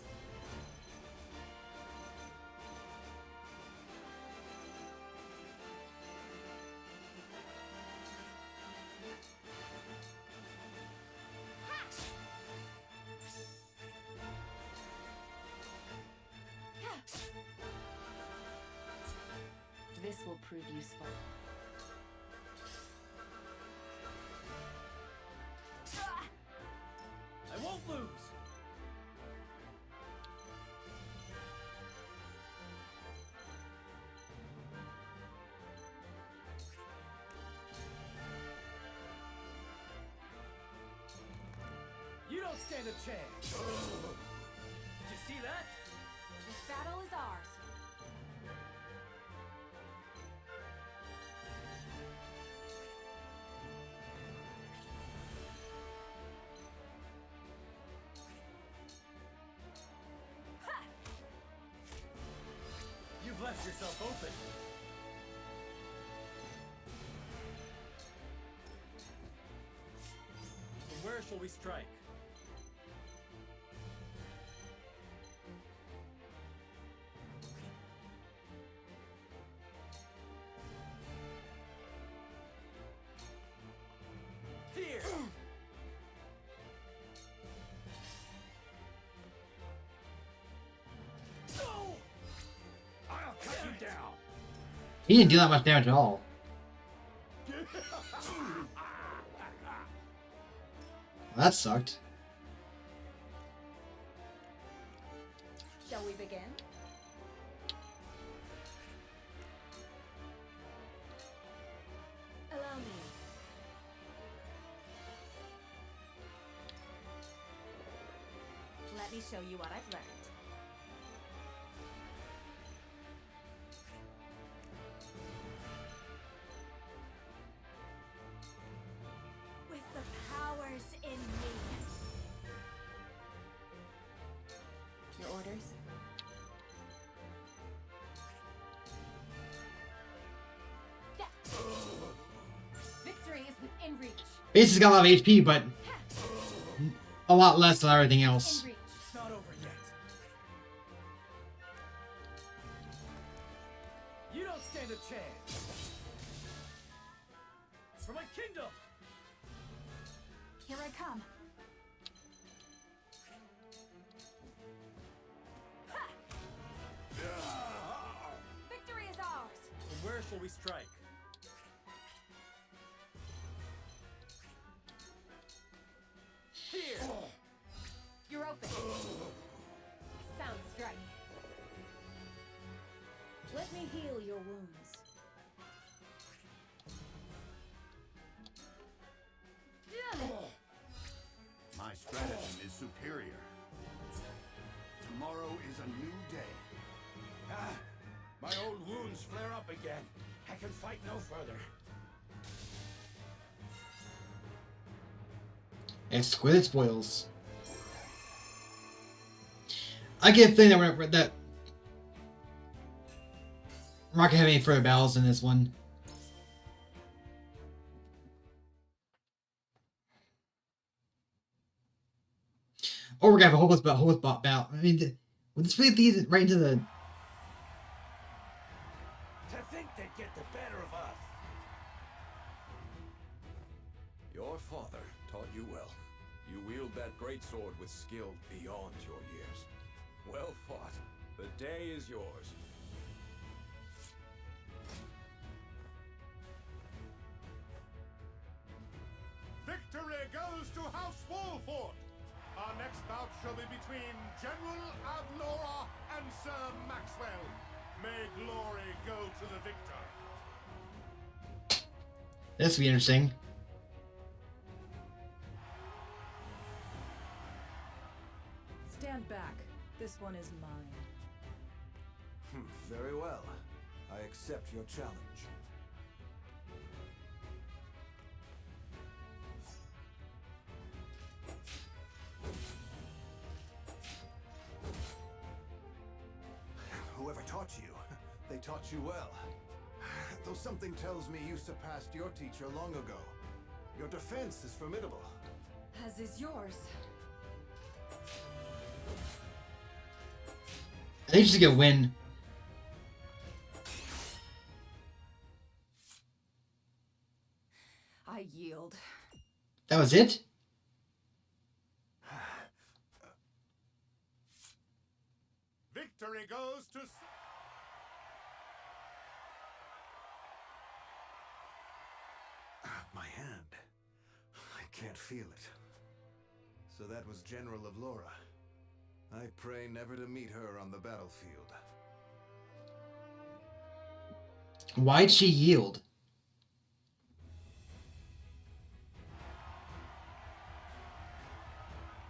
This will prove useful. I won't lose. You don't stand a chance. Did you see that? This battle is ours. You've left yourself open. From where shall we strike? Here! I'll cut you down. He didn't do that much damage at all. That sucked. Shall we begin? Allow me. Let me show you what I've learned. With the powers in me. Your orders? Victory is within reach. Base has got a lot of HP, but a lot less than everything else. It's not over yet. You don't stand a chance. Come. Victory is ours! And where shall we strike? Here! You're open. Sound strike. Let me heal your wounds. My stratagem is superior. Tomorrow is a new day. Ah, my old wounds flare up again. I can fight no further. Exquisite spoils. I get a feeling that that we're not gonna have any further battles in this one. Or we're gonna have a hopeless battle. I mean, would this really lead right into the? To think they'd get the better of us. Your father taught you well. You wield that greatsword with skill beyond your years. Well fought. The day is yours. Victory goes to House Wolford! Our next bout shall be between General Avnora and Sir Maxwell. May glory go to the victor. This will be interesting. Stand back. This one is mine. Very well. I accept your challenge. Whoever taught you, they taught you well. Though something tells me you surpassed your teacher long ago. Your defense is formidable. As is yours. I think she's gonna win. I yield. That was it? Victory goes to... My hand. I can't feel it. So that was General of Laura. I pray never to meet her on the battlefield. Why'd she yield?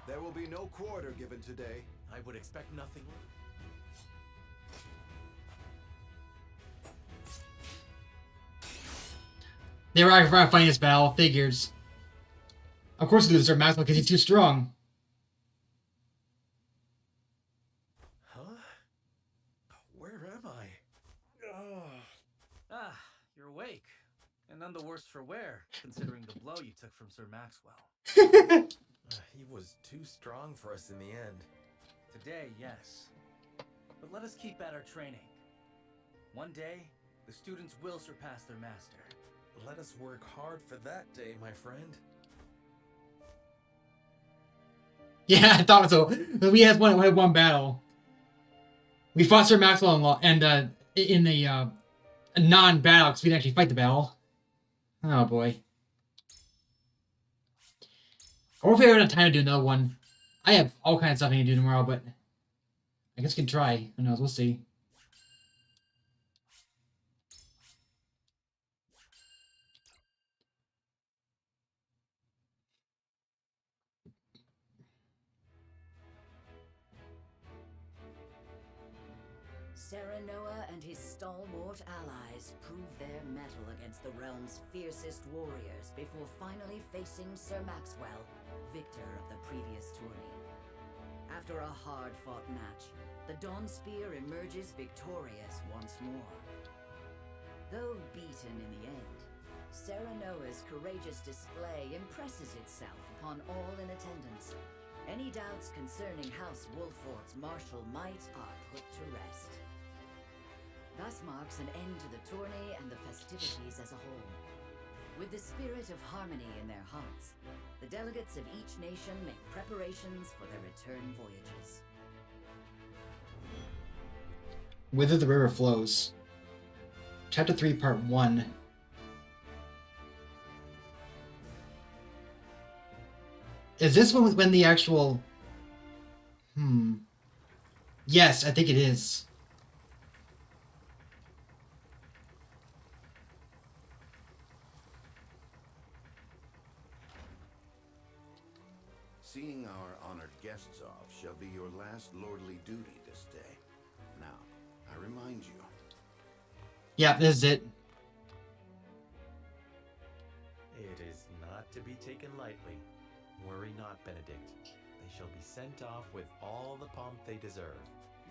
There will be no quarter given today. I would expect nothing. They were fighting this battle. Figures. Of course, we lose Sir Maxwell because he's too strong. Huh? Where am I? Ah, you're awake. And none the worse for wear, considering the blow you took from Sir Maxwell. He was too strong for us in the end. Today, yes. But let us keep at our training. One day, the students will surpass their master. Let us work hard for that day, my friend. Yeah, I thought so. We had one battle. We fought Sir Maxwell and in the non-battle because we didn't actually fight the battle. Oh boy. Or if we ever have time to do another one. I have all kinds of stuff I need to do tomorrow, but I guess we can try. Who knows? We'll see. Serenoa and his stalwart allies prove their mettle against the realm's fiercest warriors before finally facing Sir Maxwell, victor of the previous tourney. After a hard-fought match, the Dawn Spear emerges victorious once more. Though beaten in the end, Serenoa's courageous display impresses itself upon all in attendance. Any doubts concerning House Wolford's martial might are put to rest. Thus marks an end to the tourney and the festivities as a whole. With the spirit of harmony in their hearts, the The delegates of each nation make preparations for their return voyages. Whither the river flows. Chapter 3, Part 1. Is this when the actual... Yes, I think it is. Seeing our honored guests off shall be your last lordly duty this day. Now, I remind you. Yeah, this is it. It is not to be taken lightly. Worry not, Benedict. They shall be sent off with all the pomp they deserve.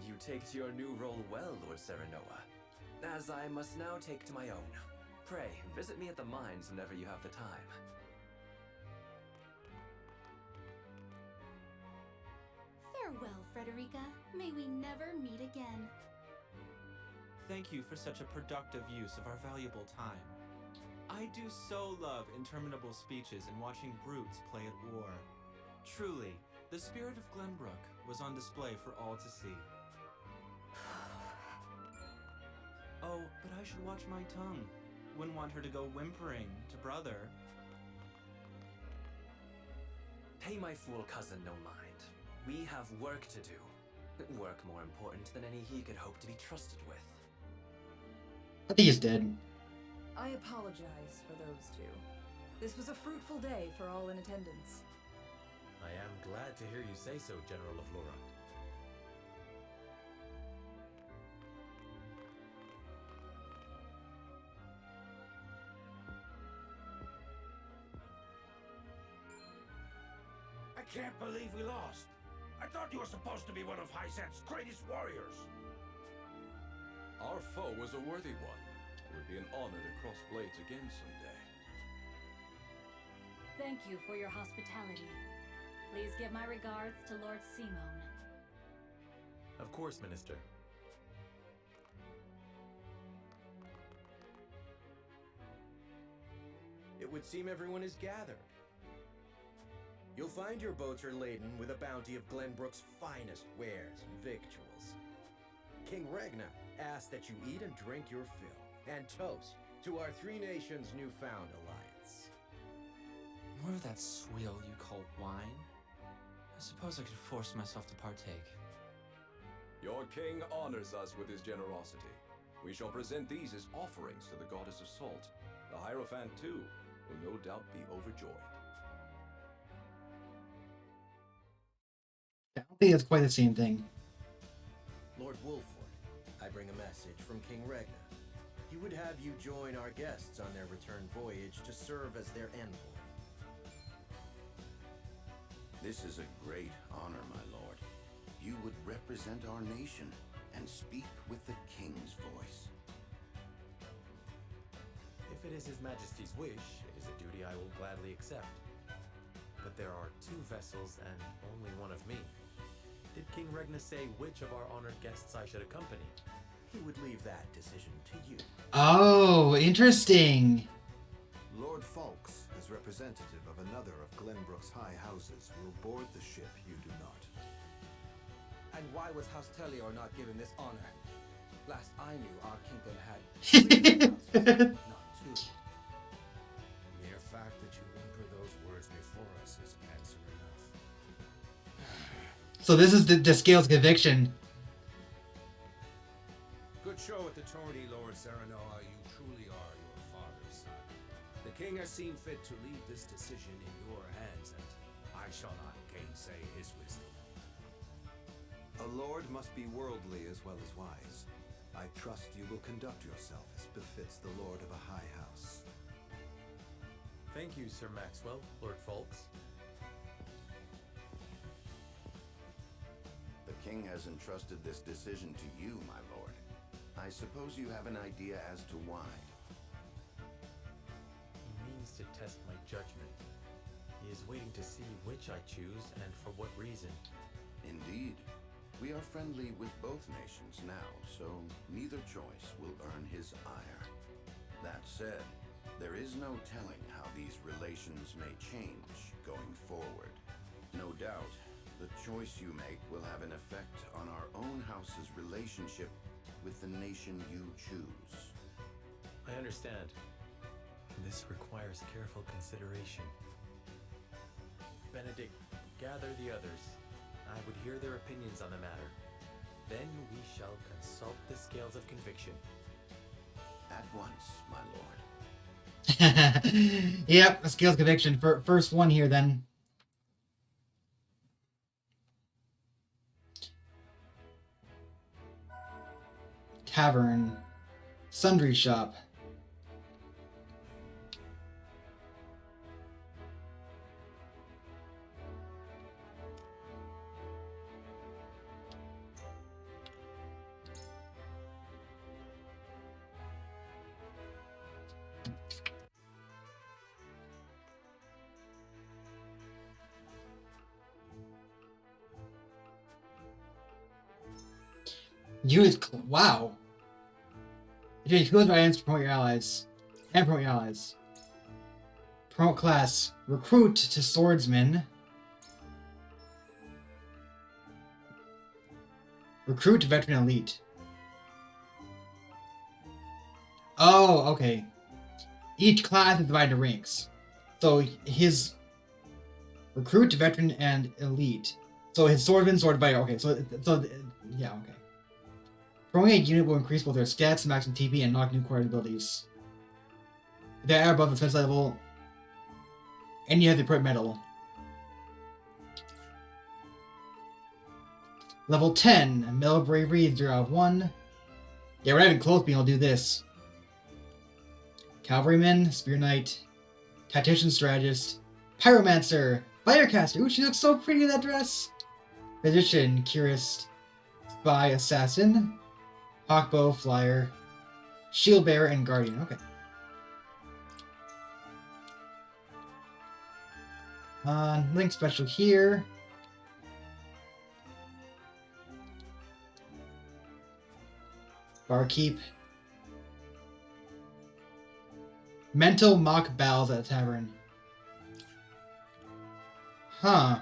You take to your new role well, Lord Serenoa, as I must now take to my own. Pray, visit me at the mines whenever you have the time. Farewell, Frederica. May we never meet again. Thank you for such a productive use of our valuable time. I do so love interminable speeches and watching brutes play at war. Truly, the spirit of Glenbrook was on display for all to see. Oh, but I should watch my tongue. Wouldn't want her to go whimpering to brother. Pay my fool cousin no mind. We have work to do. Work more important than any he could hope to be trusted with. I think he's dead. I apologize for those two. This was a fruitful day for all in attendance. I am glad to hear you say so, General of Laura. I can't believe we lost. I thought you were supposed to be one of Hyzant's greatest warriors. Our foe was a worthy one. It would be an honor to cross blades again someday. Thank you for your hospitality. Please give my regards to Lord Simone. Of course, Minister. It would seem everyone is gathered. You'll find your boats are laden with a bounty of Glenbrook's finest wares and victuals. King Regna asks that you eat and drink your fill, and toast to our three nations' newfound alliance. More of that swill you call wine? I suppose I could force myself to partake. Your king honors us with his generosity. We shall present these as offerings to the goddess of salt. The Hierophant, too, will no doubt be overjoyed. I don't think it's quite the same thing. Lord Wolford, I bring a message from King Regna. He would have you join our guests on their return voyage to serve as their envoy. This is a great honor, my lord. You would represent our nation and speak with the king's voice. If it is His Majesty's wish, it is a duty I will gladly accept. But there are 2 vessels and only one of me. Did King Regna say which of our honored guests I should accompany? He would leave that decision to you. Oh, interesting. Lord Fawkes, as representative of another of Glenbrook's high houses, will board the ship you do not. And why was House Tellior not given this honor? Last I knew, our kingdom had 3 houses, not 2. The mere fact that you whimper those words before us is answer enough. So this is the Scales conviction. Good show at the tourney, Lord Serenoa. You truly are your father's son. The king has seen fit to leave this decision in your hands, and I shall not gainsay his wisdom. A lord must be worldly as well as wise. I trust you will conduct yourself as befits the lord of a high house. Thank you, Sir Maxwell, Lord Fawkes. The king has entrusted this decision to you, my lord. I suppose you have an idea as to why. He means to test my judgment. He is waiting to see which I choose and for what reason. Indeed. We are friendly with both nations now, so neither choice will earn his ire. That said, there is no telling how these relations may change going going forward. No doubt, the choice you make will have an effect on our own house's relationship with the nation you choose. I understand. This requires careful consideration. Benedict, gather the others. I would hear their opinions on the matter. Then we shall consult the scales of conviction. At once, my lord. Yep, a scales conviction. First one here, then. Tavern. Sundry shop. Wow. You use by items to promote your allies. And promote your allies. Promote class. Recruit to swordsman. Recruit to veteran elite. Oh, okay. Each class is divided into ranks. So his recruit to veteran and elite. So his swordsman, sword fighter. Okay, so yeah, okay. Promoting a unit will increase both their stats, maximum TP, and knock new core abilities. If they are above the defense level, and you have the equipped medal. Level 10, Medal of Bravery, 0 out of 1. Yeah, we're not even close being able to do this. Cavalryman, Spear Knight, Tactician Strategist, Pyromancer, Firecaster. Ooh, she looks so pretty in that dress. Physician, Curist, Spy, Assassin, Hawkbow, Flyer, Shield Bearer, and Guardian. Okay. Nothing special here. Barkeep. Mental mock battles at a tavern. Huh.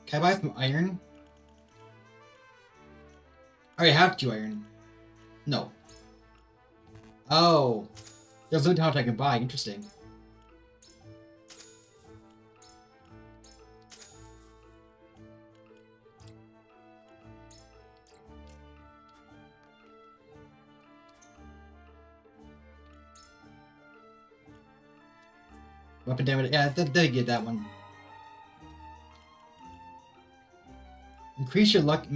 Can I buy some iron? I already have 2 iron. No. Oh. There's no how much I can buy. Interesting. Weapon damage. Yeah, they get that one. Increase your luck at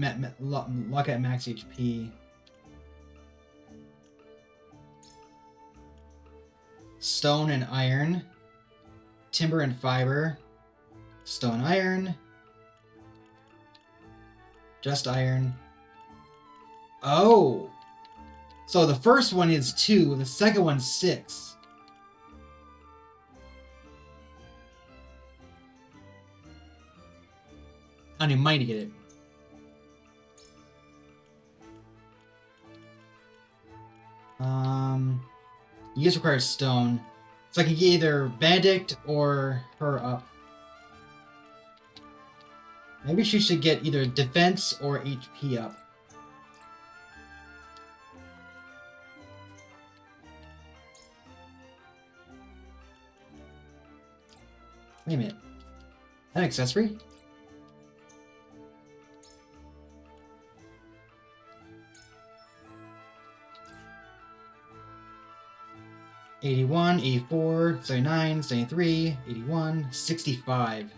max HP. Stone and iron. Timber and fiber. Stone, iron. Just iron. Oh! So the first one is 2, the second one's 6. I need money to get it. You just require stone. So I can get either Benedict or her up. Maybe she should get either defense or HP up. Wait a minute. An accessory? $81, $84, $79, $73, $81, $65,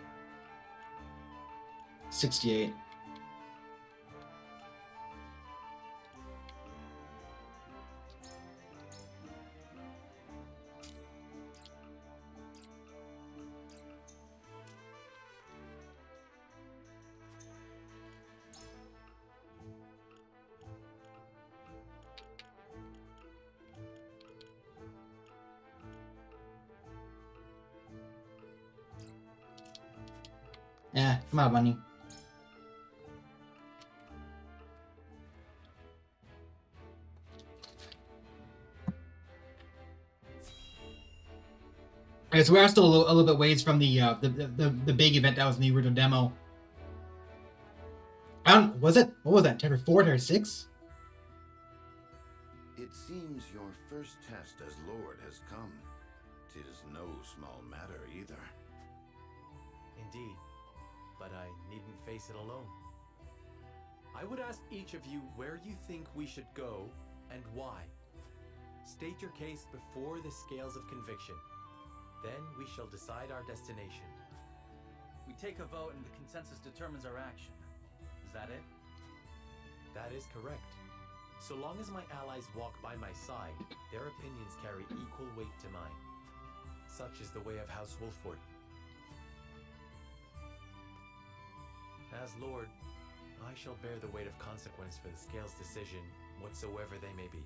$68. Yeah, I'm out of money. Okay, so we are still a little bit ways from the big event that was in the original demo. What was that, chapter 4 or 6? It seems your first test as Lord has come. 'Tis no small matter either. Indeed, but I needn't face it alone. I would ask each of you where you think we should go and why. State your case before the scales of conviction. Then we shall decide our destination. We take a vote and the consensus determines our action. Is that it? That is correct. So long as my allies walk by my side, their opinions carry equal weight to mine. Such is the way of House Wolford. As Lord, I shall bear the weight of consequence for the Scales' decision, whatsoever they may be.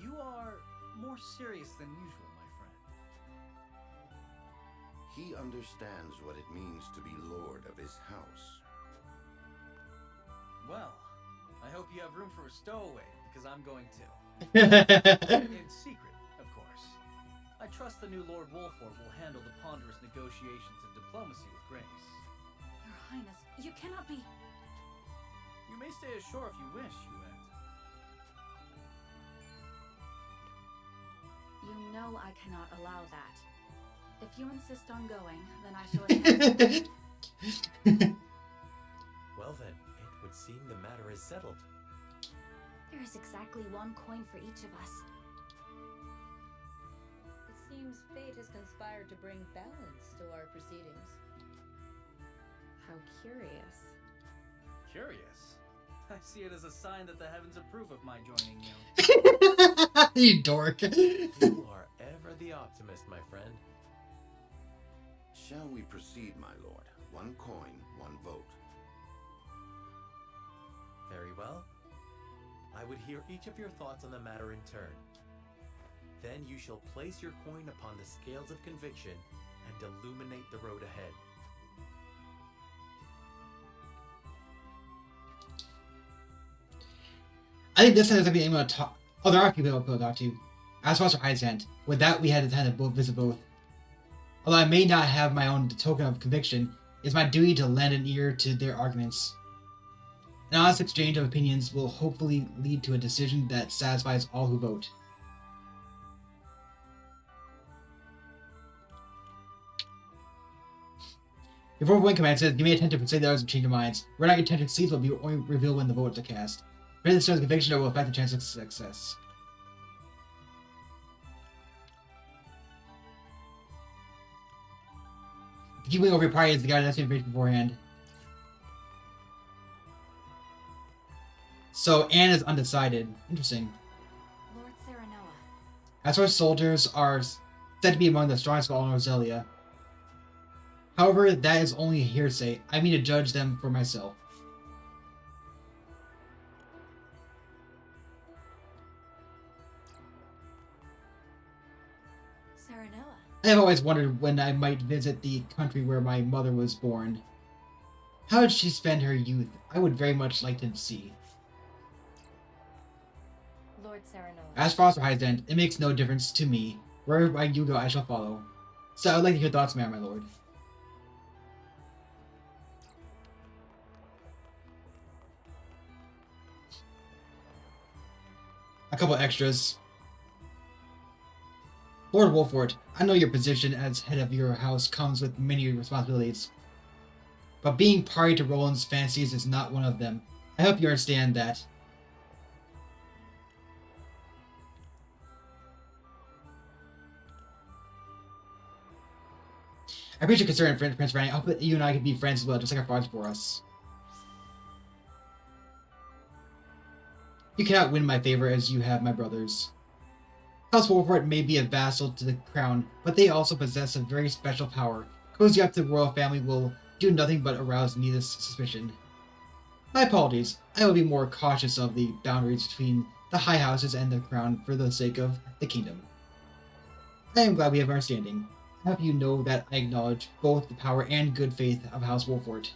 You are more serious than usual, my friend. He understands what it means to be Lord of his house. Well, I hope you have room for a stowaway, because I'm going to. In secret, of course. I trust the new Lord Wolford will handle the ponderous negotiations and diplomacy with grace. Your Highness, you cannot be... You may stay ashore if you wish, Huet. You know I cannot allow that. If you insist on going, then I shall attend. Well then, it would seem the matter is settled. There is exactly one coin for each of us. It seems fate has conspired to bring balance to our proceedings. How curious. Curious? I see it as a sign that the heavens approve of my joining you. You dork. You are ever the optimist, my friend. Shall we proceed, my lord? One coin, one vote. Very well. I would hear each of your thoughts on the matter in turn. Then you shall place your coin upon the scales of conviction and illuminate the road ahead. I think this time there's gonna be anyone to talk. Oh, there are a few people to talk to. As far as Heisant, with that we had the time to visit both. Although I may not have my own token of conviction, it's my duty to lend an ear to their arguments. An honest exchange of opinions will hopefully lead to a decision that satisfies all who vote. Before voting commences, you may attempt to persuade others and change their minds. Whether or not your intention succeeds will be only revealed when the votes are cast. Raise the stone's conviction that will affect the chance of success. The key wing over your party is the guy that's information beforehand. So Anne is undecided. Interesting. Lord Serenoa. As our soldiers are said to be among the strongest of all Roselia. However, that is only hearsay. I mean to judge them for myself. Serenoa. I have always wondered when I might visit the country where my mother was born. How did she spend her youth? I would very much like to see. Lord Serenoa. As for Heisant, it makes no difference to me. Wherever you go, I shall follow. So I would like to hear thoughts, my lord. A couple extras. Lord Wolford, I know your position as head of your house comes with many responsibilities. But being party to Roland's fancies is not one of them. I hope you understand that. I appreciate your concern, Prince Franny. I hope that you and I can be friends as well, just like our fathers for us. You cannot win my favor as you have my brothers. House Wolford may be a vassal to the crown, but they also possess a very special power. Cozy up to the royal family will do nothing but arouse needless suspicion. My apologies. I will be more cautious of the boundaries between the high houses and the crown for the sake of the kingdom. I am glad we have understanding. I hope you know that I acknowledge both the power and good faith of House Wolfort.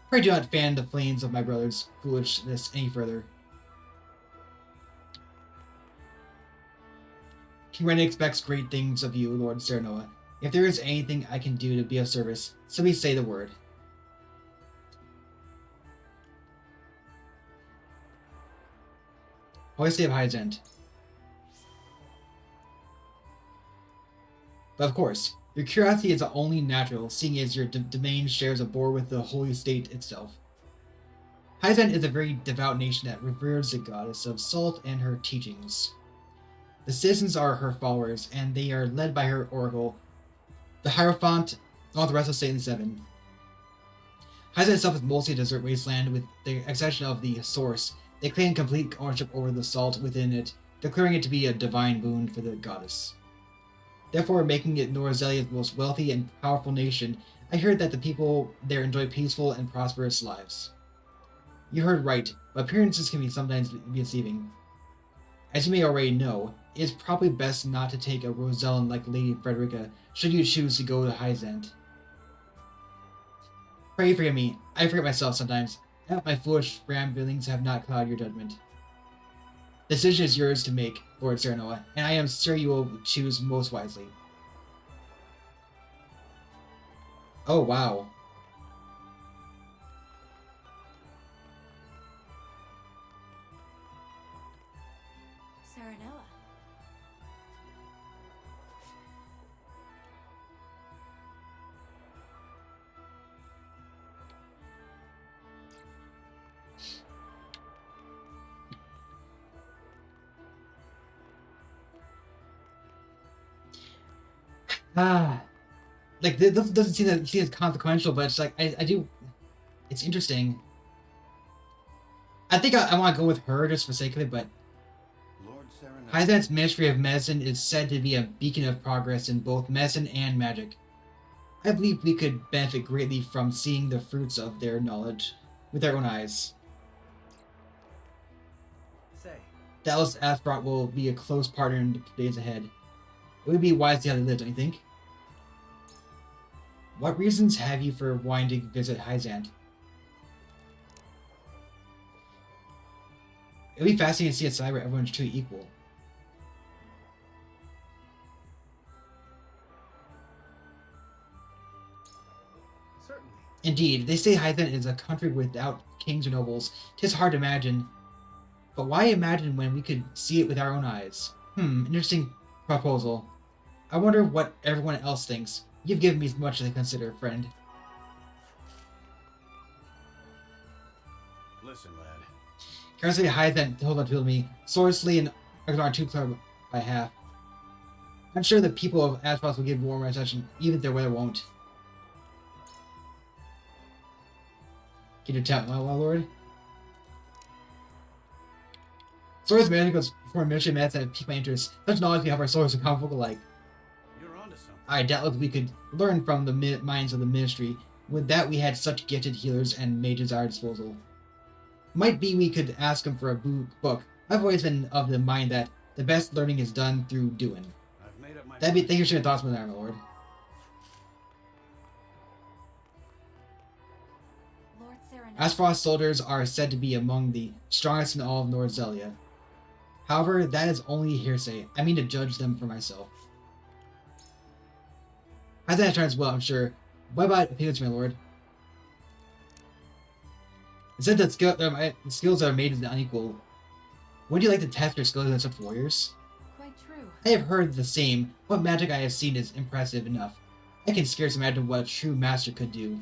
Pray do not fan the flames of my brother's foolishness any further. King Ren expects great things of you, Lord Serenoa. If there is anything I can do to be of service, simply say the word. Always stay of Hyzant. But of course, your curiosity is only natural, seeing as your domain shares a border with the holy state itself. Hyzant is a very devout nation that reveres the goddess of salt and her teachings. The citizens are her followers, and they are led by her oracle, the Hierophant, and all the rest of Satan Seven. Hyzant itself is mostly a desert wasteland, with the exception of the source. They claim complete ownership over the salt within it, declaring it to be a divine boon for the goddess. Therefore, making it Norzelia's most wealthy and powerful nation, I heard that the people there enjoy peaceful and prosperous lives. You heard right, but appearances can be sometimes deceiving. As you may already know, it is probably best not to take a Rosellan like Lady Frederica should you choose to go to Hyzant. Pray forgive me, I forget myself sometimes. My foolish ramblings have not clouded your judgment. The decision is yours to make, Lord Serenoa, and I am sure you will choose most wisely. Oh, wow. Serenoa. Like, this doesn't seem as consequential, but it's like, I do, it's interesting. I think I want to go with her just for the sake of it, but Hyzant's Ministry of Medicine is said to be a beacon of progress in both medicine and magic. I believe we could benefit greatly from seeing the fruits of their knowledge with our own eyes. Dallas Asphront will be a close partner in the days ahead. It would be wise to see how they live, don't you think? What reasons have you for wanting to visit Hyzant? It would be fascinating to see a side where everyone's truly equal. Certainly. Indeed, they say Hyzant is a country without kings or nobles. 'Tis hard to imagine. But why imagine when we could see it with our own eyes? Interesting proposal. I wonder what everyone else thinks. You've given me much to consider, friend. Listen, lad. Currently, Hyzant told me, Sorcery and are too clever by half. I'm sure the people of Aspros will give more attention, even if their weather won't. Get your tap, my lord. Swords magic goes before ministry of medicine and pique my interest. Such knowledge can help our swords become folk alike. You're onto something. I doubtless we could learn from the minds of the ministry. With that, we had such gifted healers and mages at our disposal. Might be we could ask them for a book. I've always been of the mind that the best learning is done through doing. I've made up my That'd be. Thank you for your thoughts, my lord. Lord Serenoa. Aspros soldiers are said to be among the strongest in all of Norzelia. However, that is only hearsay. I mean to judge them for myself. I think that turns well, I'm sure. What about opinions, my lord? It said that skills are made unequal. Would you like to test your skills against such warriors? Quite true. I have heard the same. What magic I have seen is impressive enough. I can scarce imagine what a true master could do.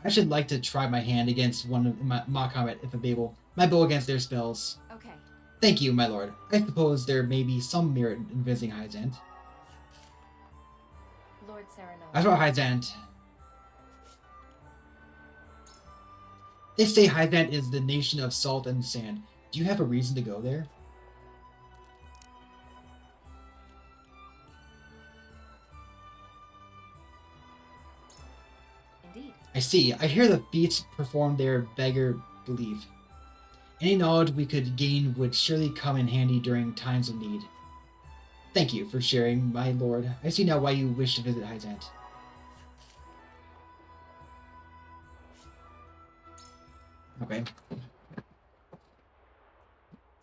I should like to try my hand against one of my mock combat if available. My bow against their spells. Okay. Thank you, my lord. I suppose there may be some merit in visiting Hyzant. Lord Serenoa. As for Hyzant, they say Hyzant is the nation of salt and sand. Do you have a reason to go there? Indeed. I see. I hear the feats performed there beggar belief. Any knowledge we could gain would surely come in handy during times of need. Thank you for sharing, my lord. I see now why you wish to visit Hyzant. Okay.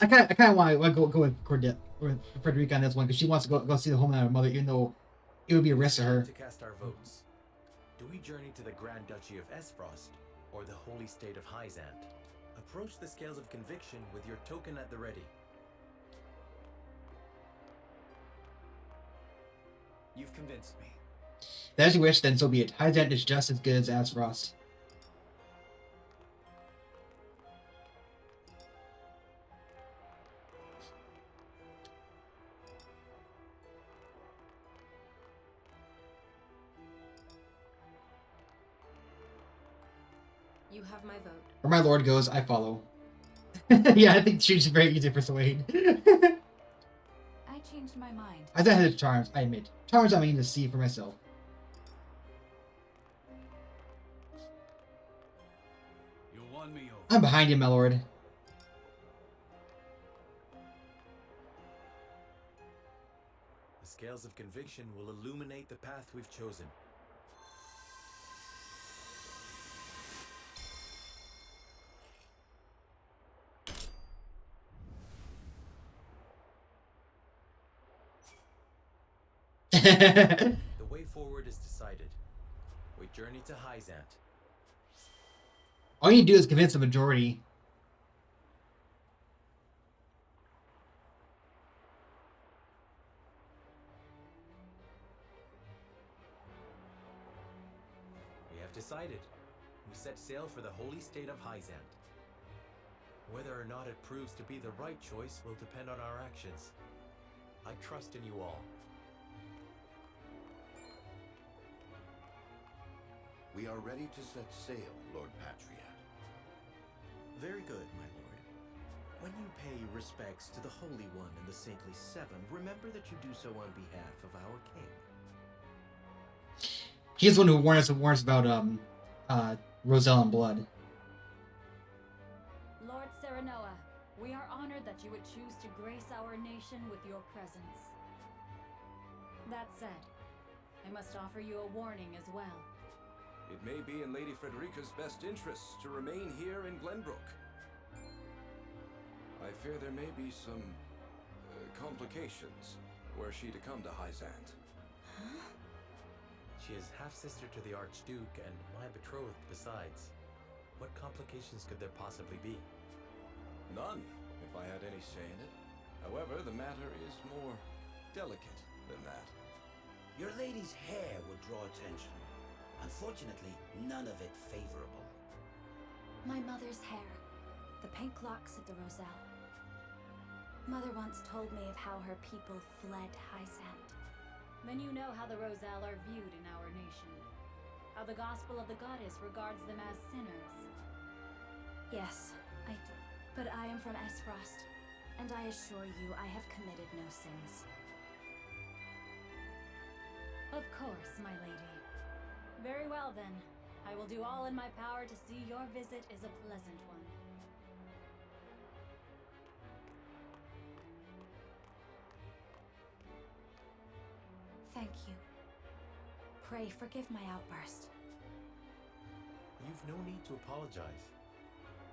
I kind of want to go with Cordet or Frederica on this one because she wants to go see the home of her mother, even though it would be a risk to her. To cast our votes. Do we journey to the Grand Duchy of Esfrost or the Holy State of Hyzant? Approach the scales of conviction with your token at the ready. You've convinced me. As you wish, then so be it. Hyzant is just as good as Esfrost. You have my vote. Where my lord goes, I follow. Yeah, I think she's very easy to persuade. I changed my mind. I thought I had charms, I admit. Charms I mean to see for myself. You won me over. I'm behind you, my lord. The scales of conviction will illuminate the path we've chosen. The way forward is decided. We journey to Hyzant. All you do is convince the majority. We have decided. We set sail for the holy state of Hyzant. Whether or not it proves to be the right choice will depend on our actions. I trust in you all. We are ready to set sail, Lord Patriot. Very good, my lord. When you pay respects to the Holy One and the Saintly Seven, remember that you do so on behalf of our king. He's the one who warns us about Roselle and blood. Lord Serenoa, we are honored that you would choose to grace our nation with your presence. That said, I must offer you a warning as well. It may be in Lady Frederica's best interests to remain here in Glenbrook. I fear there may be some complications were she to come to Hyzant. Huh? She is half-sister to the Archduke and my betrothed besides. What complications could there possibly be? None, if I had any say in it. However, the matter is more delicate than that. Your lady's hair would draw attention. Unfortunately, none of it favorable. My mother's hair. The pink locks of the Roselle. Mother once told me of how her people fled Hyzant. Then you know how the Roselle are viewed in our nation. How the gospel of the goddess regards them as sinners. Yes, I do. But I am from Esfrost, and I assure you I have committed no sins. Of course, my lady. Very well then. I will do all in my power to see your visit is a pleasant one. Thank you. Pray forgive my outburst. You've no need to apologize.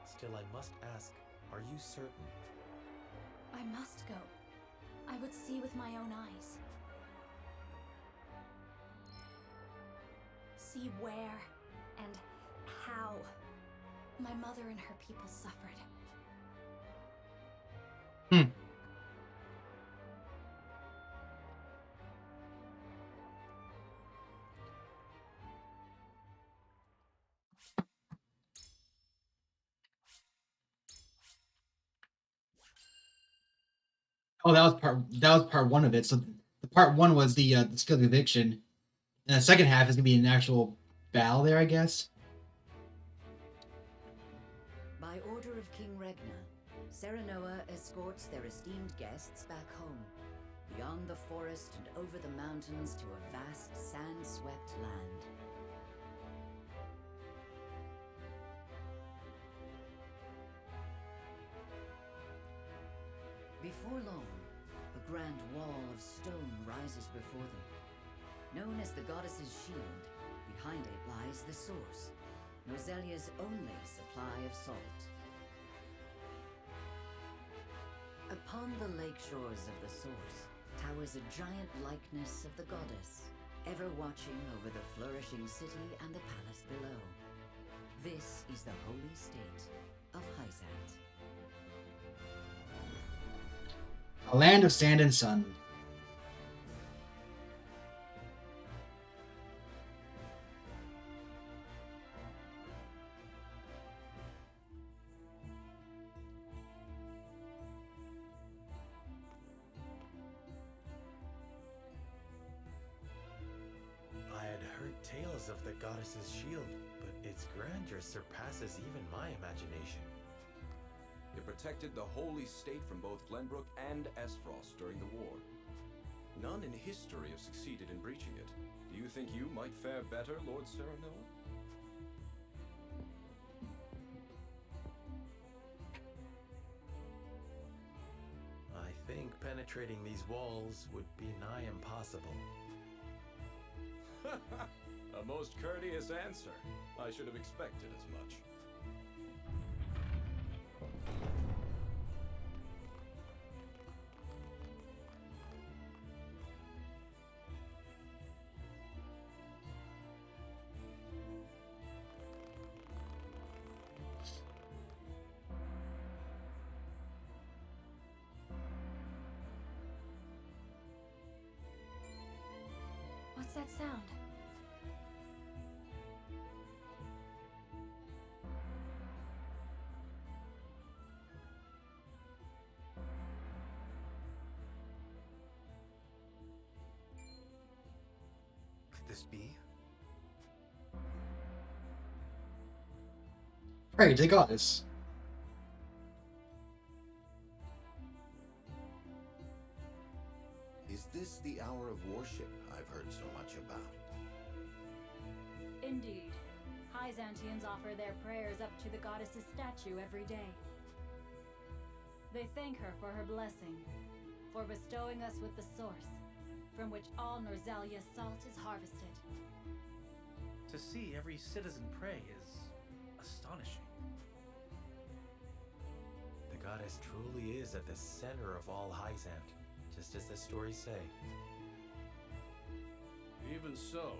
Still, I must ask, are you certain? I must go. I would see with my own eyes. See where and how my mother and her people suffered. Oh, that was part one of it. So the part one was the skill of eviction, and the second half is gonna be an actual battle there, I guess. By order of King Regna, Serenoa escorts their esteemed guests back home, beyond the forest and over the mountains to a vast sand-swept land. Before long, a grand wall of stone rises before them. Known as the goddess's shield, behind it lies the source, Norzelia's only supply of salt. Upon the lake shores of the source towers a giant likeness of the goddess, ever watching over the flourishing city and the palace below. This is the holy state of Hyzant. A land of sand and sun. I had heard tales of the goddess's shield, but its grandeur surpasses even my imagination. It protected the holy state from both Glenbrook and Esfrost during the war. None in history have succeeded in breaching it. Do you think you might fare better, Lord Cyrano? I think penetrating these walls would be nigh impossible. A most courteous answer. I should have expected as much. What's that sound? Could this be? Right, they got this. Is this the hour of worship I've heard so much about? Indeed. Hyzantians offer their prayers up to the goddess's statue every day. They thank her for her blessing, for bestowing us with the source, from which all Norzalia's salt is harvested. To see every citizen pray is astonishing. The goddess truly is at the center of all Hyzant, just as the stories say. Even so,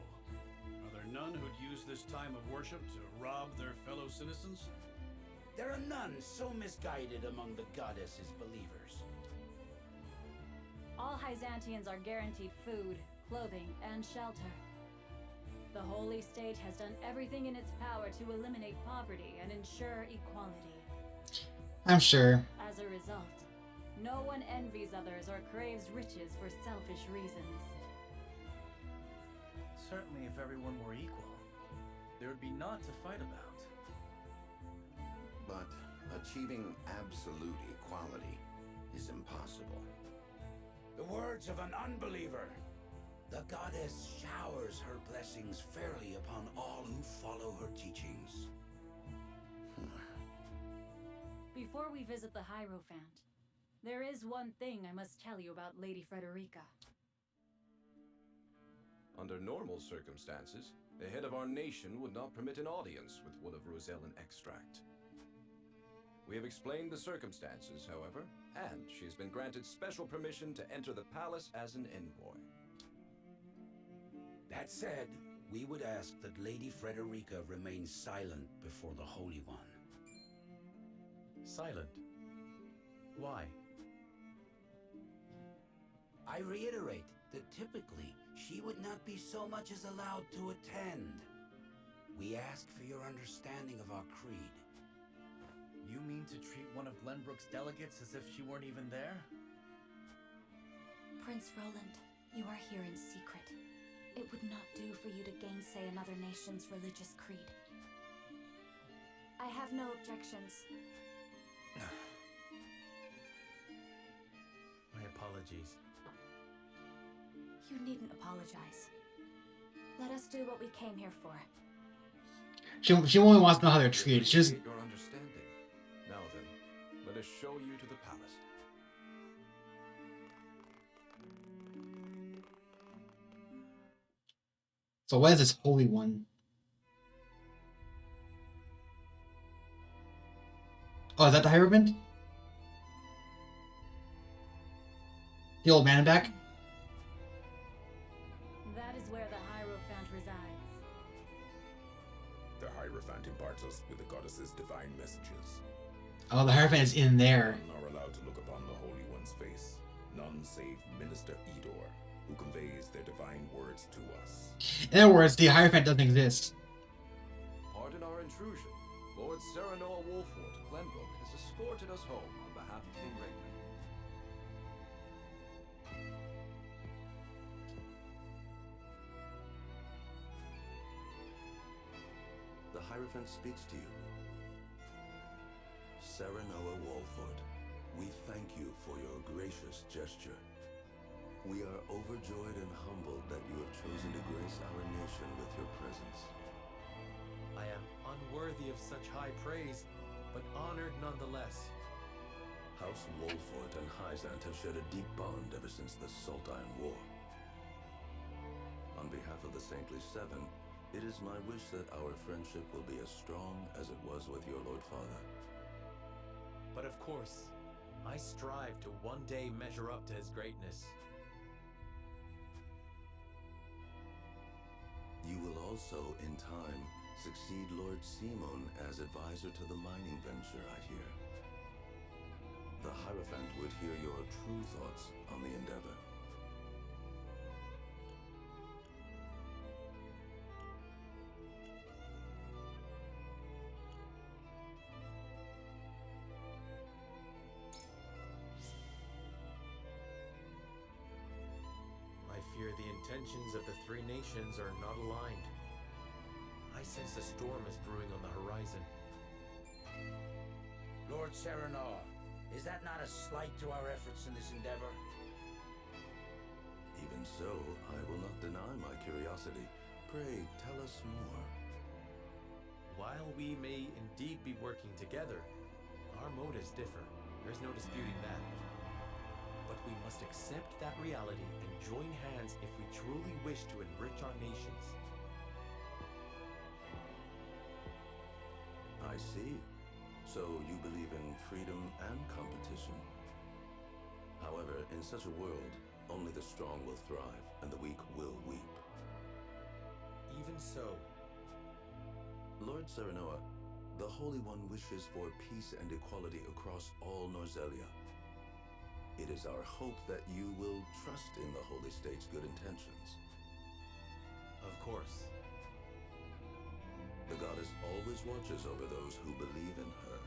are there none who'd use this time of worship to rob their fellow citizens? There are none so misguided among the goddess's believers. All Hyzantians are guaranteed food, clothing, and shelter. The Holy State has done everything in its power to eliminate poverty and ensure equality. I'm sure. As a result, no one envies others or craves riches for selfish reasons. Certainly, if everyone were equal, there would be naught to fight about. But achieving absolute equality is impossible. The words of an unbeliever. The goddess showers her blessings fairly upon all who follow her teachings. Before we visit the Hierophant, there is one thing I must tell you about Lady Frederica. Under normal circumstances, the head of our nation would not permit an audience with one of Rosellan extract. We have explained the circumstances, however, and she has been granted special permission to enter the palace as an envoy. That said, we would ask that Lady Frederica remain silent before the Holy One. Silent? Why? I reiterate that typically she would not be so much as allowed to attend. We ask for your understanding of our creed. You mean to treat one of Glenbrook's delegates as if she weren't even there? Prince Roland, you are here in secret. It would not do for you to gainsay another nation's religious creed. I have no objections. My apologies. You needn't apologize. Let us do what we came here for. She only wants to know how they're treated. She just... Your understanding. Now then, let us show you to the palace. So what is this Holy One? Oh, is that the Hierophant? The old man back? That is where the Hierophant resides. The Hierophant imparts us with the goddess's divine messages. Oh, the Hierophant is in there. None are allowed to look upon the Holy One's face. None save Minister Edor, who conveys their divine words to us. In other words, the Hierophant doesn't exist. Pardon our intrusion. Lord Serenoa Wolfort, Glenbrook, has escorted us home on behalf of King Regna. The Hierophant speaks to you. Serenoa Wolfort, we thank you for your gracious gesture. We are overjoyed and humbled that you have chosen to grace our nation with your presence. I am unworthy of such high praise, but honored nonetheless. House Wolfort and Hyzant have shared a deep bond ever since the Saltine War. On behalf of the Saintly Seven, it is my wish that our friendship will be as strong as it was with your Lord Father. But of course, I strive to one day measure up to his greatness. You will also, in time, succeed Lord Simon as advisor to the mining venture, I hear. The Hierophant would hear your true thoughts on the endeavor. I fear the intentions of the three nations are not aligned. I sense a storm is brewing on the horizon. Lord Serenoa, is that not a slight to our efforts in this endeavor? Even so, I will not deny my curiosity. Pray, tell us more. While we may indeed be working together, our motives differ. There's no disputing that. But we must accept that reality and join hands if we truly wish to enrich our nations. I see. So you believe in freedom and competition. However, in such a world, only the strong will thrive and the weak will weep. Even so. Lord Serenoa, the Holy One wishes for peace and equality across all Norzelia. It is our hope that you will trust in the Holy State's good intentions. Of course. The goddess always watches over those who believe in her.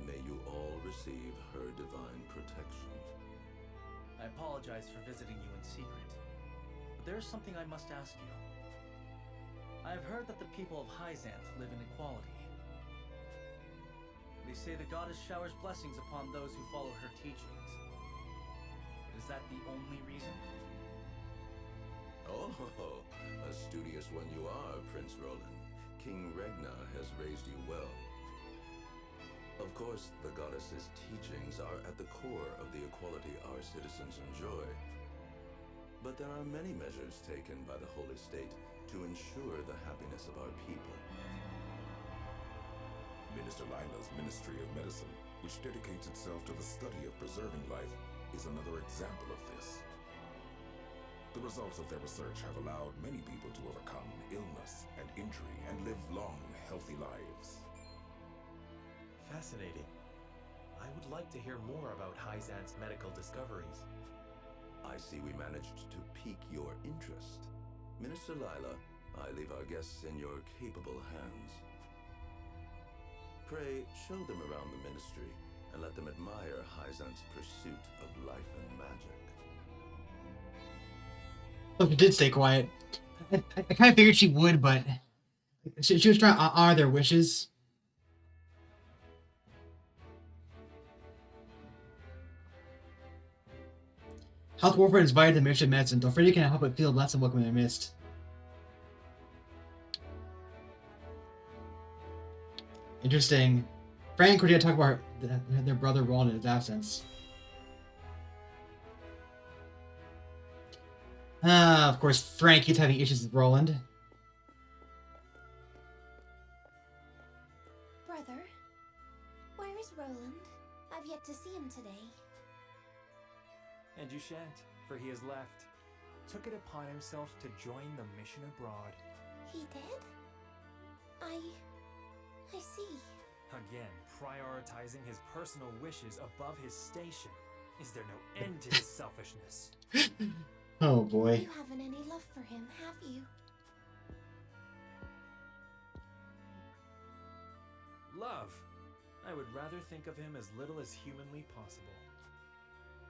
May you all receive her divine protection. I apologize for visiting you in secret, but there is something I must ask you. I have heard that the people of Hyzant live in equality. They say the goddess showers blessings upon those who follow her teachings. Is that the only reason? Oh, a studious one you are, Prince Roland. King Regna has raised you well. Of course, the goddess's teachings are at the core of the equality our citizens enjoy. But there are many measures taken by the Holy State to ensure the happiness of our people. Minister Lila's Ministry of Medicine, which dedicates itself to the study of preserving life, is another example of this. The results of their research have allowed many people to overcome illness and injury and live long, healthy lives. Fascinating. I would like to hear more about Hyzant's medical discoveries. I see we managed to pique your interest. Minister Lila, I leave our guests in your capable hands. Pray, show them around the ministry and let them admire Hyzant's pursuit of life and magic. Look, she did stay quiet. I kind of figured she would, but she was trying to honor their wishes. House Wolford is invited to the Ministry of Medicine. Dofridi can't help but feel less than welcome in their midst. Interesting. Frank and Cordelia talk about their brother Roland in his absence. Of course, Frank keeps having issues with Roland. shan't, for he has left. Took it upon himself to join the mission abroad. He did? I see. Again, prioritizing his personal wishes above his station. Is there no end to his selfishness? Oh boy. You haven't any love for him, have you? Love. I would rather think of him as little as humanly possible.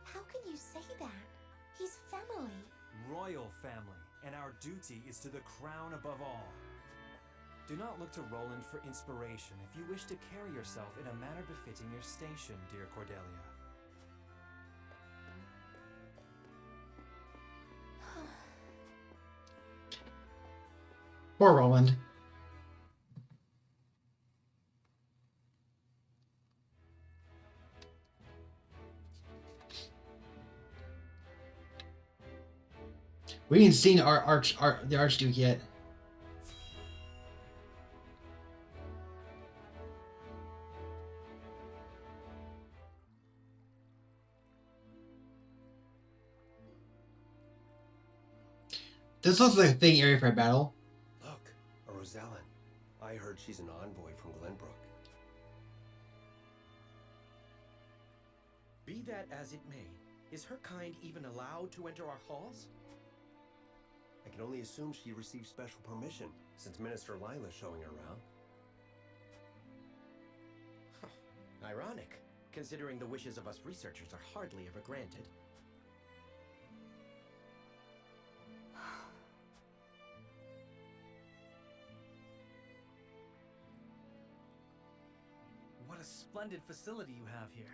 How can you say that? He's family. Royal family, and our duty is to the crown above all. Do not look to Roland for inspiration if you wish to carry yourself in a manner befitting your station, dear Cordelia. Poor Roland. We ain't seen the Archduke yet. This looks like a fitting area for a battle. Look, a Rosellen. I heard she's an envoy from Glenbrook. Be that as it may, is her kind even allowed to enter our halls? I can only assume she received special permission, since Minister Lila's showing her around. Ironic, considering the wishes of us researchers are hardly ever granted. What a splendid facility you have here.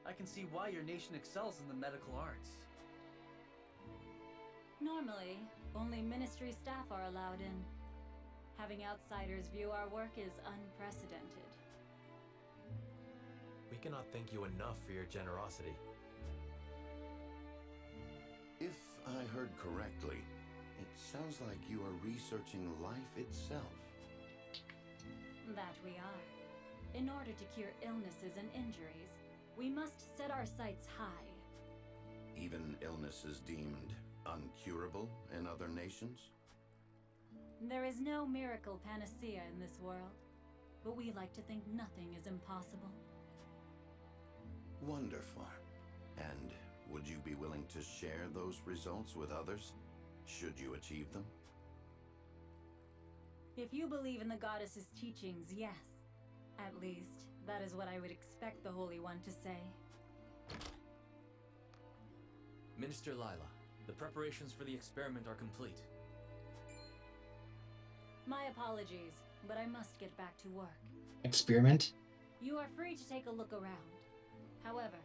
I can see why your nation excels in the medical arts. Normally, only ministry staff are allowed in. Having outsiders view our work is unprecedented. We cannot thank you enough for your generosity. If I heard correctly, it sounds like you are researching life itself. That we are. In order to cure illnesses and injuries, we must set our sights high. Even illnesses deemed uncurable in other nations? There is no miracle panacea in this world, but we like to think nothing is impossible. Wonderful. And would you be willing to share those results with others, should you achieve them? If you believe in the goddess's teachings, yes. At least, that is what I would expect the Holy One to say. Minister Lila, the preparations for the experiment are complete. My apologies, but I must get back to work. Experiment? You are free to take a look around. However,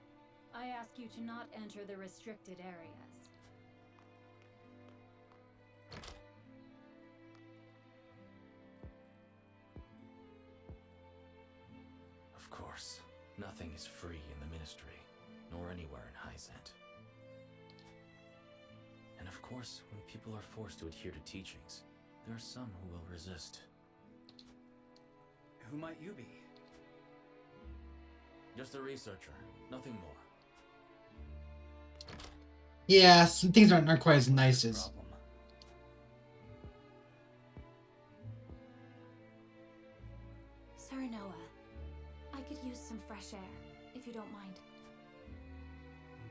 I ask you to not enter the restricted areas. Of course, nothing is free in the Ministry, nor anywhere in Hyzant. And of course, when people are forced to adhere to teachings, there are some who will resist. Who might you be? Just a researcher, nothing more. Yeah, some things aren't quite as nice as... Saranoa, I could use some fresh air, if you don't mind.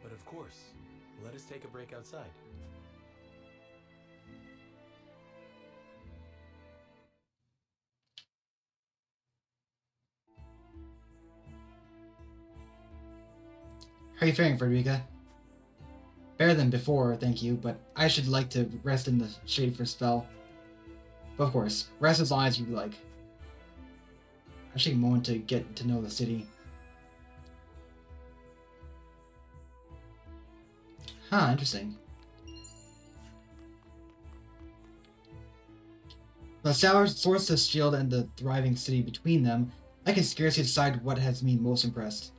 But of course, let us take a break outside. How are you faring, Frederica? Better than before, thank you, but I should like to rest in the shade for a spell. But of course, rest as long as you like. I'll take a moment to get to know the city. Huh, interesting. The source of shield and the thriving city between them, I can scarcely decide what has me most impressed.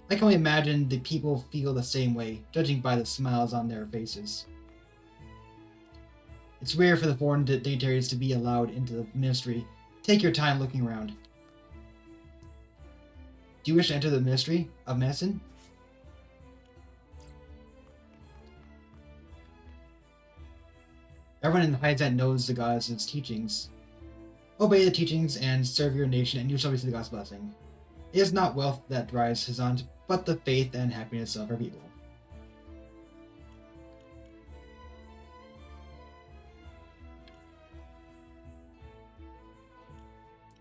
I can only imagine the people feel the same way, judging by the smiles on their faces. It's rare for the foreign dignitaries to be allowed into the ministry. Take your time looking around. Do you wish to enter the Ministry of Medicine? Everyone in Hyzant knows the goddess's teachings. Obey the teachings and serve your nation, and you shall receive the goddess' blessing. It is not wealth that drives Hyzant, but the faith and happiness of her people.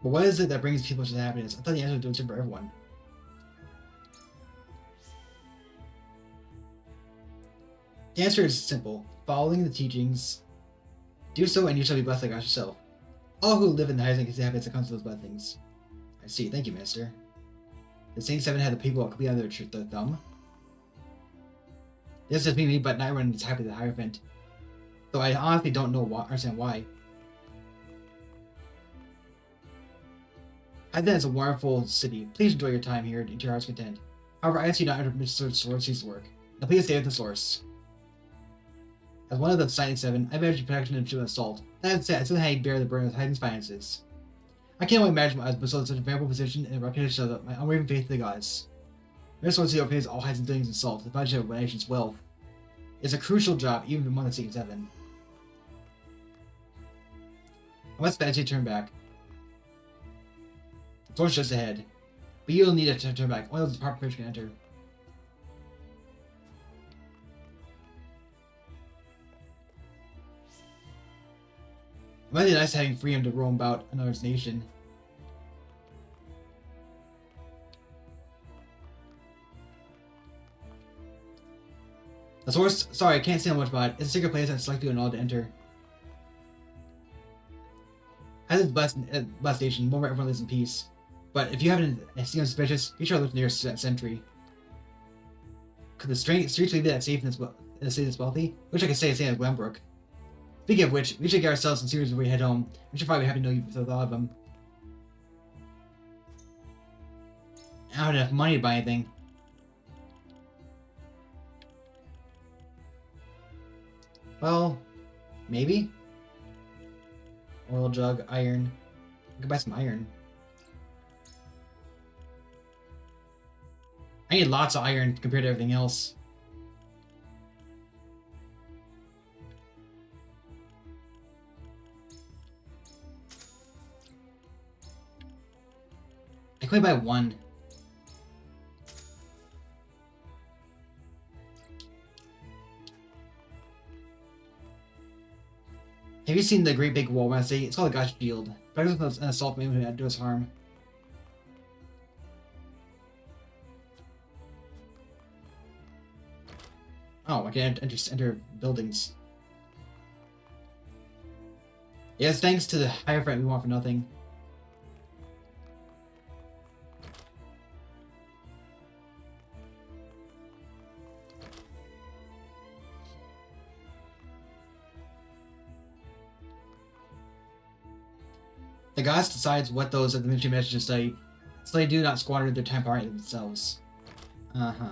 But what is it that brings people to happiness? I thought the answer was different for everyone. The answer is simple. Following the teachings. Do so and you shall be blessed like God yourself. All who live in the Hyzant can see happiness that comes with those blessings. I see. Thank you, Master. The Saint Seven had the people complete under their thumb. This is me, but not everyone is happy with the Hierophant. Though I honestly don't understand why. Hyzant is a wonderful city. Please enjoy your time here to your heart's content. However, I ask you not to enter Mr. Source's work. Now please stay with the source. As one of the Saint Seven, I manage protection and assault. That said, I still had to bear the burden of Hyzant's finances. I can't only imagine why I was bestowed such a valuable position and recognition of my unwavering faith to the gods. Mr. Source oversees all Hyzant's doings and salt, the budget of my nation's wealth. It's a crucial job, even among the Saint Seven. I must eventually turn back. The door's just ahead, but you'll need to turn back. Only those proper players can enter. It might be nice having freedom to roam about another nation. The source, sorry, I can't say much about it. It's a secret place that's selected and all to enter. As it's blessed nation, more everyone lives in peace. But if you haven't seen them suspicious, be sure to look to the nearest sentry. Could the streets really be that safe in a city that's wealthy? Wish I could say the same as Glenbrook. Speaking of which, we should get ourselves some cereals before we head home. We should probably be happy to know you with a lot of them. I don't have enough money to buy anything. Well, maybe? Oil jug, iron. I could buy some iron. I need lots of iron compared to everything else. I can only buy one. Have you seen the great big wall when I say it's called a God's shield? Practice with an assault maybe to do us harm. Oh, I can enter buildings. Yes, thanks to the Hierophant we want for nothing. The goddess decides what those of the ministry messages study, so they do not squander their time powering themselves. Uh-huh.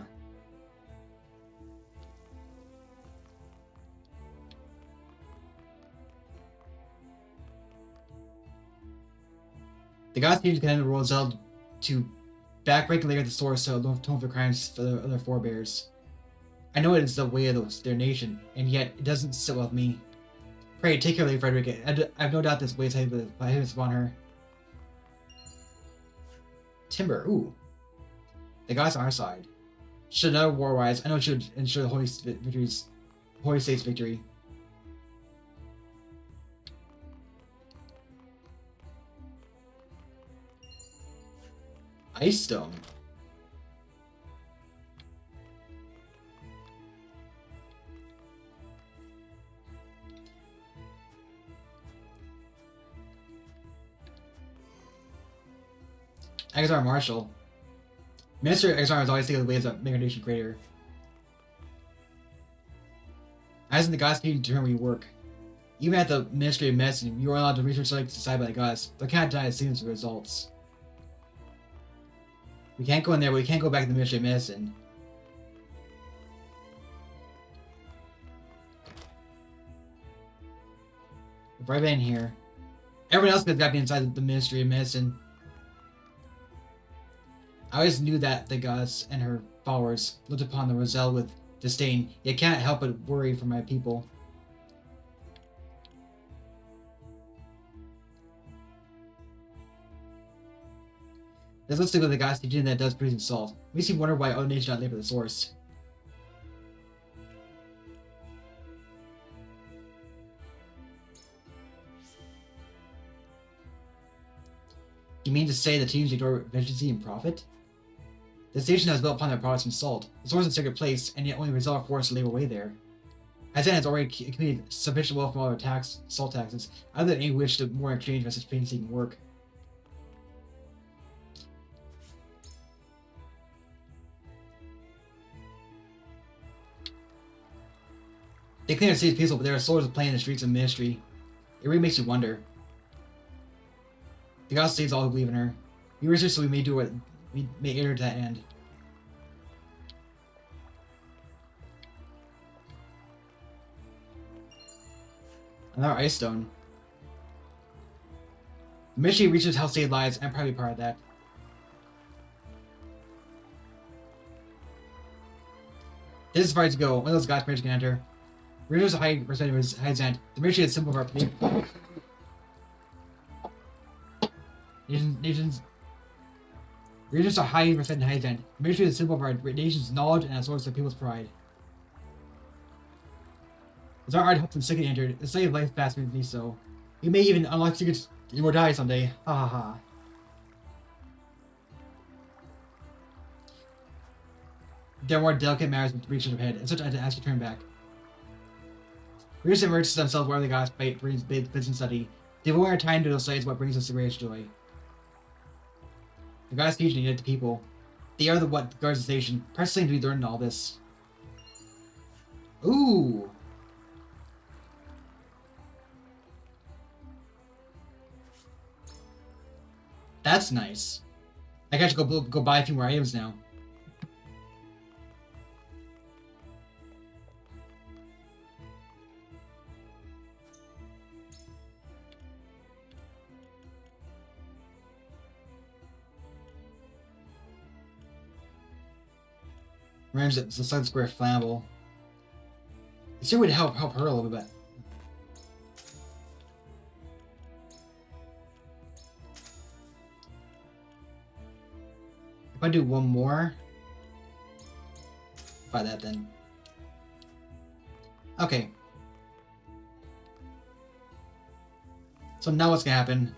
The gods need to command the royal zeal to backbreak and later the source so don't atone for crimes for their forebears. I know it is the way of their nation, and yet it doesn't sit well with me. Pray, take care of Lady Frederica. I have no doubt this weighs heavy upon her. Timber, ooh. The gods on our side. Should another war rise, I know she would ensure the Holy State's victory. Ice Stone. Exar Marshal. Minister Exar is always thinking of the ways that make our nation greater. As in the gods need to determine where you work. Even at the Ministry of Medicine, you are allowed to research like decided by the gods, but cannot deny the significance of the results. We can't go in there, but we can't go back to the Ministry of Medicine. Right in here. Everyone else has got to be inside the Ministry of Medicine. I always knew that the goddess and her followers looked upon the Roselle with disdain, yet can't help but worry for my people. Let's stick with the gas station that does producing salt. Makes me wonder why other nations not labor the source. You mean to say the teams ignore efficiency and profit? The station has built upon their products from salt. The source is a sacred place, and yet only resolve forced to labor away there. Iceland has already accumulated sufficient wealth from all their salt taxes, other than any wish to more exchange for such painstaking work. They claim the city is peaceful, but there are soldiers playing in the streets of ministry. It really makes you wonder. The goddess saves all who believe in her. We resist so we may do what we may aid her to that end. Another ice stone. The mystery reaches how saved lives, and I'm probably part of that. This is far to go. One of those guys can enter. Readers a high percentage of his high. The mystery is simple of our nations. Readers a high percentage high. The mystery is simple of our nation's knowledge and a source of people's pride. As our art hopes and second entered, the study of life fascinates me so. You may even unlock secrets to immortality someday. Ha ha ha. There are more delicate matters with reach ahead, and such I had to ask you to turn back. Readers emerge themselves wherever the gods brings business and study. Devoting our time to those studies is what brings us the greatest joy. The gods teach needed to people. They are what guards the station. Precious thing to be learned in all this. Ooh! That's nice. I can actually go buy a few more items now. Range the side square flammable. It's a way to help her a little bit. If I do one more, buy that then. Okay. So now what's gonna happen?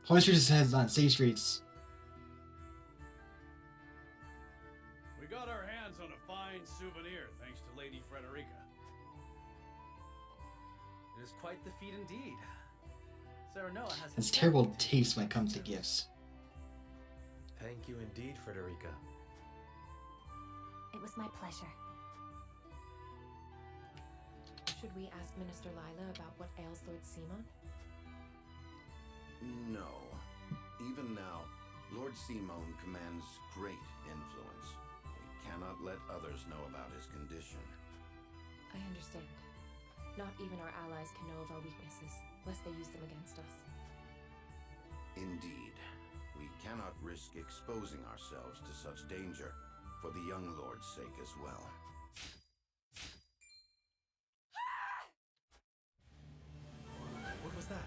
Holy Street just has on city streets. We got our hands on a fine souvenir thanks to Lady Frederica. It is quite the feat indeed. Serenoa has It's terrible taste when it comes to gifts. Thank you indeed, Frederica. It was my pleasure. Should we ask Minister Lila about what ails Lord Simon? No. Even now, Lord Simon commands great influence. We cannot let others know about his condition. I understand. Not even our allies can know of our weaknesses, lest they use them against us. Indeed. We cannot risk exposing ourselves to such danger, for the young lord's sake as well. What was that?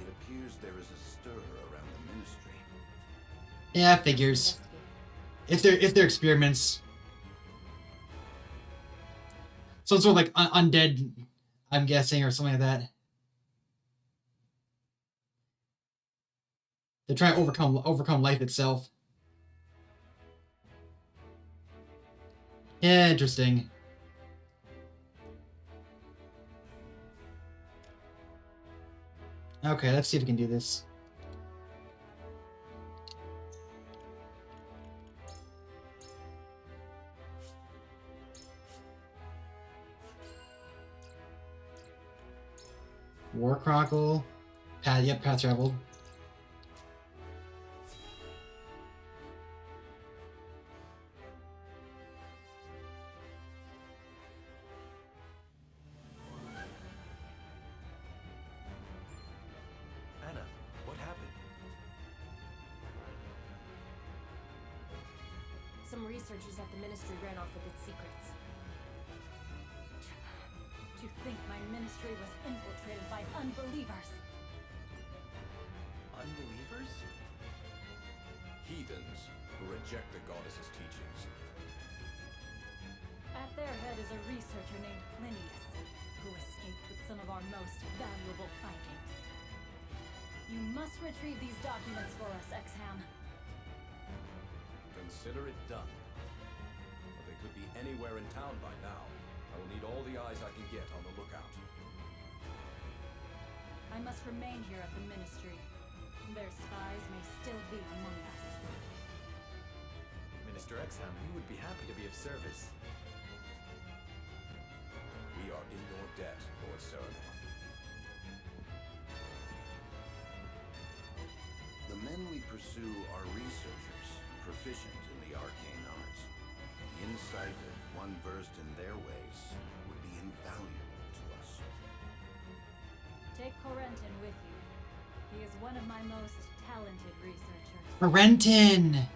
It appears there is a stir around the ministry. Yeah, figures. If they're experiments. Some sort of like undead, I'm guessing, or something like that. They're trying to overcome life itself. Yeah, interesting. Okay, let's see if we can do this. War Chronicle. Path traveled. Anna, what happened? some researchers at the Ministry ran off with its secrets. To think my ministry was infiltrated by unbelievers. Unbelievers? Heathens who reject the goddess's teachings. At their head is a researcher named Plinius, who escaped with some of our most valuable findings. You must retrieve these documents for us, Exham. Consider it done. But they could be anywhere in town by now. I will need all the eyes I can get on the lookout. I must remain here at the Ministry. Their spies may still be among us. Minister Exham, we would be happy to be of service. We are in your debt, Lord Serenor. The men we pursue are researchers, proficient in the arcane arts. The insight of one versed in their ways would be invaluable to us. Take Corentin with you. He is one of my most talented researchers. Corentin!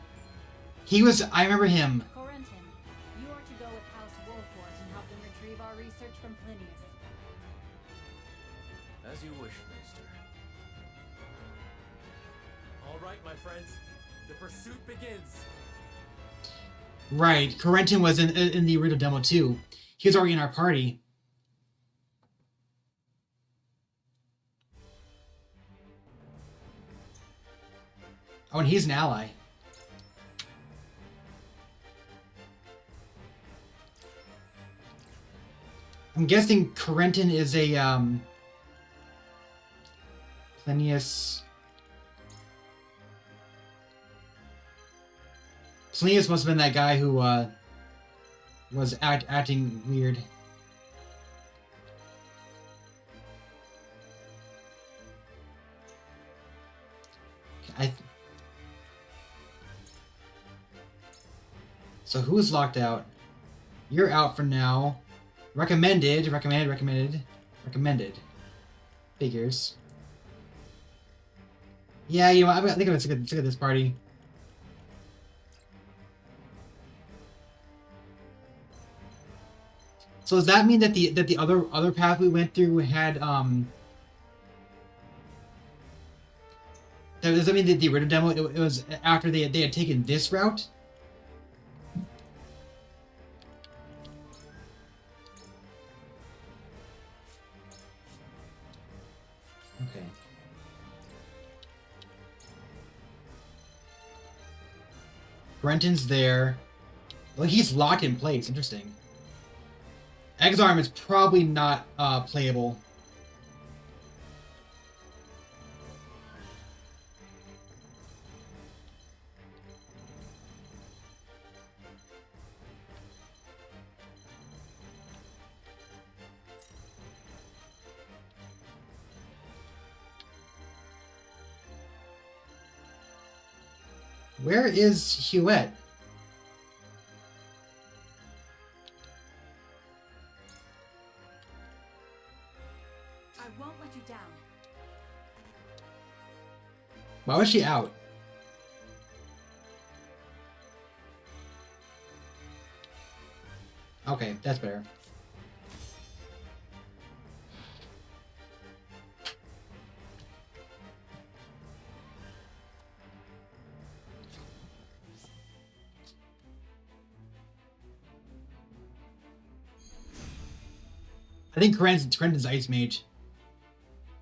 I remember him. Corentin, you are to go with House Wolfort and help them retrieve our research from Plinius. As you wish, Minister. All right, my friends. The pursuit begins. Right, Corentin was in the original demo too. He was already in our party. Oh, and he's an ally. I'm guessing Corentin is a Plinius. Plinius must have been that guy who was acting weird. So who's locked out? You're out for now. Recommended. Figures. Yeah, you know, I think I'm sick of this party. So does that mean that the other path we went through had does that mean that the original demo it was after they had taken this route? Okay. Brenton's there. Well, he's locked in place. Interesting. Exarm is probably not playable. Where is Huette? I won't let you down. Why was she out? Okay, that's better. I think Corentin's Ice Mage.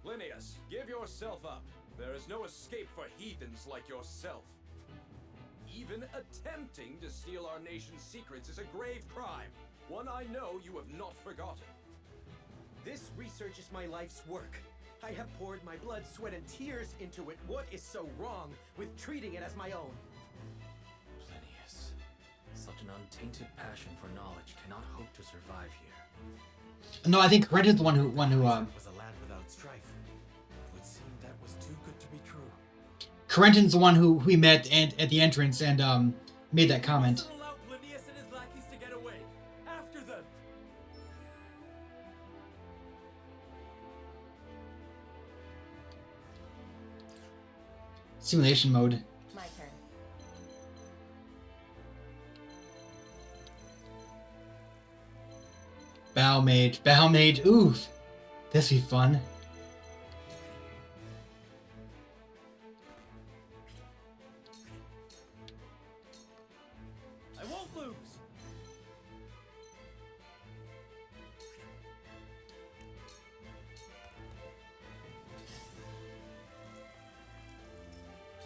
Plinius, give yourself up. There is no escape for heathens like yourself. Even attempting to steal our nation's secrets is a grave crime. One I know you have not forgotten. This research is my life's work. I have poured my blood, sweat, and tears into it. What is so wrong with treating it as my own? Plinius, such an untainted passion for knowledge cannot hope to survive here. No, I think Corentin's the one who was a land without strife. It would seem that was too good to be true. Corentin's the one who we met at the entrance and made that comment. Allow Plinius and his lackeys to get away. After them. Simulation mode. My turn. Mage. Battle Mage. Oof. This be fun. I won't lose.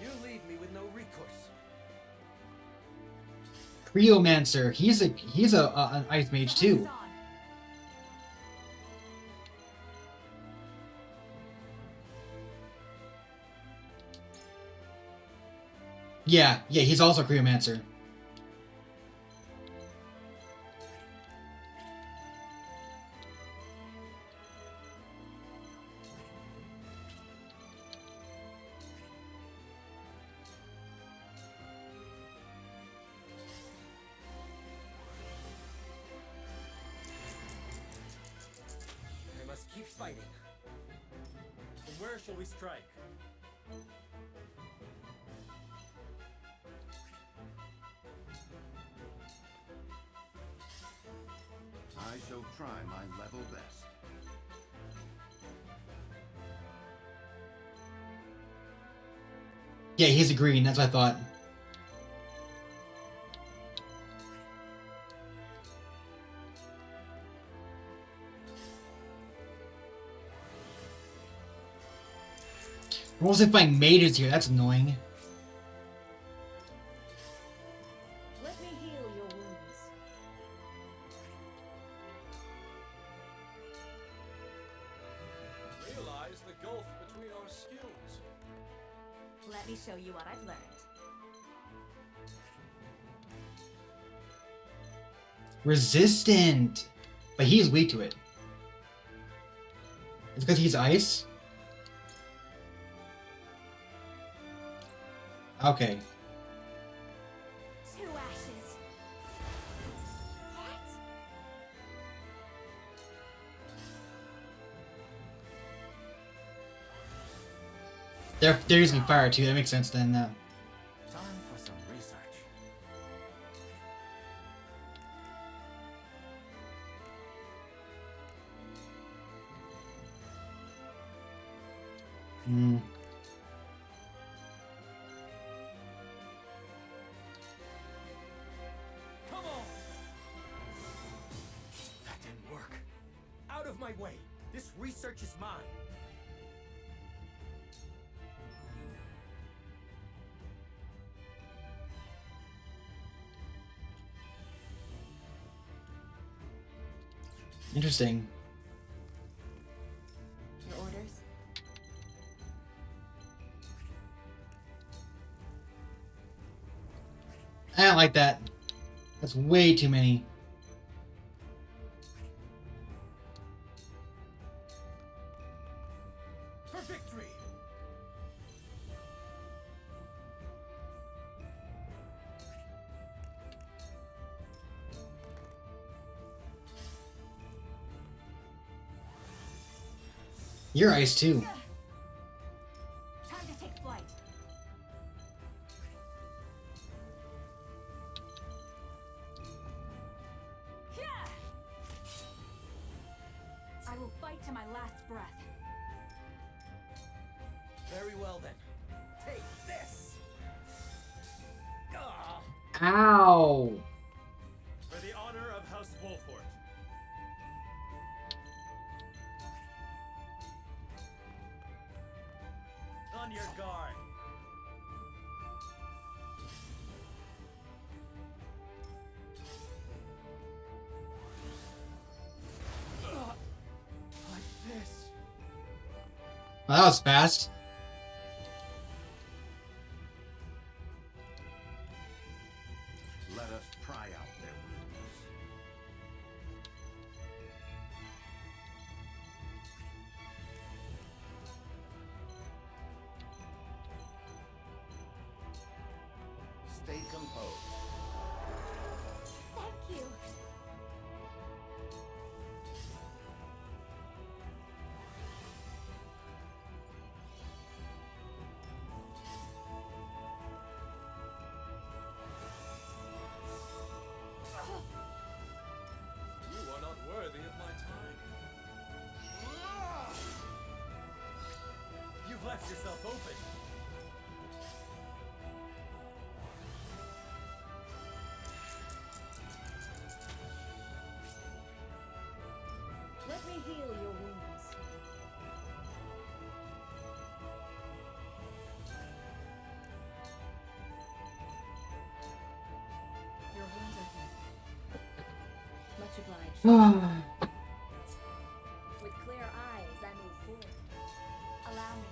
You leave me with no recourse. Cryomancer. He's an Ice Mage too. Yeah, he's also a Cryomancer. I must keep fighting. From where shall we strike? I shall try my level best. Yeah, he's a green. That's what I thought. We're mostly fighting mages here. That's annoying. Let me heal your wounds. Realize the gulf between our skills. Let me show you what I've learned. Resistant! But he's weak to it. It's because he's ice? Okay. 2 ashes. What? They're using fire too, that makes sense then. Time for some research. Hmm. Come on! That didn't work. Out of my way. This research is mine. Interesting. Your orders? I don't like that. That's way too many. For victory! You're ice too. Time to take flight. I will fight to my last breath. Very well then. Take this! Ah! Ow! For the honor of House Wolfort. On your guard. Like this. Well, that was fast. Let us pry out their weakness. Stay composed. Thank you. You are not worthy of my time. yourself open. Let me heal your wounds. Your wounds are healed. Much obliged. With clear eyes, I move forward. Allow me.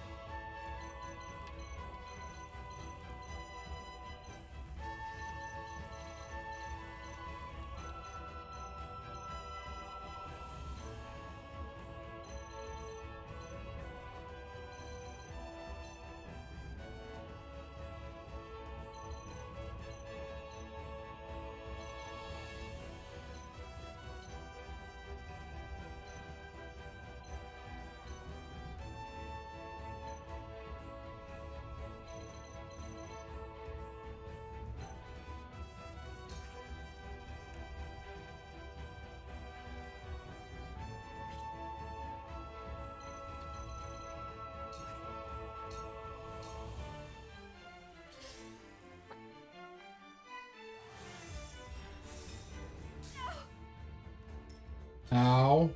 Ow.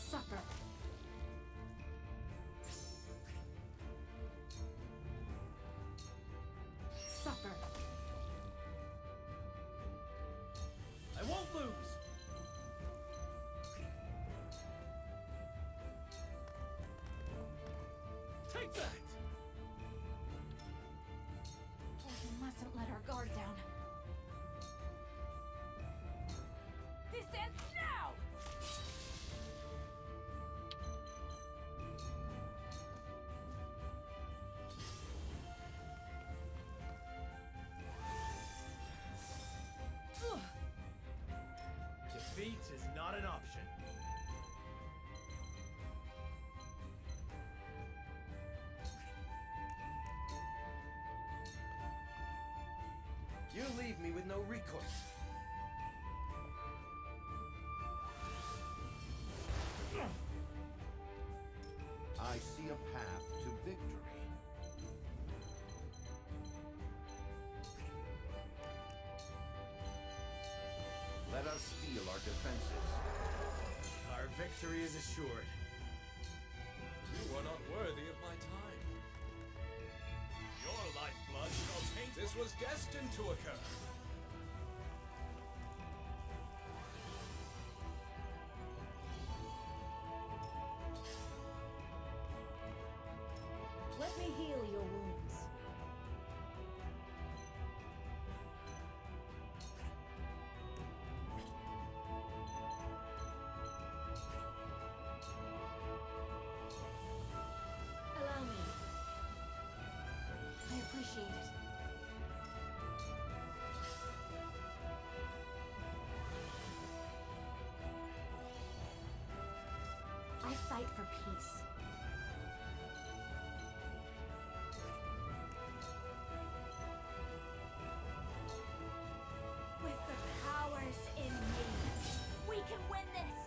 Supper. Supper. I won't lose. Take that. We mustn't let our guard down. This ends now! Defeat is not an option. You leave me with no recourse. I see a path to victory. Let us steel our defenses. Our victory is assured. You are not worthy of my time. Your lifeblood shall taint. This was destined to occur. Let me heal your wounds. Allow me. I appreciate it. I fight for peace. With the powers in me, we can win this!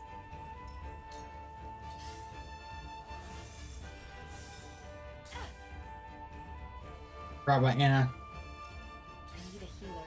Grab by Anna. I need a healer.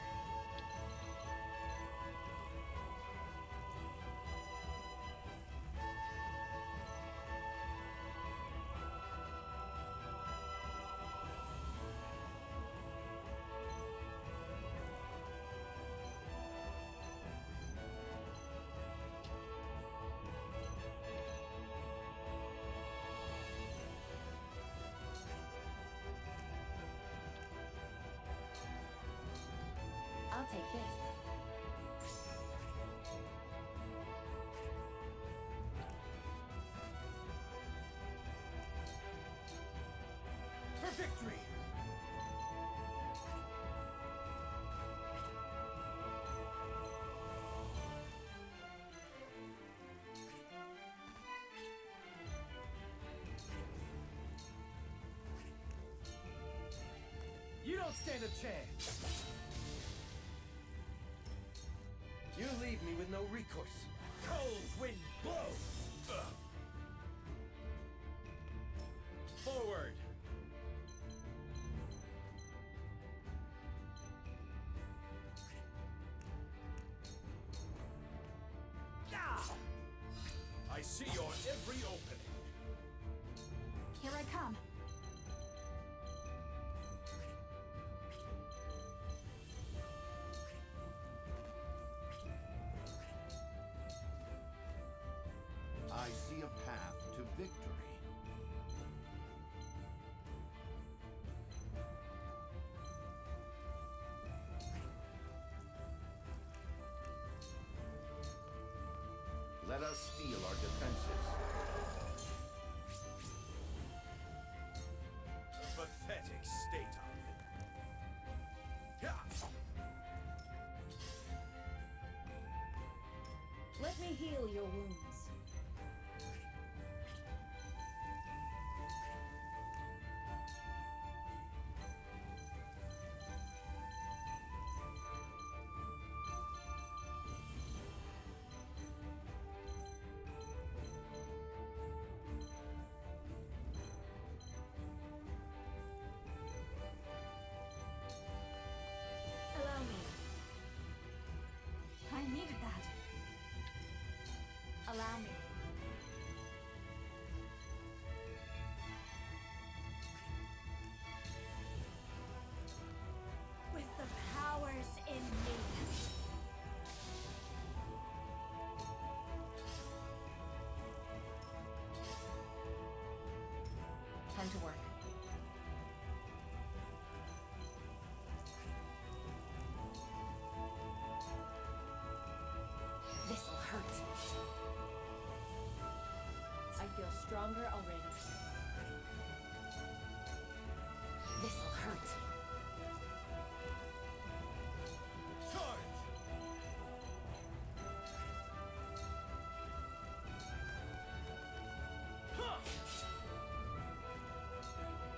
I'll take this. For victory! don't stand a chance. You leave me with no recourse. Cold wind blow. Forward. I see your every opening. Here I come. I see a path to victory. Let us steel our defenses. A pathetic state of it. Let me heal your wounds. Allow me. I needed that. Allow me. With the powers in me. Time to work. This'll hurt. I feel stronger already. This'll hurt.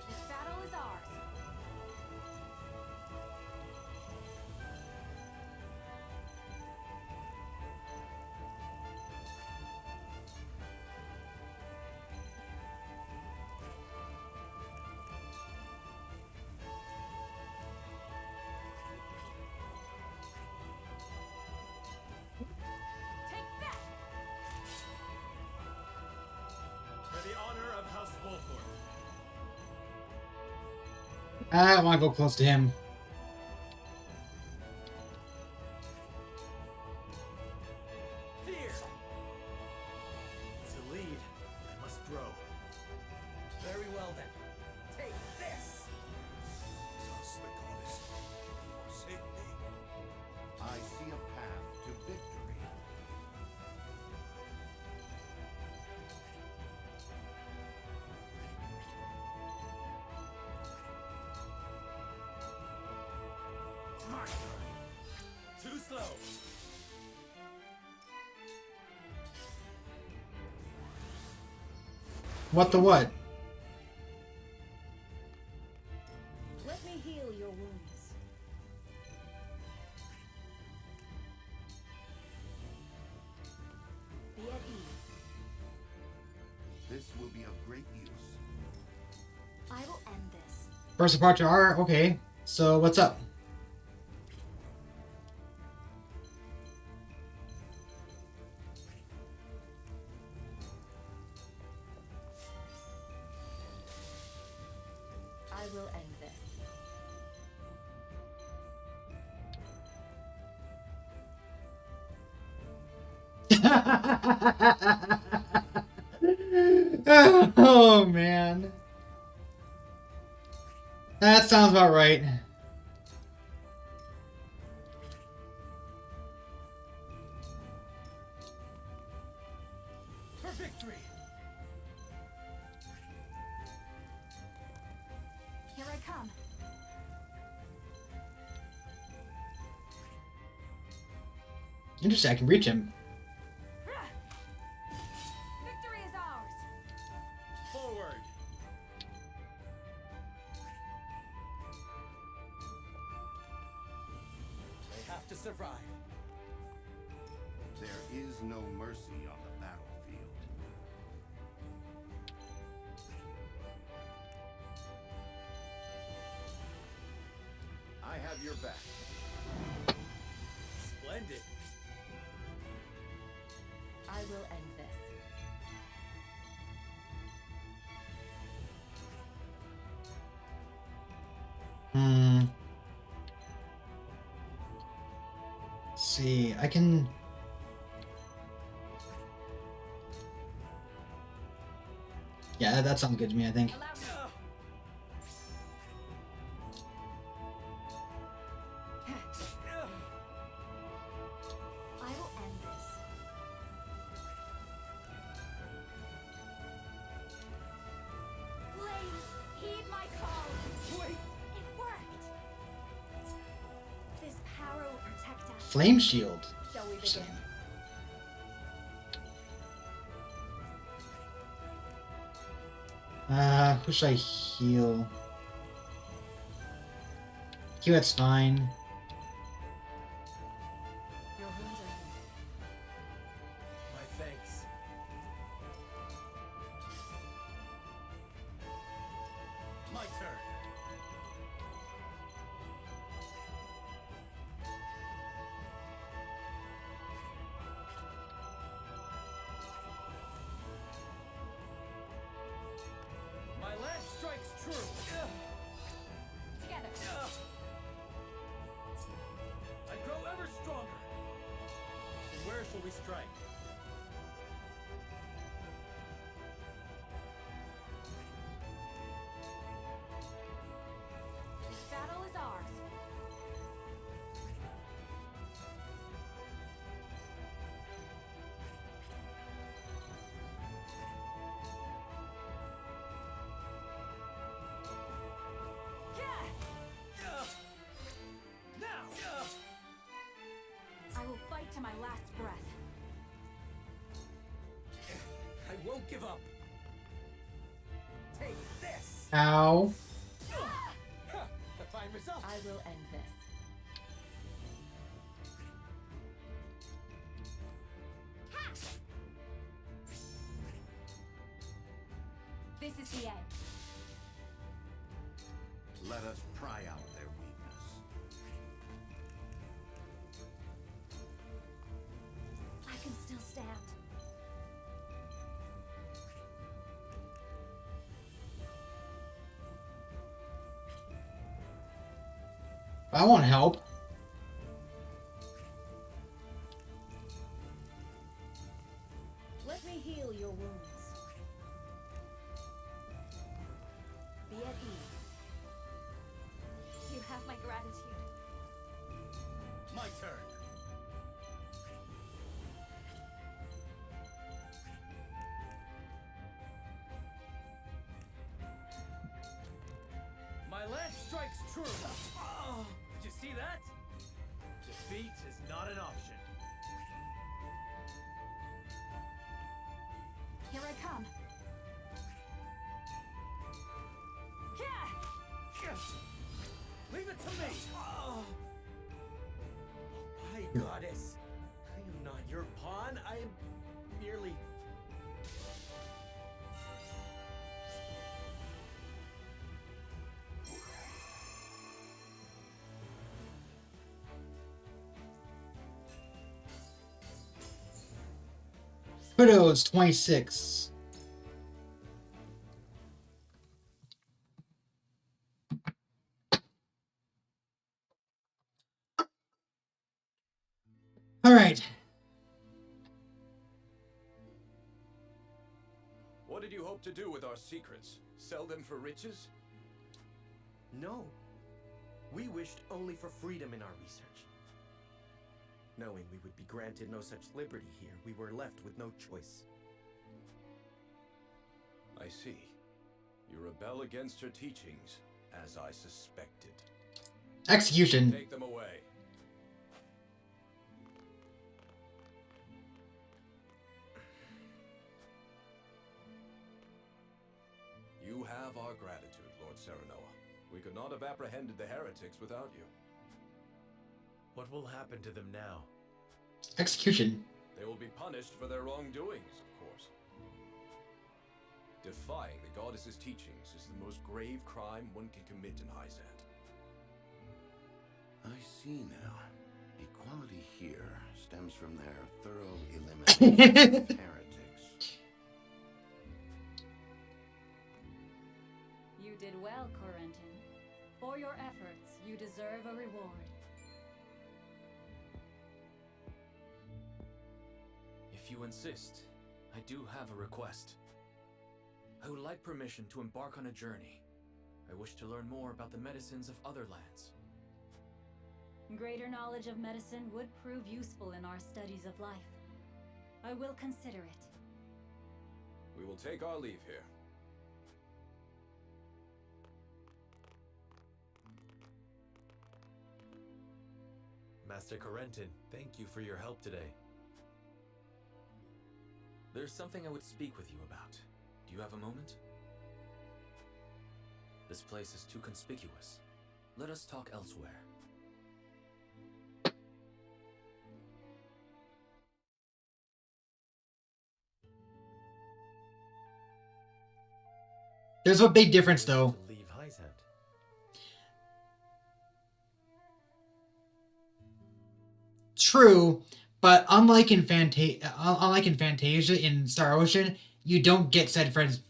This battle is ours. Take that! For the honor of House Wolford. I don't want to go close to him. Here. To lead, I must grow. Very well then. Take this. Thus the goddess forsake me. I see a path to victory. My turn. Too slow. What the what? Let me heal your wounds. Be at ease. This will be of great use. I will end this. First departure R, okay. So what's up? I will end this. Oh man. That sounds about right. For victory. Here I come. Interesting, I can reach him. Victory is ours. Forward. to survive. There is no mercy on the battlefield. I have your back. Splendid. I will end this. Let's see, I can. Yeah, that sounds good to me, I think. I will end this. Flames, heed my call. Wait. It worked. This power will protect us. Flame shield. Shall we Interesting. begin? Who should I heal? Hewitt's fine. Your wounds are healed. My thanks. My turn. My lance strikes true. Together. I grow ever stronger. Where shall we strike? Battle is ours. Now! I will fight to my last breath. I won't give up. Take this. Ow. The fine result. I will end this. This is the end. Let us pry out their weakness. I can still stand. I won't help. Let me heal your wounds. Be at ease. You have my gratitude. My turn. My lance strikes true. Oh, did you see that? Defeat is not an option. Here I come. Leave it to me. Oh. My goddess. I am not your pawn. I am merely... Kudos 26. All right. What did you hope to do with our secrets? Sell them for riches? No. We wished only for freedom in our research. Knowing we would be granted no such liberty here, we were left with no choice. I see. You rebel against her teachings, as I suspected. Execution. Take them away. You have our gratitude, Lord Serenoa. We could not have apprehended the heretics without you. What will happen to them now? Execution. They will be punished for their wrongdoings, of course. Defying the goddess's teachings is the most grave crime one can commit in Hyzant. I see now. Equality here stems from their thorough elimination of heretics. You did well, Corentin. For your efforts, you deserve a reward. If you insist, I do have a request. I would like permission to embark on a journey. I wish to learn more about the medicines of other lands. Greater knowledge of medicine would prove useful in our studies of life. I will consider it. We will take our leave here. Master Corentin, thank you for your help today. There's something I would speak with you about. Do you have a moment? This place is too conspicuous. Let us talk elsewhere. There's a big difference, though. To leave Hyzant. True, but unlike in Fantasia in Star Ocean, you don't get said friend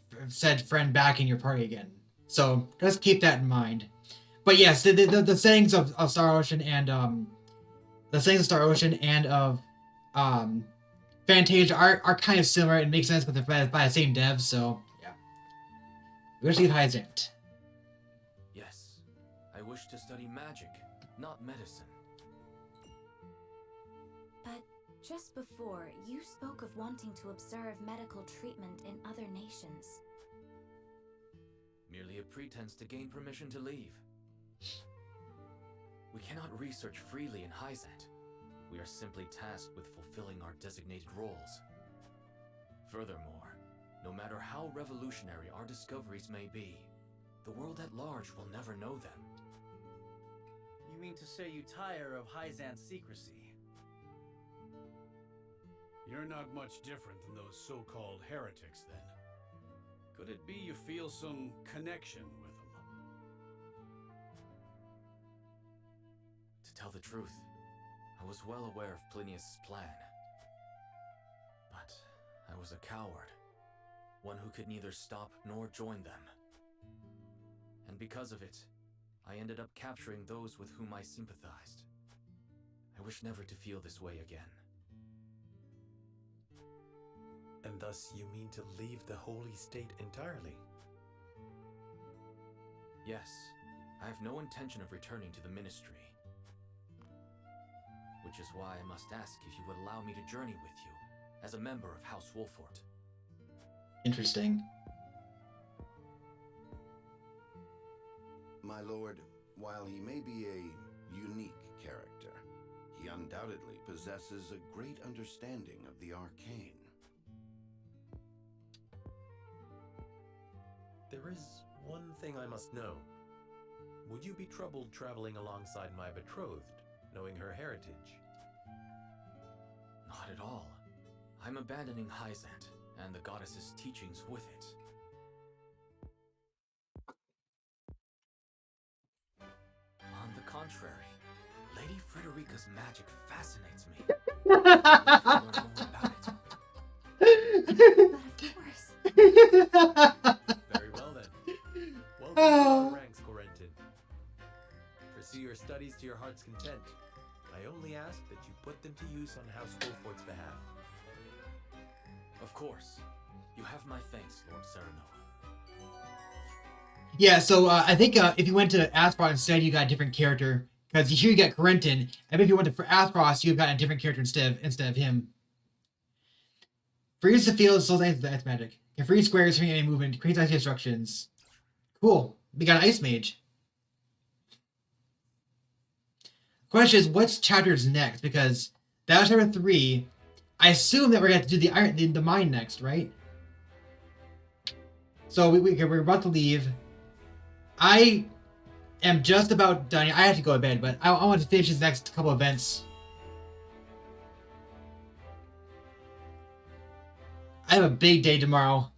back in your party again. So just keep that in mind. But yes, the settings of Star Ocean and of Fantasia are kind of similar. It makes sense because they're by the same devs. So yeah, we're gonna leave Hyzant. Yes, I wish to study magic, not medicine. But just before, you spoke of wanting to observe medical treatment in other nations. Merely a pretense to gain permission to leave. We cannot research freely in Hyzant. We are simply tasked with fulfilling our designated roles. Furthermore, no matter how revolutionary our discoveries may be, the world at large will never know them. You mean to say you tire of Hyzant's secrecy? You're not much different than those so-called heretics, then. Could it be you feel some connection with them? To tell the truth, I was well aware of Plinius' plan. But I was a coward, one who could neither stop nor join them. And because of it, I ended up capturing those with whom I sympathized. I wish never to feel this way again. And thus you mean to leave the Holy State entirely? Yes, I have no intention of returning to the Ministry. Which is why I must ask if you would allow me to journey with you, as a member of House Wolfort. Interesting. My lord, while he may be a unique character, he undoubtedly possesses a great understanding of the arcane. There is one thing I must know. Would you be troubled traveling alongside my betrothed, knowing her heritage? Not at all. I'm abandoning Hyzant, and the goddess's teachings with it. On the contrary, Lady Frederica's magic fascinates me. I'd love to learn more about it. But of course. Very well then. Welcome to our ranks, Corentin. Pursue your studies to your heart's content. I only ask that you put them to use on House Wolfort's behalf. Of course. You have my thanks, Lord Serenoa. Yeah, so I think if you went to Aspros instead, you got a different character. Because here you got Corentin, and if you went to Aspros, you've got a different character instead of him. Freeze the field, so that's magic. Can freeze squares during any movement, creates ice instructions. Cool. We got an Ice Mage. Question is, what's chapters next? Because that was chapter 3. I assume that we're going to do the mine next, right? So we're about to leave. I am just about done. I have to go to bed, but I want to finish these next couple events. I have a big day tomorrow.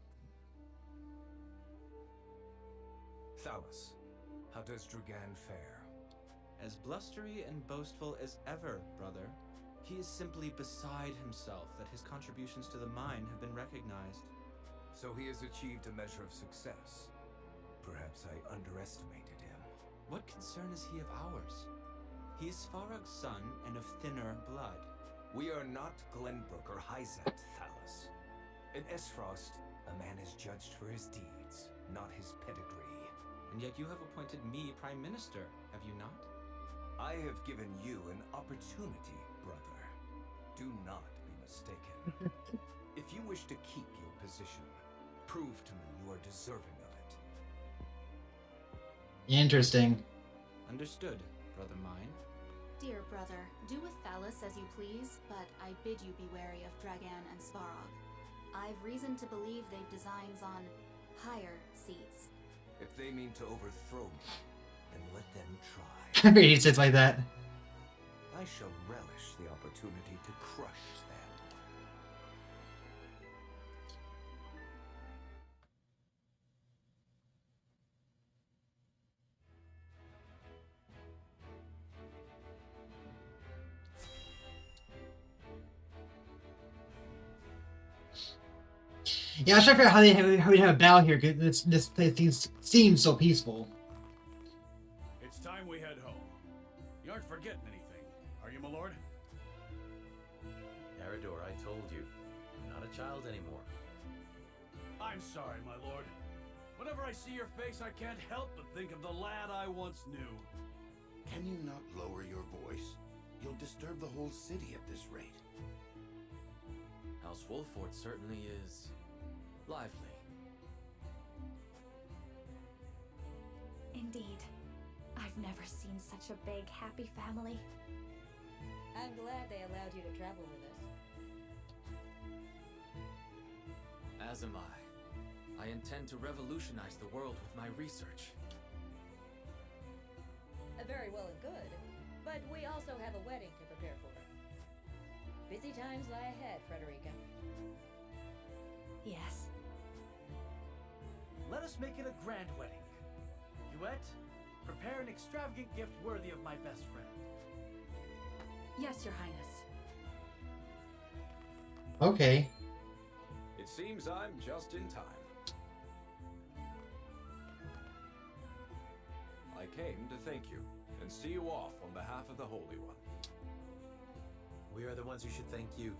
Thalus, how does Drugan fare? As blustery and boastful as ever, brother. He is simply beside himself that his contributions to the mine have been recognized. So he has achieved a measure of success. Perhaps I underestimated him. What concern is he of ours? He is Farag's son and of thinner blood. We are not Glenbrook or Hyzant, Thalus. In Esfrost, a man is judged for his deeds, not his pedigree. And yet you have appointed me Prime Minister, have you not? I have given you an opportunity, brother. Do not be mistaken. If you wish to keep your position, prove to me you are deserving of it. Interesting. Understood, brother mine. Dear brother, do with Thalus as you please, but I bid you be wary of Dragan and Svarog. I've reason to believe they've designs on higher seats. If they mean to overthrow me, then let them try. I mean, he sits like that. I shall relish the opportunity to crush them. Yeah, I was trying to figure out how they have a battle here, because this place seems so peaceful. It's time we head home. You aren't forgetting anything, are you, my lord? Arador, I told you, I'm not a child anymore. I'm sorry, my lord. Whenever I see your face, I can't help but think of the lad I once knew. Can you not lower your voice? You'll disturb the whole city at this rate. House Wolford certainly is lively. Indeed. I've never seen such a big, happy family. I'm glad they allowed you to travel with us. As am I. I intend to revolutionize the world with my research. Very well and good, but we also have a wedding to prepare for. Busy times lie ahead, Frederica. Yes. Let us make it a grand wedding. Duet, prepare an extravagant gift worthy of my best friend. Yes, Your Highness. Okay. It seems I'm just in time. I came to thank you and see you off on behalf of the Holy One. We are the ones who should thank you.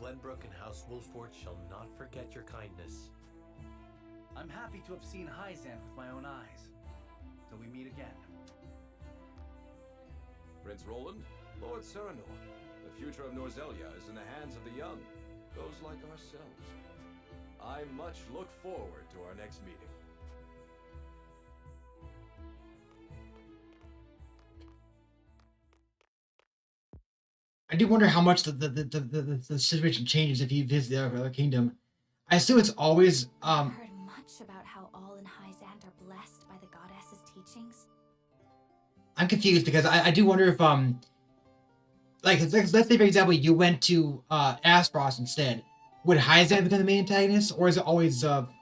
Glenbrook and House Wolford shall not forget your kindness. I'm happy to have seen Hyzant with my own eyes. Till we meet again. Prince Roland, Lord Serenor, the future of Norzelia is in the hands of the young, those like ourselves. I much look forward to our next meeting. I do wonder how much the situation changes if you visit the other kingdom. I assume it's always I've heard much about how all in Hyzant are blessed by the goddess's teachings. I'm confused because I do wonder if like let's say for example you went to Aspros instead. Would Hyzant become the main antagonist, or is it always Gustadolf?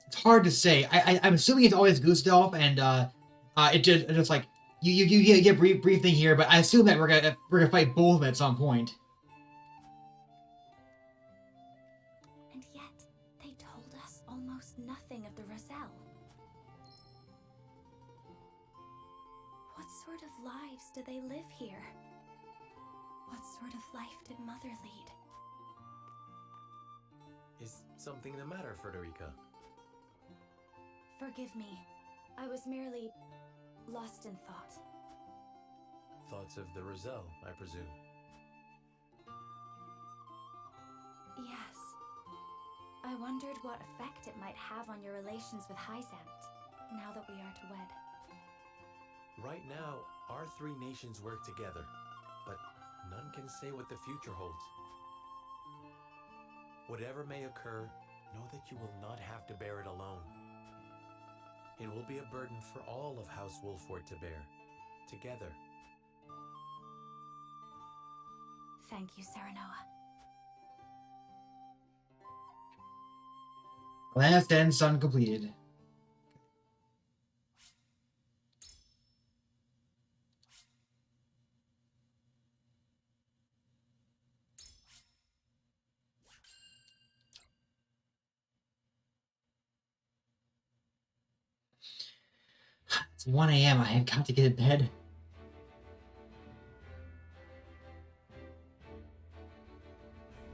It's hard to say. I'm assuming it's always Gustadolf, and it just like you get a brief thing here, but I assume that we're gonna fight both of them at some point. And yet, they told us almost nothing of the Roselle. What sort of lives do they live here? What sort of life did Mother lead? Is something the matter, Frederica? Forgive me. I was merely lost in thought. Thoughts of the Roselle, I presume. Yes. I wondered what effect it might have on your relations with Hyzant, now that we are to wed. Right now, our three nations work together, but none can say what the future holds. Whatever may occur, know that you will not have to bear it alone. It will be a burden for all of House Wolford to bear, together. Thank you, Serenoa. Last end sun completed. It's 1 a.m. I have got to get in bed.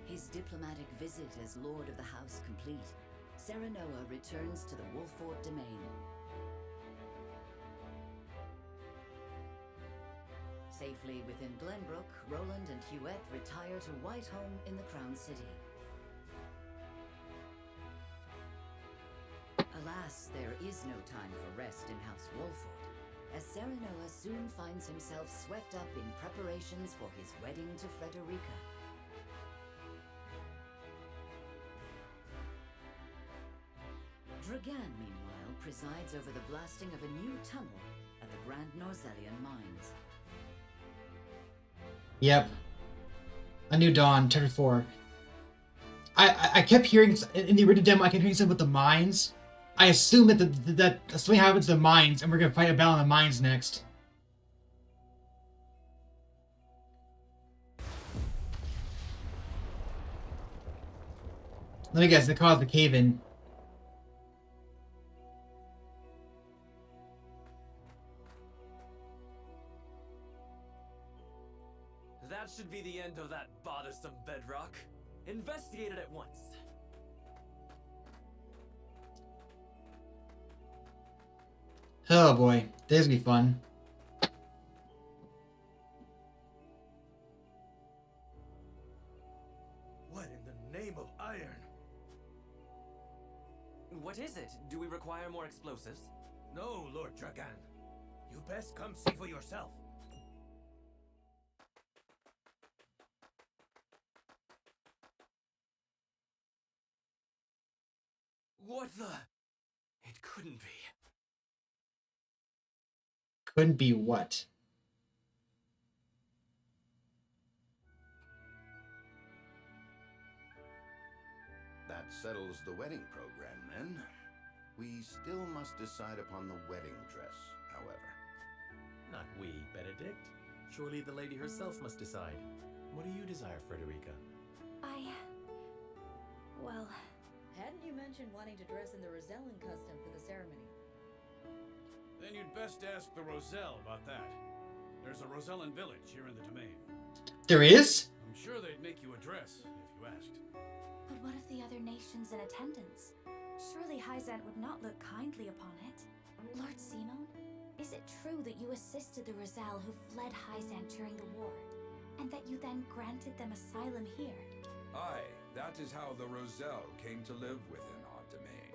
His diplomatic visit as Lord of the House complete, Serenoa returns to the Wolford domain. Safely within Glenbrook, Roland and Huette retire to Whitehome in the Crown City. Alas, there is no time for rest in House Wolford, as Serenoa soon finds himself swept up in preparations for his wedding to Frederica. Dragan, meanwhile, presides over the blasting of a new tunnel at the Grand Norzelian mines. Yep. A New Dawn, Chapter 4. I kept hearing, in the original demo, I kept hearing something with the mines. I assume that that something happens to the mines, and we're gonna fight a battle in the mines next. Let me guess, they caused the cave-in. That should be the end of that bothersome bedrock. Investigate it at once. Oh boy, this is gonna be fun. What in the name of iron? What is it? Do we require more explosives? No, Lord Dragan. You best come see for yourself. What the? It couldn't be. Couldn't be what? That settles the wedding program, then. We still must decide upon the wedding dress, however. Not we, Benedict. Surely the lady herself must decide. What do you desire, Frederica? Well... Hadn't you mentioned wanting to dress in the Rosellan custom for the ceremony? Then you'd best ask the Roselle about that. There's a Rosellan village here in the domain. There is? I'm sure they'd make you a dress if you asked. But what of the other nations in attendance? Surely Hyzant would not look kindly upon it. Lord Simone, is it true that you assisted the Roselle who fled Hyzant during the war, and that you then granted them asylum here? Aye, that is how the Roselle came to live within our domain.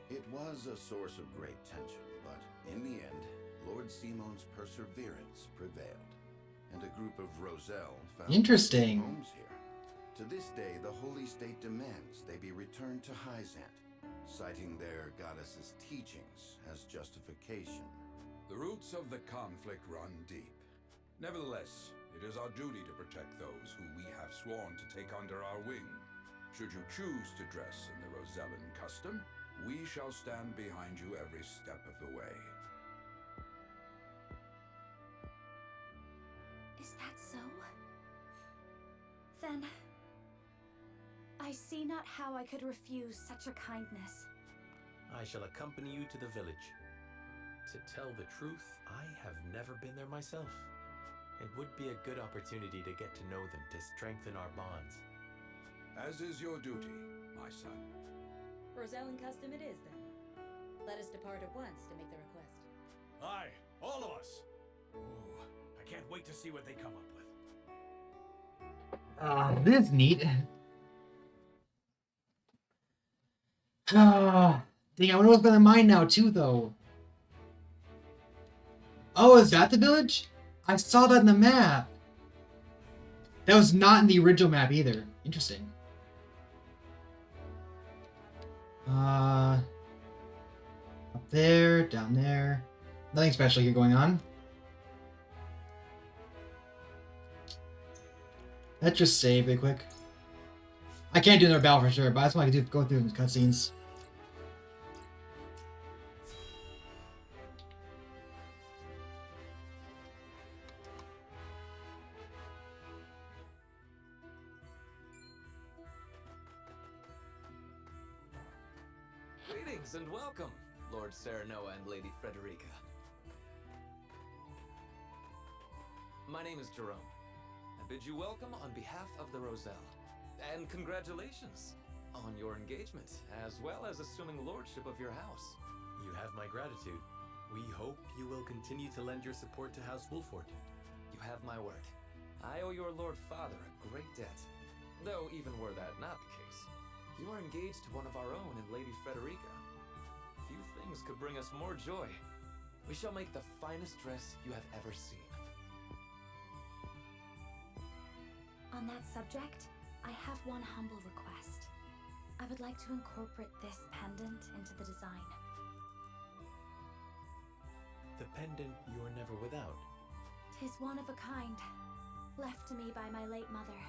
It was a source of great tension, but in the end, Lord Simone's perseverance prevailed, and a group of Roselle found Interesting. homes here. To this day, the Holy State demands they be returned to Hyzant, citing their goddess's teachings as justification. The roots of the conflict run deep. Nevertheless, it is our duty to protect those who we have sworn to take under our wing. Should you choose to dress in the Rosellan custom, we shall stand behind you every step of the way. Is that so? Then... I see not how I could refuse such a kindness. I shall accompany you to the village. To tell the truth, I have never been there myself. It would be a good opportunity to get to know them to strengthen our bonds. As is your duty, my son. Rosellan custom it is, then. Let us depart at once to make the request. Aye, all of us. Ooh, I can't wait to see what they come up with. This is neat. Dang, I wonder what's going to mine now, too, though. Oh, is that the village? I saw that in the map. That was not in the original map, either. Interesting. Up there, down there. Nothing special here going on. Let's just save real quick. I can't do another battle for sure, but that's what I can do. Go through the cutscenes. Greetings and welcome, Lord Serenoa and Lady Frederica. My name is Jerome. I bid you welcome on behalf of the Roselle. And congratulations on your engagement, as well as assuming lordship of your house. You have my gratitude. We hope you will continue to lend your support to House Wolford. You have my word. I owe your Lord Father a great debt. Though even were that not the case, you are engaged to one of our own in Lady Frederica. Few things could bring us more joy. We shall make the finest dress you have ever seen. On that subject, I have one humble request. I would like to incorporate this pendant into the design. The pendant you are never without. 'Tis one of a kind, left to me by my late mother.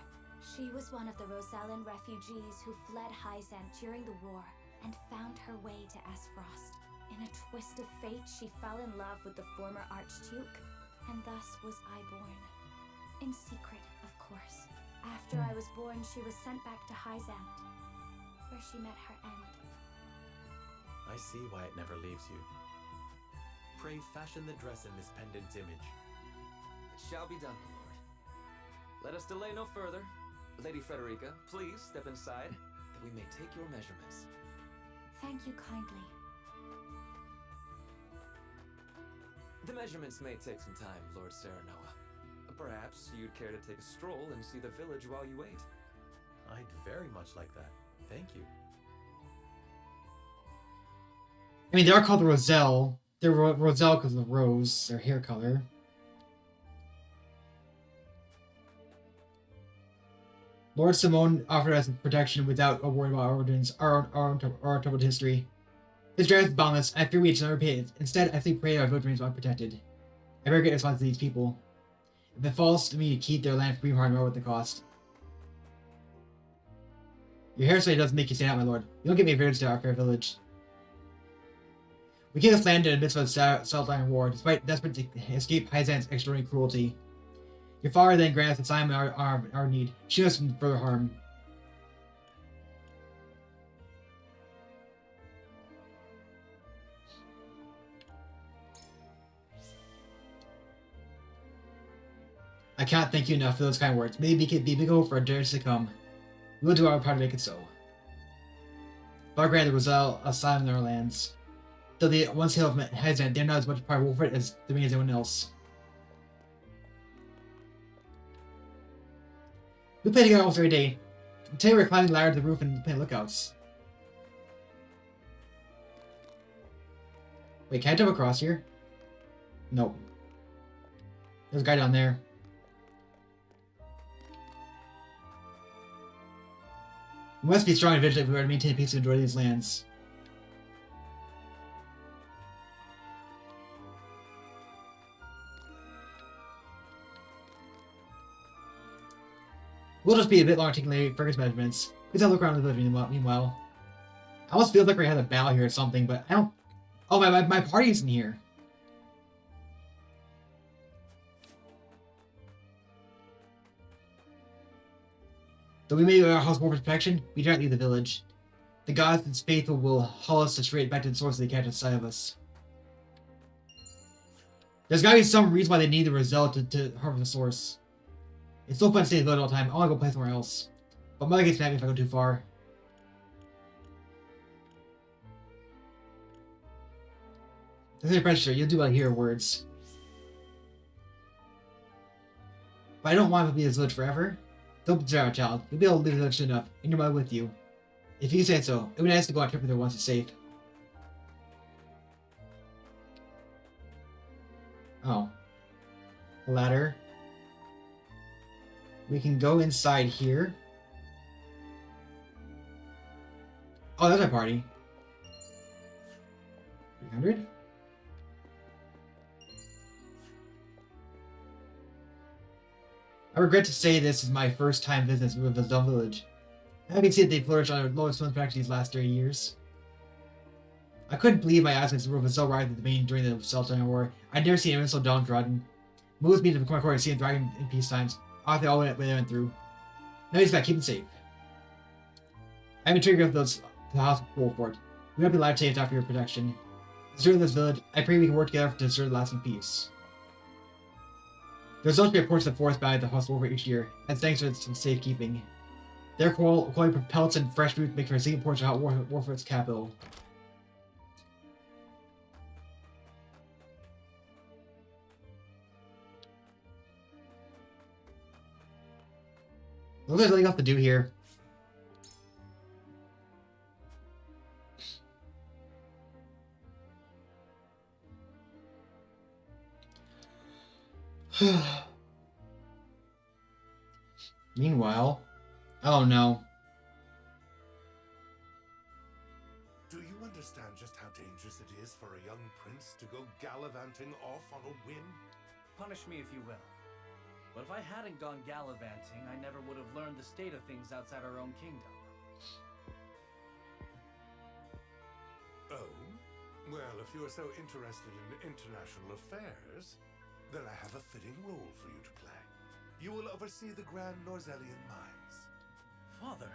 She was one of the Rosellan refugees who fled Hyzant during the war and found her way to Esfrost. In a twist of fate, she fell in love with the former Archduke, and thus was I born. In secret, of course. After I was born, she was sent back to Hyzant, where she met her end. I see why it never leaves you. Pray fashion the dress in this pendant's image. It shall be done, my lord. Let us delay no further. Lady Frederica, please step inside, that we may take your measurements. Thank you kindly. The measurements may take some time, Lord Serenoa. Perhaps you'd care to take a stroll and see the village while you wait. I'd very much like that. Thank you. I mean, they are called the Roselle. They're Roselle because of the rose, their hair color. Lord Simone offered us protection without a word about our origins, our troubled history. His drive is boundless, and I fear we should never repay it. Instead, I think pray our village are protected. I bear great response to these people. If it falls to me to keep their land free hard, nor with the cost. Your hairstyle does make you stand out, my lord. You don't get me a village to our fair village. We came this land in the midst of the Southland War, despite desperate to escape Hyzant's extraordinary cruelty. Your father then granted us assignment our need, shielding us from further harm. I cannot thank you enough for those kind words. May be big hope for our days to come. We will do our part to make it so. Far granted Roselle asylum in our lands. Though they once hail from Hyzant, they are not as much part of Wolford as anyone else. We play together almost every day. Today we're climbing the ladder to the roof and playing lookouts. Wait, can I jump across here? Nope. There's a guy down there. We must be strong and vigilant if we are to maintain peace and enjoy these lands. We'll just be a bit longer taking Lady Fergus measurements. Please have a look around the village meanwhile. I almost feel like we had a battle here or something, but I don't... Oh, my party's in here. Though we may our house more protection, we do not leave the village. The gods and faithful will haul us straight back to the source of the catch inside of us. There's gotta be some reason why they need the Roselle to harvest the source. It's so fun to stay in the village all the time. I wanna go play somewhere else. But Mother gets mad at me if I go too far. That's your pressure. You'll do well to hear words. But I don't want to be in this village forever. Don't be our child. You'll be able to leave the village soon enough, and your mother with you. If you say so, it would be nice to go on a trip with her once it's safe. Oh. A ladder. We can go inside here. Oh, that's our party. 300? I regret to say this is my first time visiting with the Zone Village. I can see that they flourished under lowest ones for these last 30 years. I couldn't believe my eyes when the roof was so right at the main during the Sultan War. I'd never seen anyone so downtrodden. Moves me to the corner to see him dragon in peace times. After all that they went through. Now he's got to keep him safe. I've been triggered of those to the House of Wolford. We have been alive saved after your protection. Destroy this village. I pray we can work together to ensure lasting peace. There's also reports of forest bound at the House of Wolford each year, and thanks for its safekeeping. Their quality propellants and fresh food make for a single portion of Wolford's capital. What there's nothing else to do here. Meanwhile, oh no. Do you understand just how dangerous it is for a young prince to go gallivanting off on a whim? Punish me if you will. But if I hadn't gone gallivanting, I never would have learned the state of things outside our own kingdom. Oh? Well, if you're so interested in international affairs, then I have a fitting role for you to play. You will oversee the Grand Norzelian mines. Father,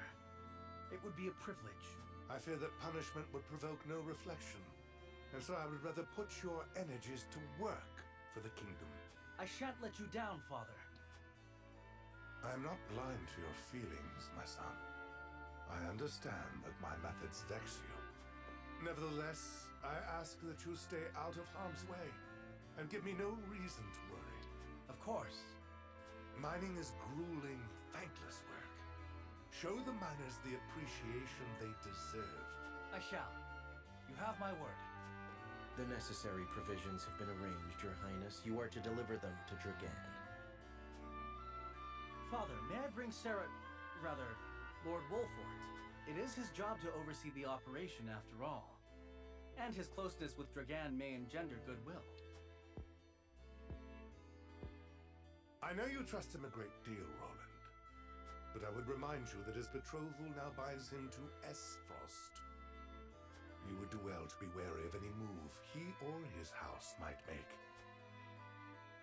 it would be a privilege. I fear that punishment would provoke no reflection, and so I would rather put your energies to work for the kingdom. I shan't let you down, Father. I am not blind to your feelings, my son. I understand that my methods vex you. Nevertheless, I ask that you stay out of harm's way, and give me no reason to worry. Of course. Mining is grueling, thankless work. Show the miners the appreciation they deserve. I shall. You have my word. The necessary provisions have been arranged, Your Highness. You are to deliver them to Dragan. Father, may I bring Lord Wolford? It is his job to oversee the operation after all. And his closeness with Dragan may engender goodwill. I know you trust him a great deal, Roland. But I would remind you that his betrothal now binds him to Frost. You would do well to be wary of any move he or his house might make.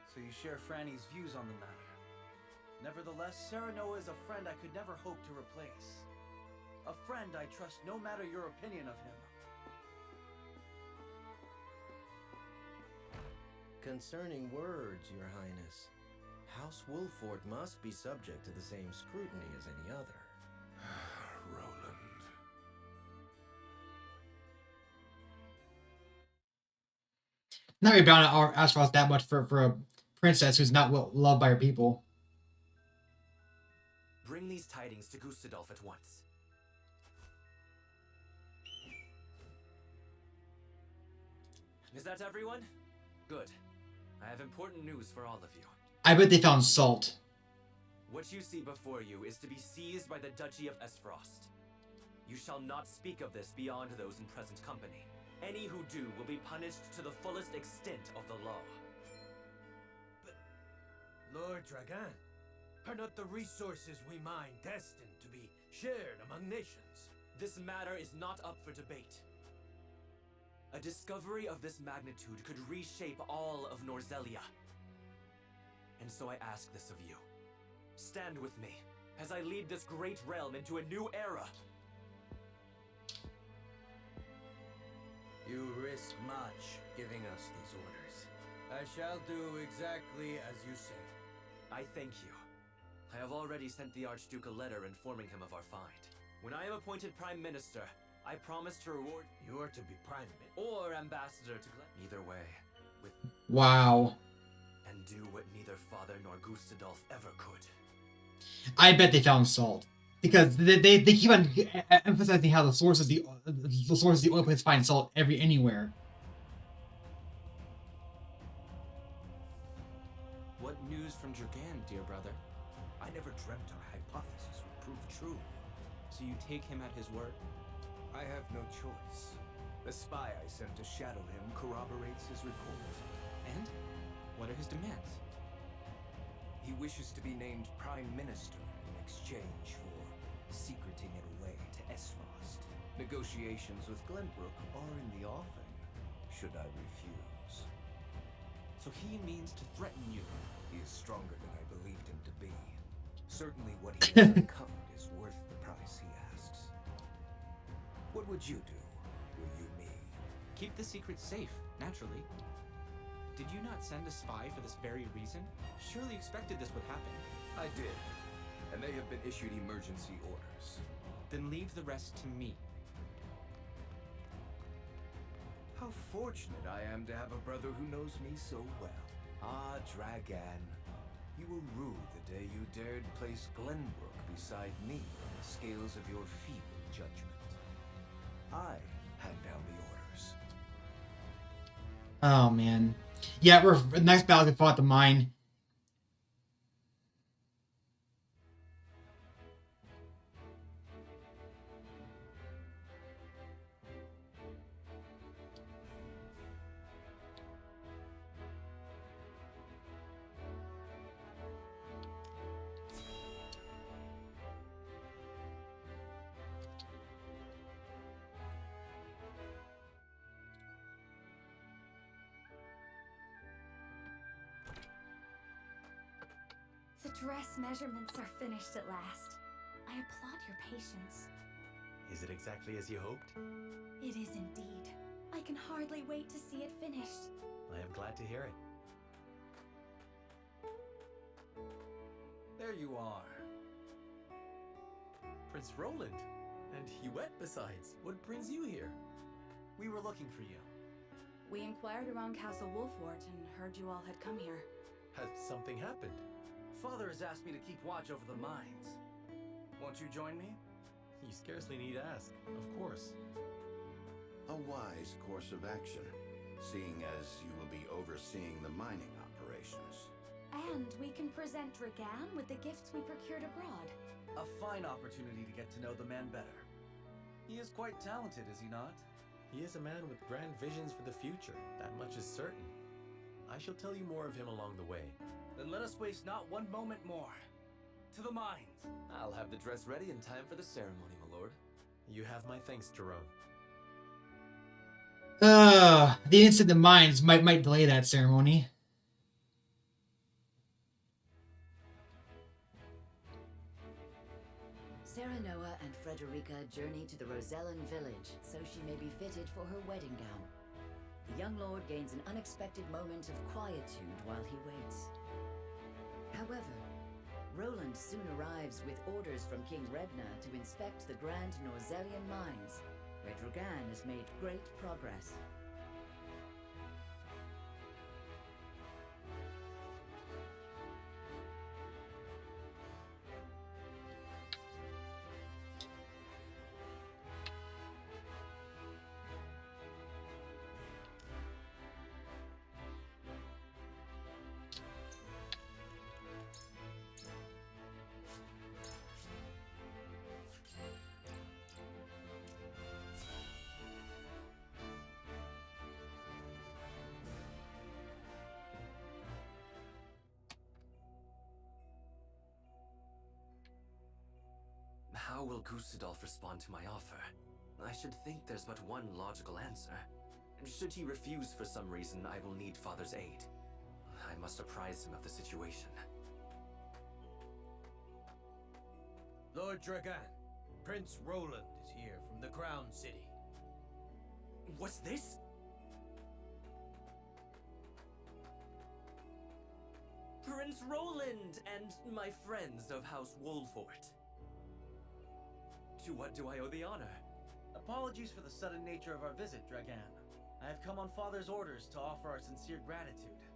So you share Franny's views on the matter. Nevertheless, Serenoa is a friend I could never hope to replace. A friend I trust no matter your opinion of him. Concerning words, Your Highness, House Wolford must be subject to the same scrutiny as any other. Roland. Not really bound to ask for us that much for a princess who's not loved by her people. Bring these tidings to Gustadolf at once. Is that everyone? Good. I have important news for all of you. I bet they found salt. What you see before you is to be seized by the Duchy of Frost. You shall not speak of this beyond those in present company. Any who do will be punished to the fullest extent of the law. But, Lord Dragan, are not the resources we mine destined to be shared among nations? This matter is not up for debate. A discovery of this magnitude could reshape all of Norzelia. And so I ask this of you. Stand with me, as I lead this great realm into a new era. You risk much giving us these orders. I shall do exactly as you say. I thank you. I have already sent the Archduke a letter informing him of our find. When I am appointed Prime Minister, I promise to reward... You are to be Prime Minister. Or Ambassador to Either way, with... Wow. And do what neither Father nor Gustadolf ever could. I bet they found salt. Because they keep on emphasizing how the source is the only place to find salt anywhere. What news from Dragan, dear brother? I never dreamt our hypothesis would prove true. So you take him at his word? I have no choice. The spy I sent to shadow him corroborates his report. And? What are his demands? He wishes to be named Prime Minister in exchange for secreting it away to Esfrost. Negotiations with Glenbrook are in the offing, should I refuse. So he means to threaten you? He is stronger than I believed him to be. Certainly what he has uncovered is worth the price he asks. What would you do, were you me? Keep the secret safe, naturally. Did you not send a spy for this very reason? Surely expected this would happen. I did, and they have been issued emergency orders. Then leave the rest to me. How fortunate I am to have a brother who knows me so well. Ah, Dragan, you will rue the day you dared place Glenbrook beside me on the scales of your feeble judgment. I hand down the orders. Oh man. Yeah, we're next battle we fought the mine. The dress measurements are finished at last. I applaud your patience. Is it exactly as you hoped? It is indeed. I can hardly wait to see it finished. I am glad to hear it. There you are. Prince Roland. And Huette besides. What brings you here? We were looking for you. We inquired around Castle Wolfort and heard you all had come here. Has something happened? Father has asked me to keep watch over the mines. Won't you join me? You scarcely need ask. Of course. A wise course of action, seeing as you will be overseeing the mining operations. And we can present Dragan with the gifts we procured abroad. A fine opportunity to get to know the man better. He is quite talented, is he not? He is a man with grand visions for the future. That much is certain. I shall tell you more of him along the way. Then let us waste not one moment more. To the mines. I'll have the dress ready in time for the ceremony, my lord. You have my thanks, Jerome. The instant the mines might delay that ceremony. Serenoa and Frederica journey to the Rosellan village so she may be fitted for her wedding gown. The young lord gains an unexpected moment of quietude while he waits. However, Roland soon arrives with orders from King Regna to inspect the Grand Norzellian mines, where Dragan has made great progress. How will Gustadolf respond to my offer? I should think there's but one logical answer. Should he refuse for some reason, I will need Father's aid. I must apprise him of the situation. Lord Dragan, Prince Roland is here from the Crown City. What's this? Prince Roland and my friends of House Wolfort. To what do I owe the honor? Apologies for the sudden nature of our visit, Dragan. I have come on Father's orders to offer our sincere gratitude,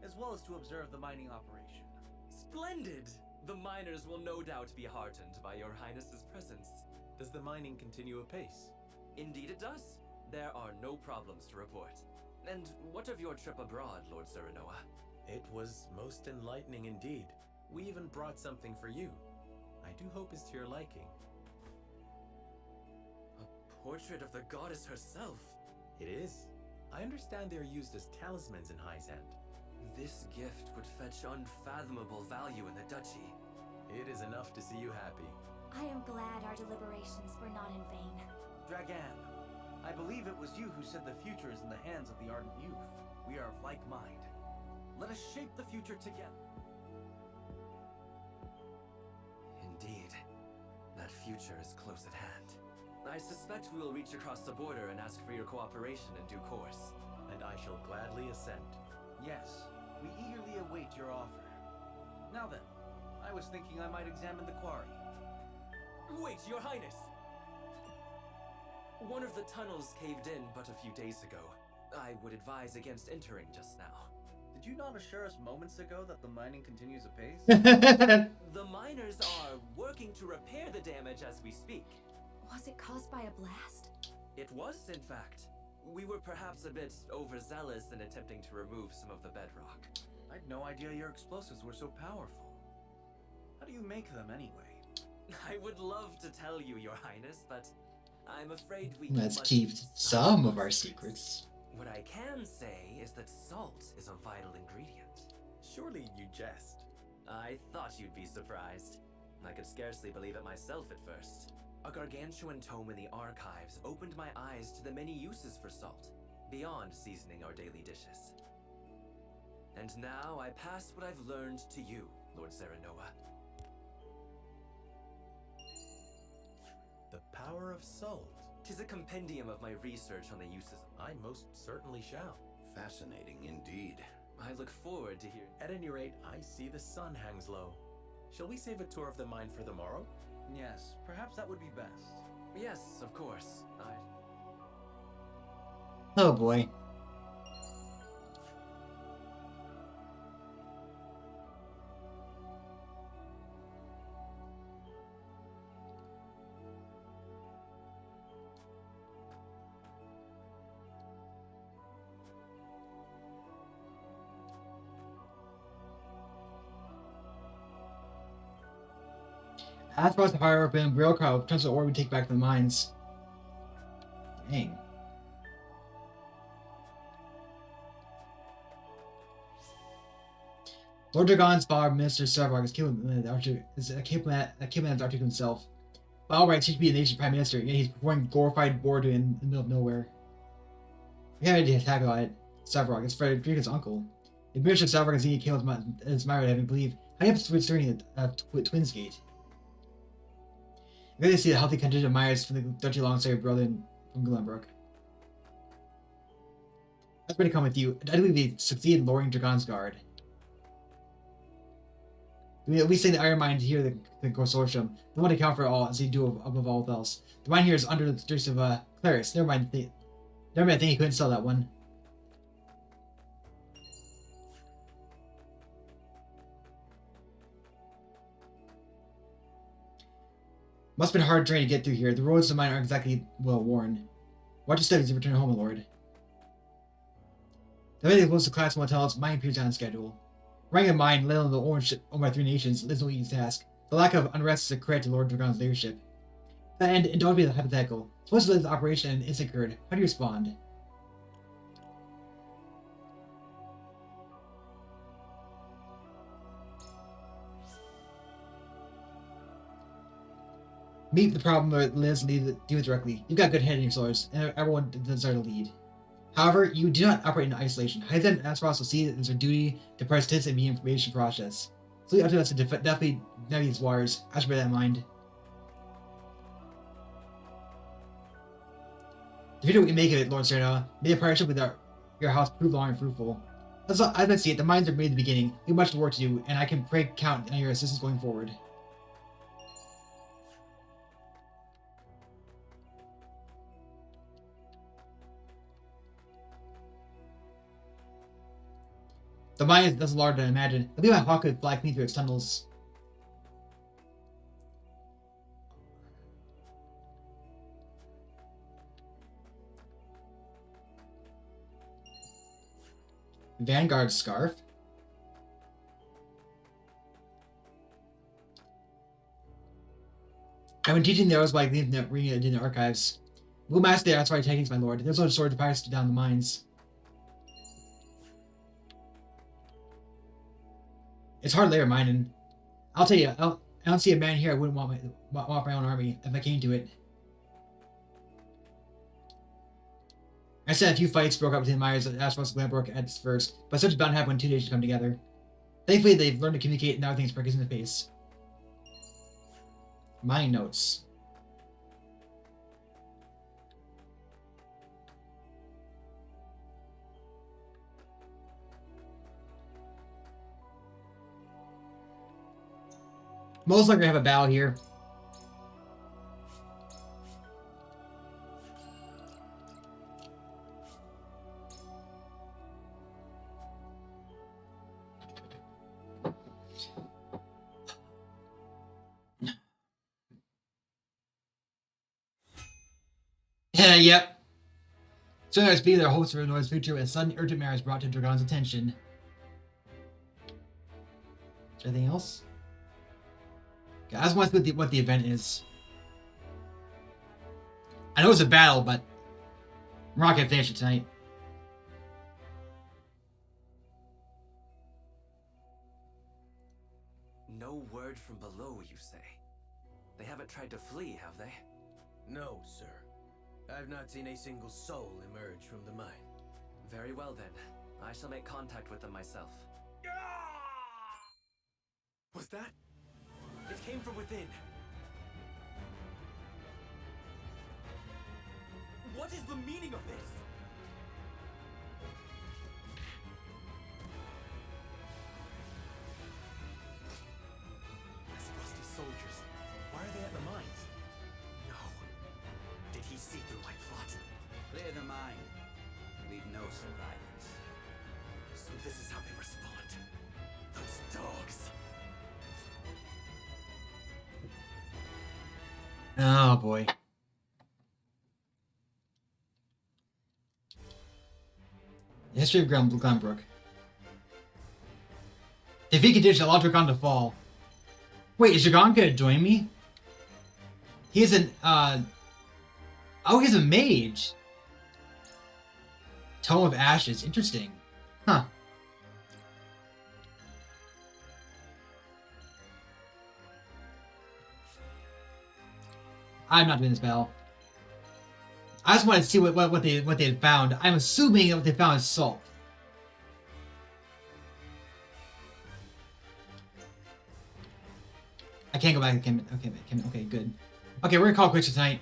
as well as to observe the mining operation. Splendid! The miners will no doubt be heartened by your highness's presence. Does the mining continue apace? Indeed it does. There are no problems to report. And what of your trip abroad, Lord Serenoa? It was most enlightening indeed. We even brought something for you. I do hope it's to your liking. A portrait of the goddess herself. It is. I understand they are used as talismans in High's Hand. This gift would fetch unfathomable value in the duchy. It is enough to see you happy. I am glad our deliberations were not in vain. Dragan, I believe it was you who said the future is in the hands of the ardent youth. We are of like mind. Let us shape the future together. Indeed. That future is close at hand. I suspect we will reach across the border and ask for your cooperation in due course. And I shall gladly assent. Yes, we eagerly await your offer. Now then, I was thinking I might examine the quarry. Wait, Your Highness! One of the tunnels caved in but a few days ago. I would advise against entering just now. Did you not assure us moments ago that the mining continues apace? The miners are working to repair the damage as we speak. Was it caused by a blast? It was, in fact. We were perhaps a bit overzealous in attempting to remove some of the bedrock. I had no idea your explosives were so powerful. How do you make them anyway? I would love to tell you, Your Highness, but I'm afraid we Let's must keep some of our secrets. What I can say is that salt is a vital ingredient. Surely you jest. I thought you'd be surprised. I could scarcely believe it myself at first. A gargantuan tome in the archives opened my eyes to the many uses for salt, beyond seasoning our daily dishes. And now I pass what I've learned to you, Lord Serenoa. The power of salt. 'Tis a compendium of my research on the uses. I most certainly shall. Fascinating indeed. I look forward to hearing. At any rate, I see the sun hangs low. Shall we save a tour of the mine for the morrow? Yes, perhaps that would be best. Yes, of course. Oh boy. As far as the higher up in rail car, potential ore we take back to the mines. Dang. Lord Dragon's father, Minister Sarvarg, is capable of Arctic himself. By all rights, he should be a nation prime minister, yet he's performing glorified boredom in the middle of nowhere. We have an idea to tackle it. Sarvarg, it's Frederica's uncle. The Minister Sarvarg is eating his married, I believe. How do you have to switch during Twins Gate? I'm going to see a healthy contingent of Myers from the duchy alongside your brother from Glenbrook. That's going to come with you. I believe they succeed in lowering Dragon's Guard. We at least say the Iron Mine here, the consortium. They want to account for all as they do above all else. The mine here is under the jurisdiction of Clarice. Never mind, I think he couldn't sell that one. Must have been a hard journey to get through here. The roads to mine aren't exactly well worn. Watch your steps as you return home, my lord. The way they close to class motels, mine appears on schedule. Running a mine, let alone the orange owned by 3 nations, is no easy task. The lack of unrest is a credit to Lord Dragon's leadership. And don't be hypothetical. Suppose this operation and it's occurred. How do you respond? Meet the problem where Liz and deal it directly. You've got a good head in your shoulders, and everyone desires to lead. However, you do not operate in isolation. Hyden and Aspros will see it as their duty to participate in the information process. So you have to us to definitely navigate these waters. I should bear that in mind. The video we make of it, Lord Serena, may the partnership with your house prove long and fruitful. As I see it, the mines are made at the beginning. We have much work to do, and I can pray count on your assistance going forward. The mine is larger than I imagined. I believe my hawk could fly clean through its tunnels. Vanguard scarf. I've been teaching the arrows by reading it in the archives. We'll master the outside techniques, my lord. There's no sword to pass down the mines. It's hard layer mining. I'll tell you, I don't see a man here I wouldn't want my own army if I came to it. I said a few fights broke up between Myers and Ashfrost and Glenbrook at first, but such is bound to happen when 2 nations come together. Thankfully, they've learned to communicate and now everything's breaking in the face. My notes. Most likely have a battle here. Yep. So as being their hopes for Illinois' future, a sudden urgent matter is brought to Dragon's attention. Is there anything else? Okay, I just want to see what the event is. I know it's a battle, but we're not gonna finish it tonight. No word from below, you say? They haven't tried to flee, have they? No, sir. I've not seen a single soul emerge from the mine. Very well then. I shall make contact with them myself. Was that? It came from within. What is the meaning of this? These rusty soldiers. Why are they at the mines? No. Did he see through my plot? Clear the mine. Leave no survivors. So this is how they respond. Those dogs. Oh boy. The history of Glenbrook. If he continues to allow Dragon to fall. Wait, is Dragon gonna join me? He's an oh, he's a mage. Tome of Ashes, interesting. Huh. I'm not doing this battle. I just want to see what they had found. I'm assuming that what they found is salt. I can't go back. Okay, good. Okay, we're gonna call it quits tonight.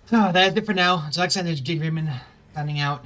So that's it for now. Until next time, there's Jake Raymond signing out.